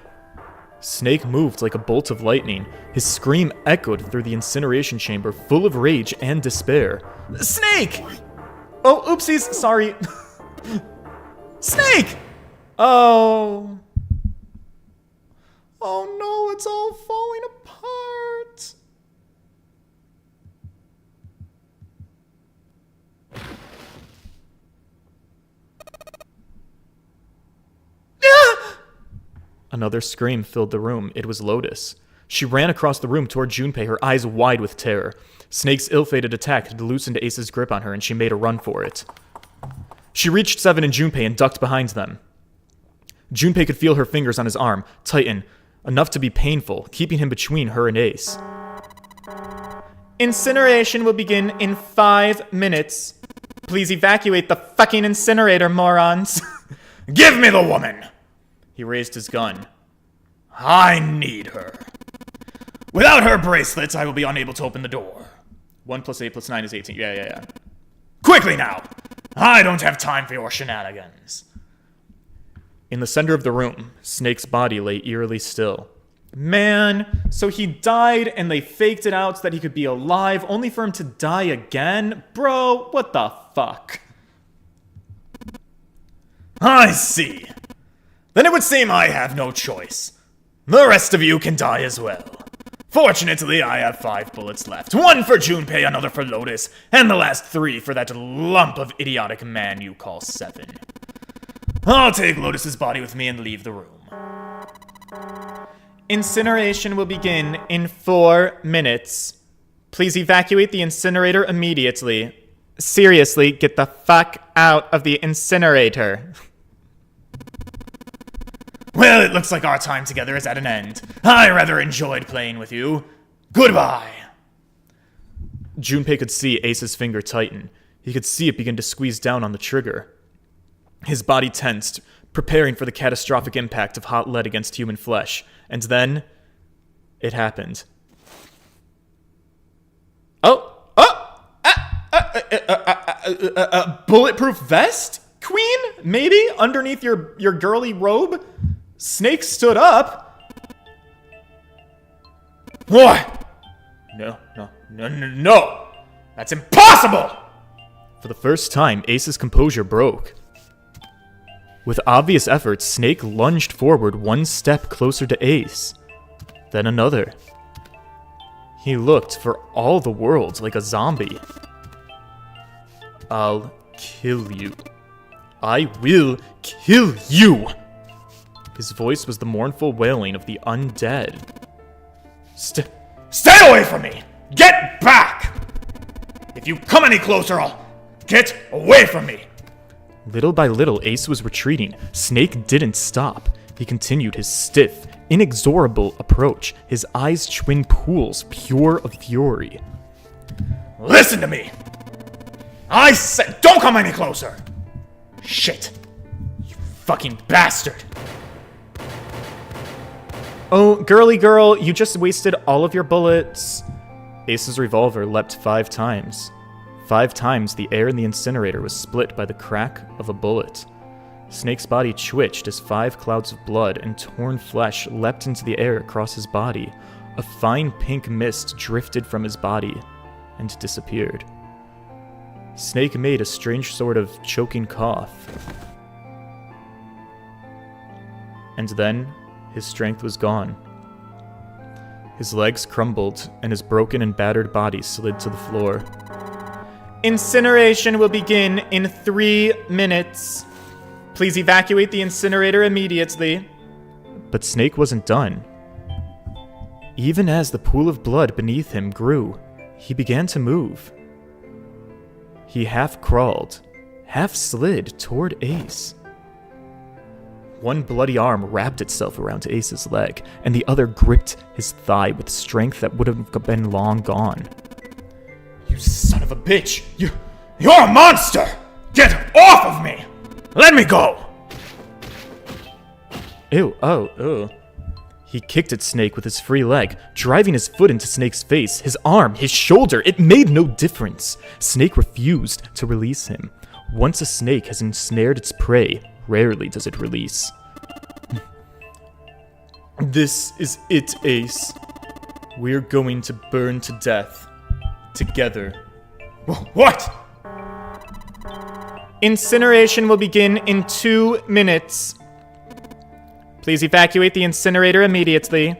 Snake moved like a bolt of lightning. His scream echoed through the incineration chamber, full of rage and despair. Snake! Oh, oopsies, sorry. Snake! Oh. Oh no, it's all falling apart. Another scream filled the room. It was Lotus. She ran across the room toward Junpei, her eyes wide with terror. Snake's ill-fated attack had loosened Ace's grip on her, and she made a run for it. She reached Seven and Junpei and ducked behind them. Junpei could feel her fingers on his arm, tighten, enough to be painful, keeping him between her and Ace. Incineration will begin in 5 minutes. Please evacuate the fucking incinerator, morons. Give me the woman! He raised his gun. I need her. Without her bracelets, I will be unable to open the door. 1 + 8 + 9 is 18. Yeah. Quickly now! I don't have time for your shenanigans. In the center of the room, Snake's body lay eerily still. Man, so he died and they faked it out so that he could be alive, only for him to die again? Bro, what the fuck? I see. Then it would seem I have no choice. The rest of you can die as well. Fortunately, I have 5 bullets left. 1 for Junpei, another for Lotus, and the last 3 for that lump of idiotic man you call Seven. I'll take Lotus's body with me and leave the room. Incineration will begin in 4 minutes. Please evacuate the incinerator immediately. Seriously, get the fuck out of the incinerator. Well, it looks like our time together is at an end. I rather enjoyed playing with you. Goodbye. Junpei could see Ace's finger tighten. He could see it begin to squeeze down on the trigger. His body tensed, preparing for the catastrophic impact of hot lead against human flesh. And then, it happened. Bulletproof vest? Queen? Maybe? Underneath your girly robe? Snake stood up. What? No. That's impossible! For the first time, Ace's composure broke. With obvious effort, Snake lunged forward 1 step closer to Ace. Then another. He looked for all the world like a zombie. I'll kill you. I will kill you! His voice was the mournful wailing of the undead. Stay away from me! Get back! If you come any closer, I'll get away from me! Little by little, Ace was retreating. Snake didn't stop. He continued his stiff, inexorable approach, his eyes twin pools pure of fury. Listen to me! I said don't come any closer! Shit! You fucking bastard! Oh, girly girl, you just wasted all of your bullets. Ace's revolver leapt 5 times. 5 times the air in the incinerator was split by the crack of a bullet. Snake's body twitched as 5 clouds of blood and torn flesh leapt into the air across his body. A fine pink mist drifted from his body and disappeared. Snake made a strange sort of choking cough. And then, his strength was gone. His legs crumbled, and his broken and battered body slid to the floor. Incineration will begin in 3 minutes. Please evacuate the incinerator immediately. But Snake wasn't done. Even as the pool of blood beneath him grew, he began to move. He half crawled, half slid toward Ace. 1 bloody arm wrapped itself around Ace's leg, and the other gripped his thigh with strength that would have been long gone. You son of a bitch! You're a monster! Get off of me! Let me go! Ew. He kicked at Snake with his free leg, driving his foot into Snake's face, his arm, his shoulder. It made no difference. Snake refused to release him. Once a snake has ensnared its prey, rarely does it release. This is it, Ace. We're going to burn to death. Together. What? Incineration will begin in 2 minutes. Please evacuate the incinerator immediately.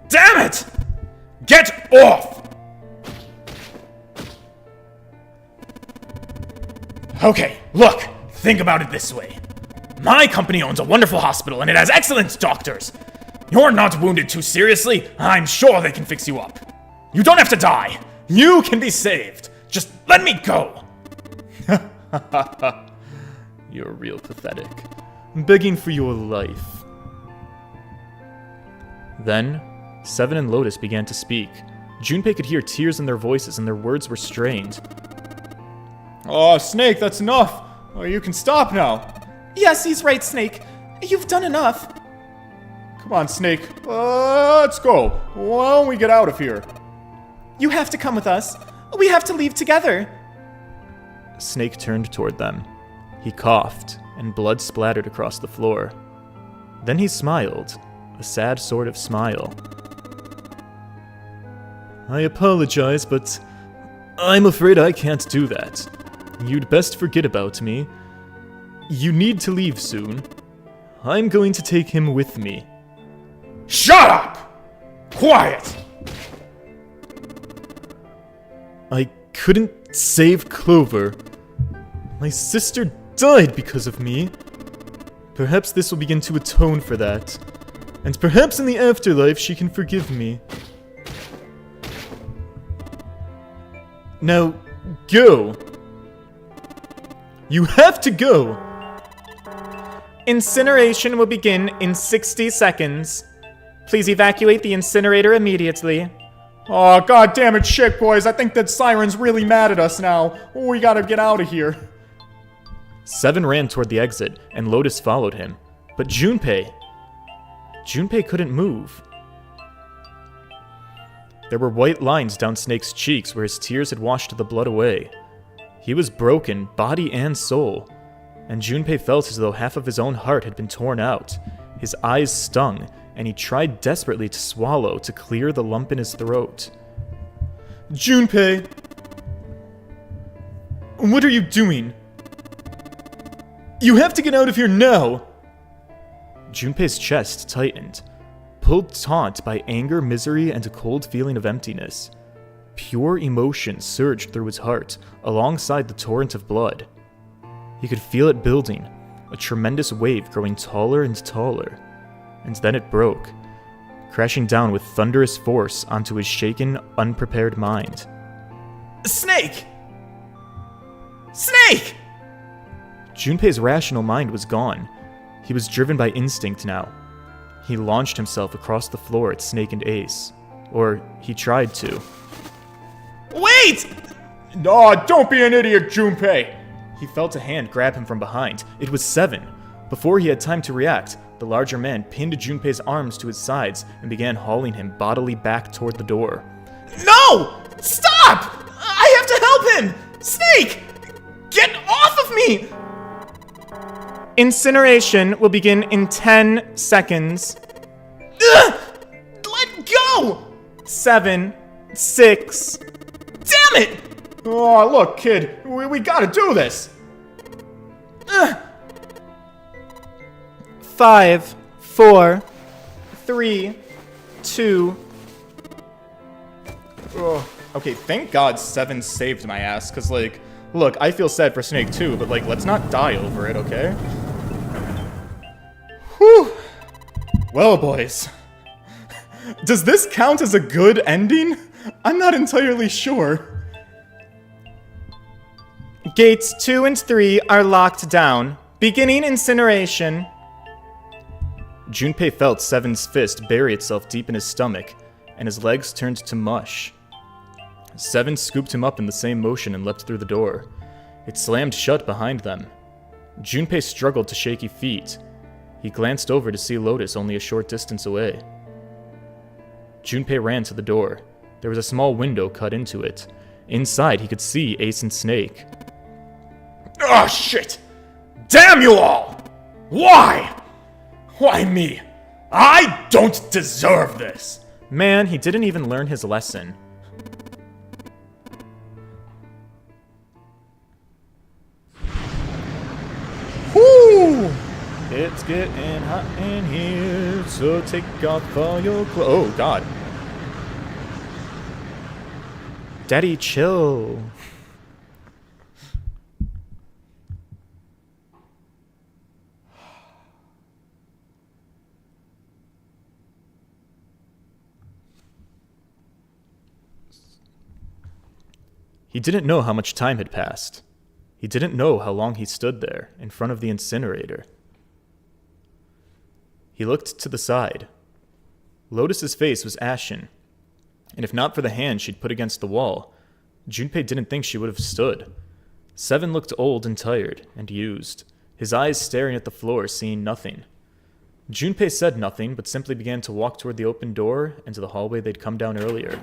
Damn it! Get off! Okay, look, think about it this way. My company owns a wonderful hospital and it has excellent doctors. You're not wounded too seriously, I'm sure they can fix you up. You don't have to die. You can be saved. Just let me go. You're real pathetic. Begging for your life. Then, Seven and Lotus began to speak. Junpei could hear tears in their voices and their words were strained. Oh, Snake, that's enough. Oh, you can stop now. Yes, he's right, Snake. You've done enough. Come on, Snake. Let's go. Why don't we get out of here? You have to come with us. We have to leave together. Snake turned toward them. He coughed, and blood splattered across the floor. Then he smiled, a sad sort of smile. I apologize, but I'm afraid I can't do that. You'd best forget about me. You need to leave soon. I'm going to take him with me. Shut up! Quiet! I couldn't save Clover. My sister died because of me. Perhaps this will begin to atone for that. And perhaps in the afterlife she can forgive me. Now, go! You have to go! Incineration will begin in 60 seconds. Please evacuate the incinerator immediately. Oh, god damn it, shit, boys. I think that Siren's really mad at us now. We gotta get out of here. Seven ran toward the exit, and Lotus followed him. But Junpei couldn't move. There were white lines down Snake's cheeks where his tears had washed the blood away. He was broken, body and soul, and Junpei felt as though half of his own heart had been torn out. His eyes stung, and he tried desperately to swallow to clear the lump in his throat. Junpei! What are you doing? You have to get out of here now! Junpei's chest tightened, pulled taut by anger, misery, and a cold feeling of emptiness. Pure emotion surged through his heart, alongside the torrent of blood. He could feel it building, a tremendous wave growing taller and taller. And then it broke, crashing down with thunderous force onto his shaken, unprepared mind. Snake! Snake! Junpei's rational mind was gone. He was driven by instinct now. He launched himself across the floor at Snake and Ace. Or he tried to. Wait! Oh, don't be an idiot, Junpei! He felt a hand grab him from behind. It was Seven. Before he had time to react, the larger man pinned Junpei's arms to his sides and began hauling him bodily back toward the door. No! Stop! I have to help him! Snake! Get off of me! Incineration will begin in 10 seconds. Ugh! Let go! 7, 6. Damn it! Oh, look, kid. We gotta do this. 5, 4, 3, 2. Oh, okay, thank God Seven saved my ass, because, like, look, I feel sad for Snake too, but, like, let's not die over it, okay? Whew. Well, boys. Does this count as a good ending? I'm not entirely sure. Gates 2 and 3 are locked down. Beginning incineration. Junpei felt Seven's fist bury itself deep in his stomach, and his legs turned to mush. Seven scooped him up in the same motion and leapt through the door. It slammed shut behind them. Junpei struggled to shaky feet. He glanced over to see Lotus only a short distance away. Junpei ran to the door. There was a small window cut into it. Inside, he could see Ace and Snake. Oh, shit! Damn you all! Why? Why me? I don't deserve this! Man, he didn't even learn his lesson. Whoo! It's getting hot in here, so take off all your clothes. Oh, God. Daddy, chill. He didn't know how much time had passed. He didn't know how long he stood there, in front of the incinerator. He looked to the side. Lotus's face was ashen. And if not for the hand she'd put against the wall, Junpei didn't think she would have stood. Seven looked old and tired, and used, his eyes staring at the floor, seeing nothing. Junpei said nothing, but simply began to walk toward the open door and to the hallway they'd come down earlier.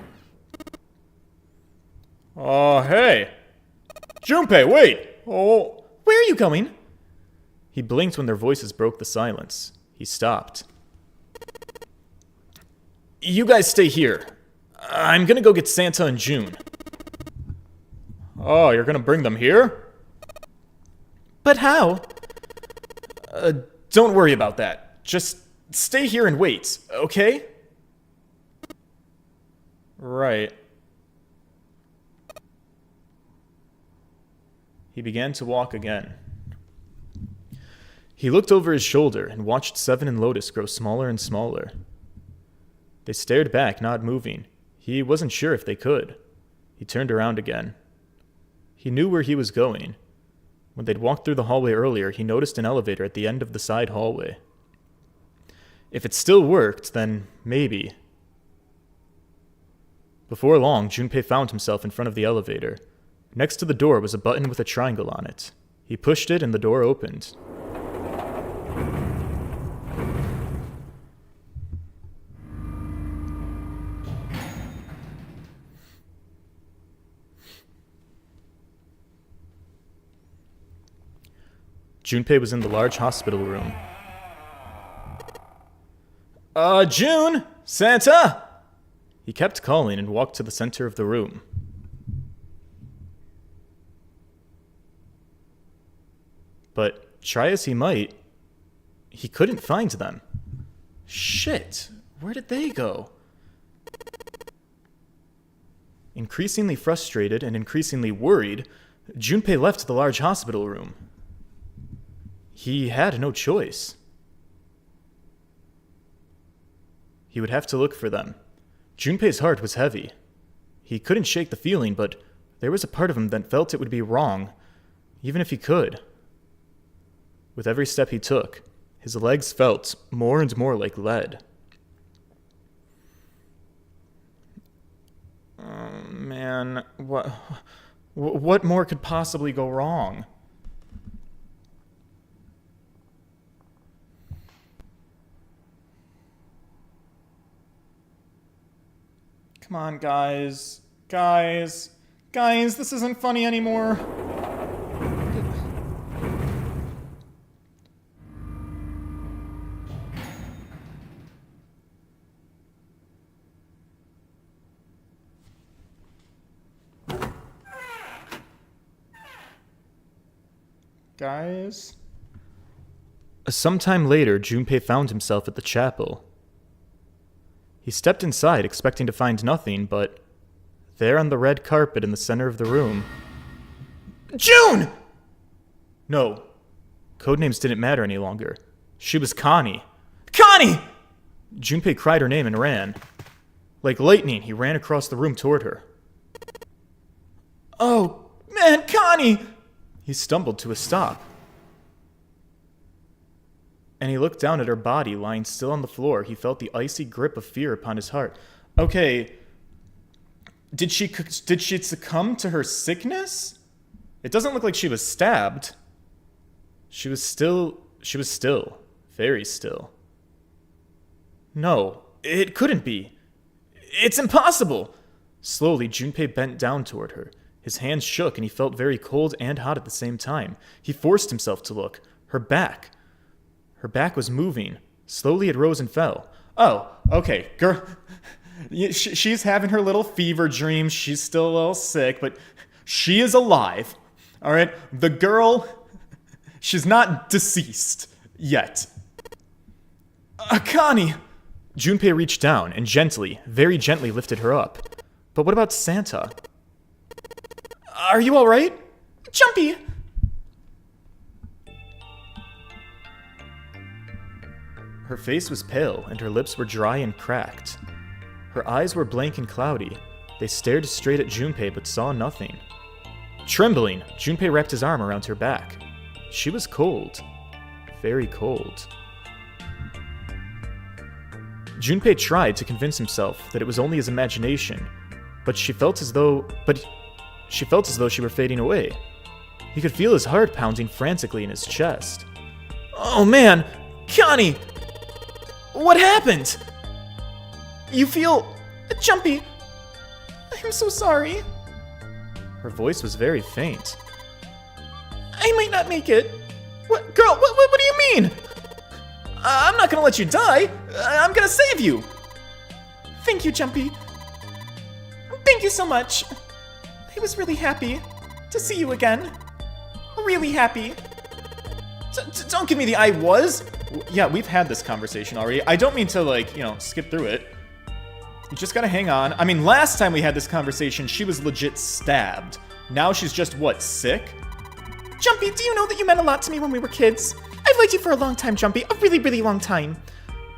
Oh, hey! Junpei, wait! Oh, Where are you going? He blinked when their voices broke the silence. He stopped. You guys stay here. I'm gonna go get Santa and June. oh, you're gonna bring them here? But how? Don't worry about that. Just stay here and wait, okay? Right. He began to walk again. He looked over his shoulder and watched Seven and Lotus grow smaller and smaller. They stared back, not moving. He wasn't sure if they could. He turned around again. He knew where he was going. When they'd walked through the hallway earlier, he noticed an elevator at the end of the side hallway. If it still worked, then maybe. Before long, Junpei found himself in front of the elevator. Next to the door was a button with a triangle on it. He pushed it and the door opened. Junpei was in the large hospital room. June! Santa! He kept calling and walked to the center of the room. But try as he might, he couldn't find them. Shit, where did they go? Increasingly frustrated and increasingly worried, Junpei left the large hospital room. He had no choice. He would have to look for them. Junpei's heart was heavy. He couldn't shake the feeling, but there was a part of him that felt it would be wrong, even if he could. With every step he took, his legs felt more and more like lead. Oh, man, what more could possibly go wrong? Come on, guys. Guys, this isn't funny anymore. Guys? Sometime later, Junpei found himself at the chapel. He stepped inside, expecting to find nothing, but there on the red carpet in the center of the room... June! No. Codenames didn't matter any longer. She was Connie. Connie! Junpei cried her name and ran. Like lightning, he ran across the room toward her. Oh, man, Connie! He stumbled to a stop. And he looked down at her body lying still on the floor. He felt the icy grip of fear upon his heart. Okay, did she succumb to her sickness? It doesn't look like she was stabbed. She was still, very still. No, it couldn't be. It's impossible. Slowly, Junpei bent down toward her. His hands shook and he felt very cold and hot at the same time. He forced himself to look. Her back. Her back was moving. Slowly it rose and fell. Oh, okay, girl. She's having her little fever dream. She's still a little sick, but she is alive. All right? The girl, she's not deceased yet. Connie! Junpei reached down and gently, very gently lifted her up. But what about Santa? Are you all right? Jumpy! Her face was pale and her lips were dry and cracked. Her eyes were blank and cloudy. They stared straight at Junpei but saw nothing. Trembling, Junpei wrapped his arm around her back. She was cold. Very cold. Junpei tried to convince himself that it was only his imagination, but she felt as though she were fading away. He could feel his heart pounding frantically in his chest. Oh man, Connie! What happened? You feel jumpy. I'm so sorry. Her voice was very faint. I might not make it. What, girl, what do you mean? I'm not gonna let you die. I'm gonna save you. Thank you, Jumpy. Thank you so much. I was really happy to see you again. Really happy. Don't give me the I was. Yeah, we've had this conversation already. I don't mean to, skip through it. You just gotta hang on. I mean, last time we had this conversation, she was legit stabbed. Now she's just, what, sick? Jumpy, do you know that you meant a lot to me when we were kids? I've liked you for a long time, Jumpy. A really, really long time.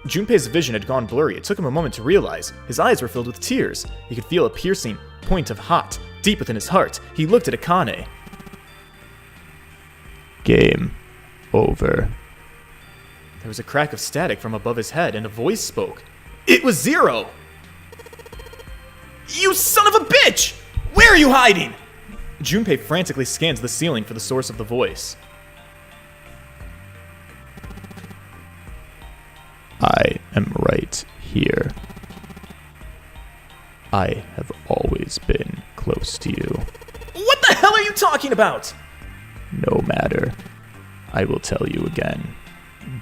Junpei's vision had gone blurry. It took him a moment to realize. His eyes were filled with tears. He could feel a piercing point of hot deep within his heart. He looked at Akane. Game over. There was a crack of static from above his head, and a voice spoke. It was Zero! You son of a bitch! Where are you hiding? Junpei frantically scans the ceiling for the source of the voice. I am right here. I have always been close to you. What the hell are you talking about? No matter. I will tell you again.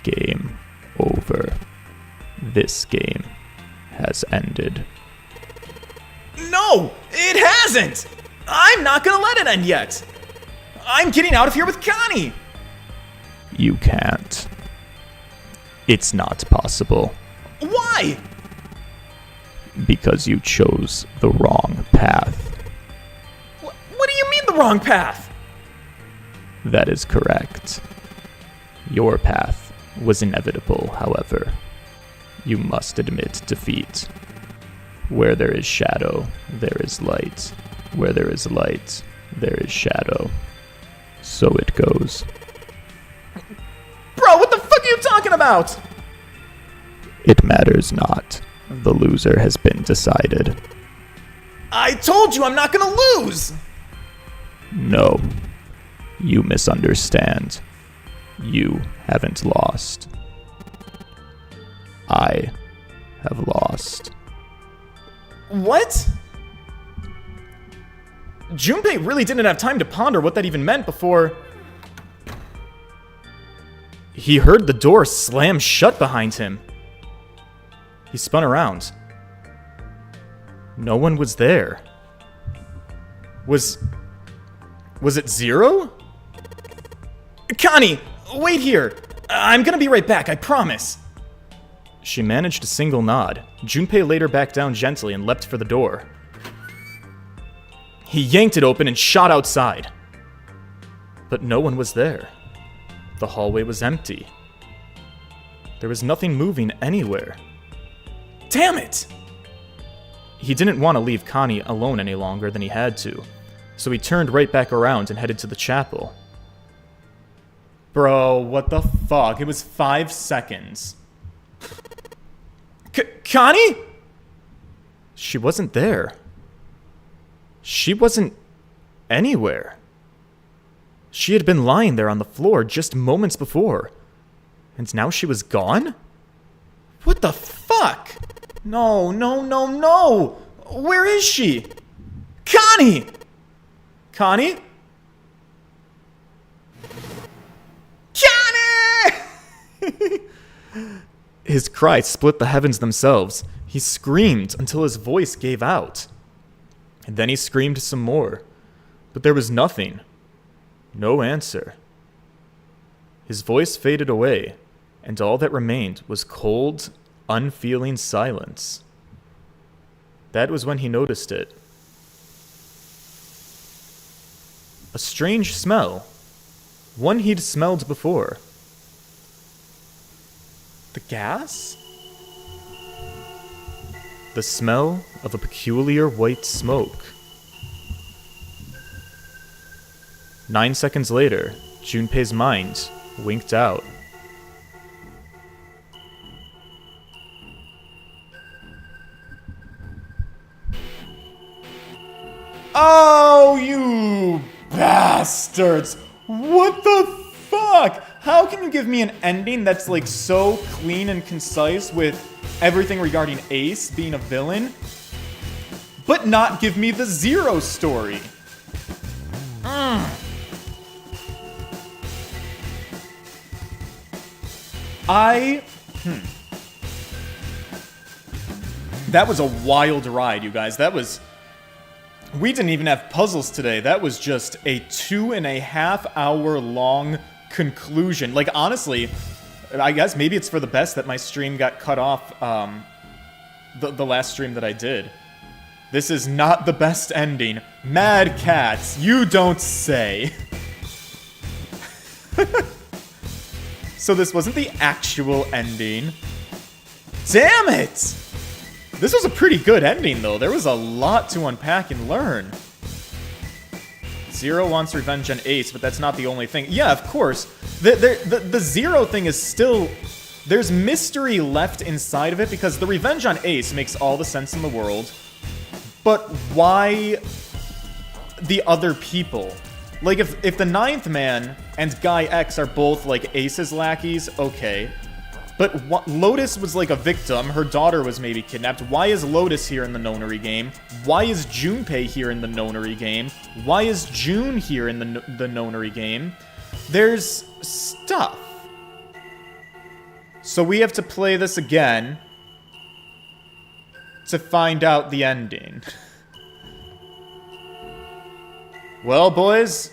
Game over. This game has ended. No, it hasn't! I'm not gonna let it end yet! I'm getting out of here with Connie! You can't. It's not possible. Why? Because you chose the wrong path. What do you mean the wrong path? That is correct. Your path was inevitable, however. You must admit defeat. Where there is shadow, there is light. Where there is light, there is shadow. So it goes. Bro, what the fuck are you talking about? It matters not. The loser has been decided. I told you I'm not gonna lose! No. You misunderstand. You haven't lost. I have lost. What? Junpei really didn't have time to ponder what that even meant before he heard the door slam shut behind him. He spun around. No one was there. Was it Zero? Connie, wait here. I'm gonna be right back, I promise. She managed a single nod. Junpei laid her back down gently and leapt for the door. He yanked it open and shot outside. But no one was there. The hallway was empty. There was nothing moving anywhere. Damn it! He didn't want to leave Connie alone any longer than he had to, so he turned right back around and headed to the chapel. Bro, what the fuck? It was 5 seconds. Connie? She wasn't there. She wasn't anywhere. She had been lying there on the floor just moments before. And now she was gone? What the fuck? No. Where is she? Connie! Connie? Connie! His cry split the heavens themselves. He screamed until his voice gave out. And then he screamed some more. But there was nothing. No answer. His voice faded away, and all that remained was cold, unfeeling silence. That was when he noticed it. A strange smell. One he'd smelled before. The gas? The smell of a peculiar white smoke. 9 seconds later, Junpei's mind winked out. Oh, you bastards. What the fuck? How can you give me an ending that's like so clean and concise with everything regarding Ace being a villain, but not give me the Zero story? That was a wild ride, you guys. We didn't even have puzzles today. That was just a 2.5 hour long conclusion. Like, honestly, I guess maybe it's for the best that my stream got cut off, the last stream that I did. This is not the best ending. Mad Cats, you don't say. So this wasn't the actual ending. Damn it! This was a pretty good ending, though. There was a lot to unpack and learn. Zero wants revenge on Ace, but that's not the only thing. Yeah, of course. The Zero thing is still... There's mystery left inside of it, because the revenge on Ace makes all the sense in the world. But why the other people? Like, if the Ninth Man and Guy X are both, like, Ace's lackeys, okay. But Lotus was like a victim. Her daughter was maybe kidnapped. Why is Lotus here in the Nonary game? Why is Junpei here in the Nonary game? Why is June here in the Nonary game? There's stuff. So we have to play this again to find out the ending. Well, boys,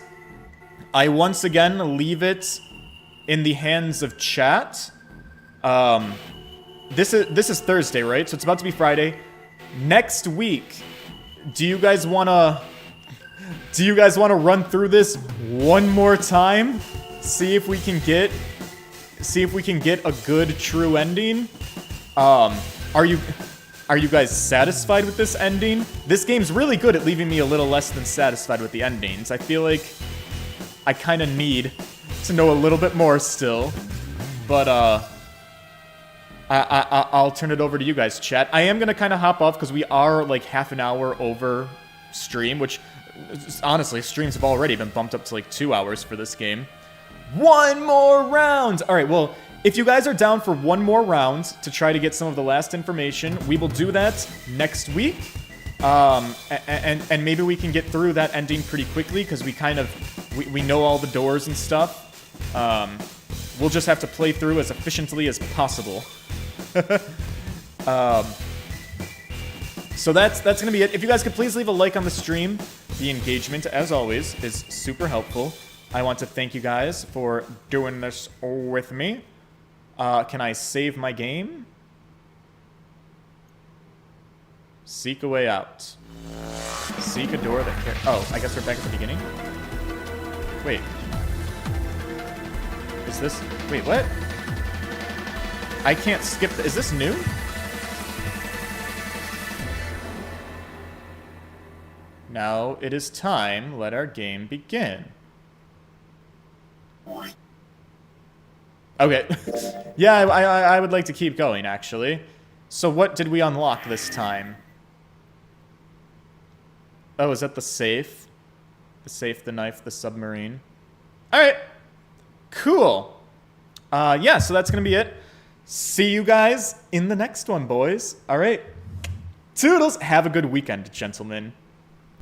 I once again leave it in the hands of chat. This is Thursday, right? So it's about to be Friday. Next week, do you guys wanna run through this one more time? See if we can get a good true ending? Are you guys satisfied with this ending? This game's really good at leaving me a little less than satisfied with the endings. I feel like I kind of need to know a little bit more still. But, I'll turn it over to you guys, chat. I am going to kind of hop off because we are like half an hour over stream, which, honestly, streams have already been bumped up to like 2 hours for this game. One more round! Alright, well, if you guys are down for one more round to try to get some of the last information, we will do that next week. And maybe we can get through that ending pretty quickly because we know all the doors and stuff. We'll just have to play through as efficiently as possible. So that's gonna be it. If you guys could please leave a like on the stream, the engagement, as always, is super helpful. I want to thank you guys for doing this with me. Can I save my game? Seek a way out. Seek a door that oh, I guess we're back at the beginning? Wait. Is this... Wait, what? I can't skip... Is this new? Now it is time. Let our game begin. Okay. Yeah, I would like to keep going, actually. So what did we unlock this time? Oh, is that the safe? The safe, the knife, the submarine. Alright. Cool. Yeah, so that's gonna be it. See you guys in the next one, boys. Alright. Toodles. Have a good weekend, gentlemen.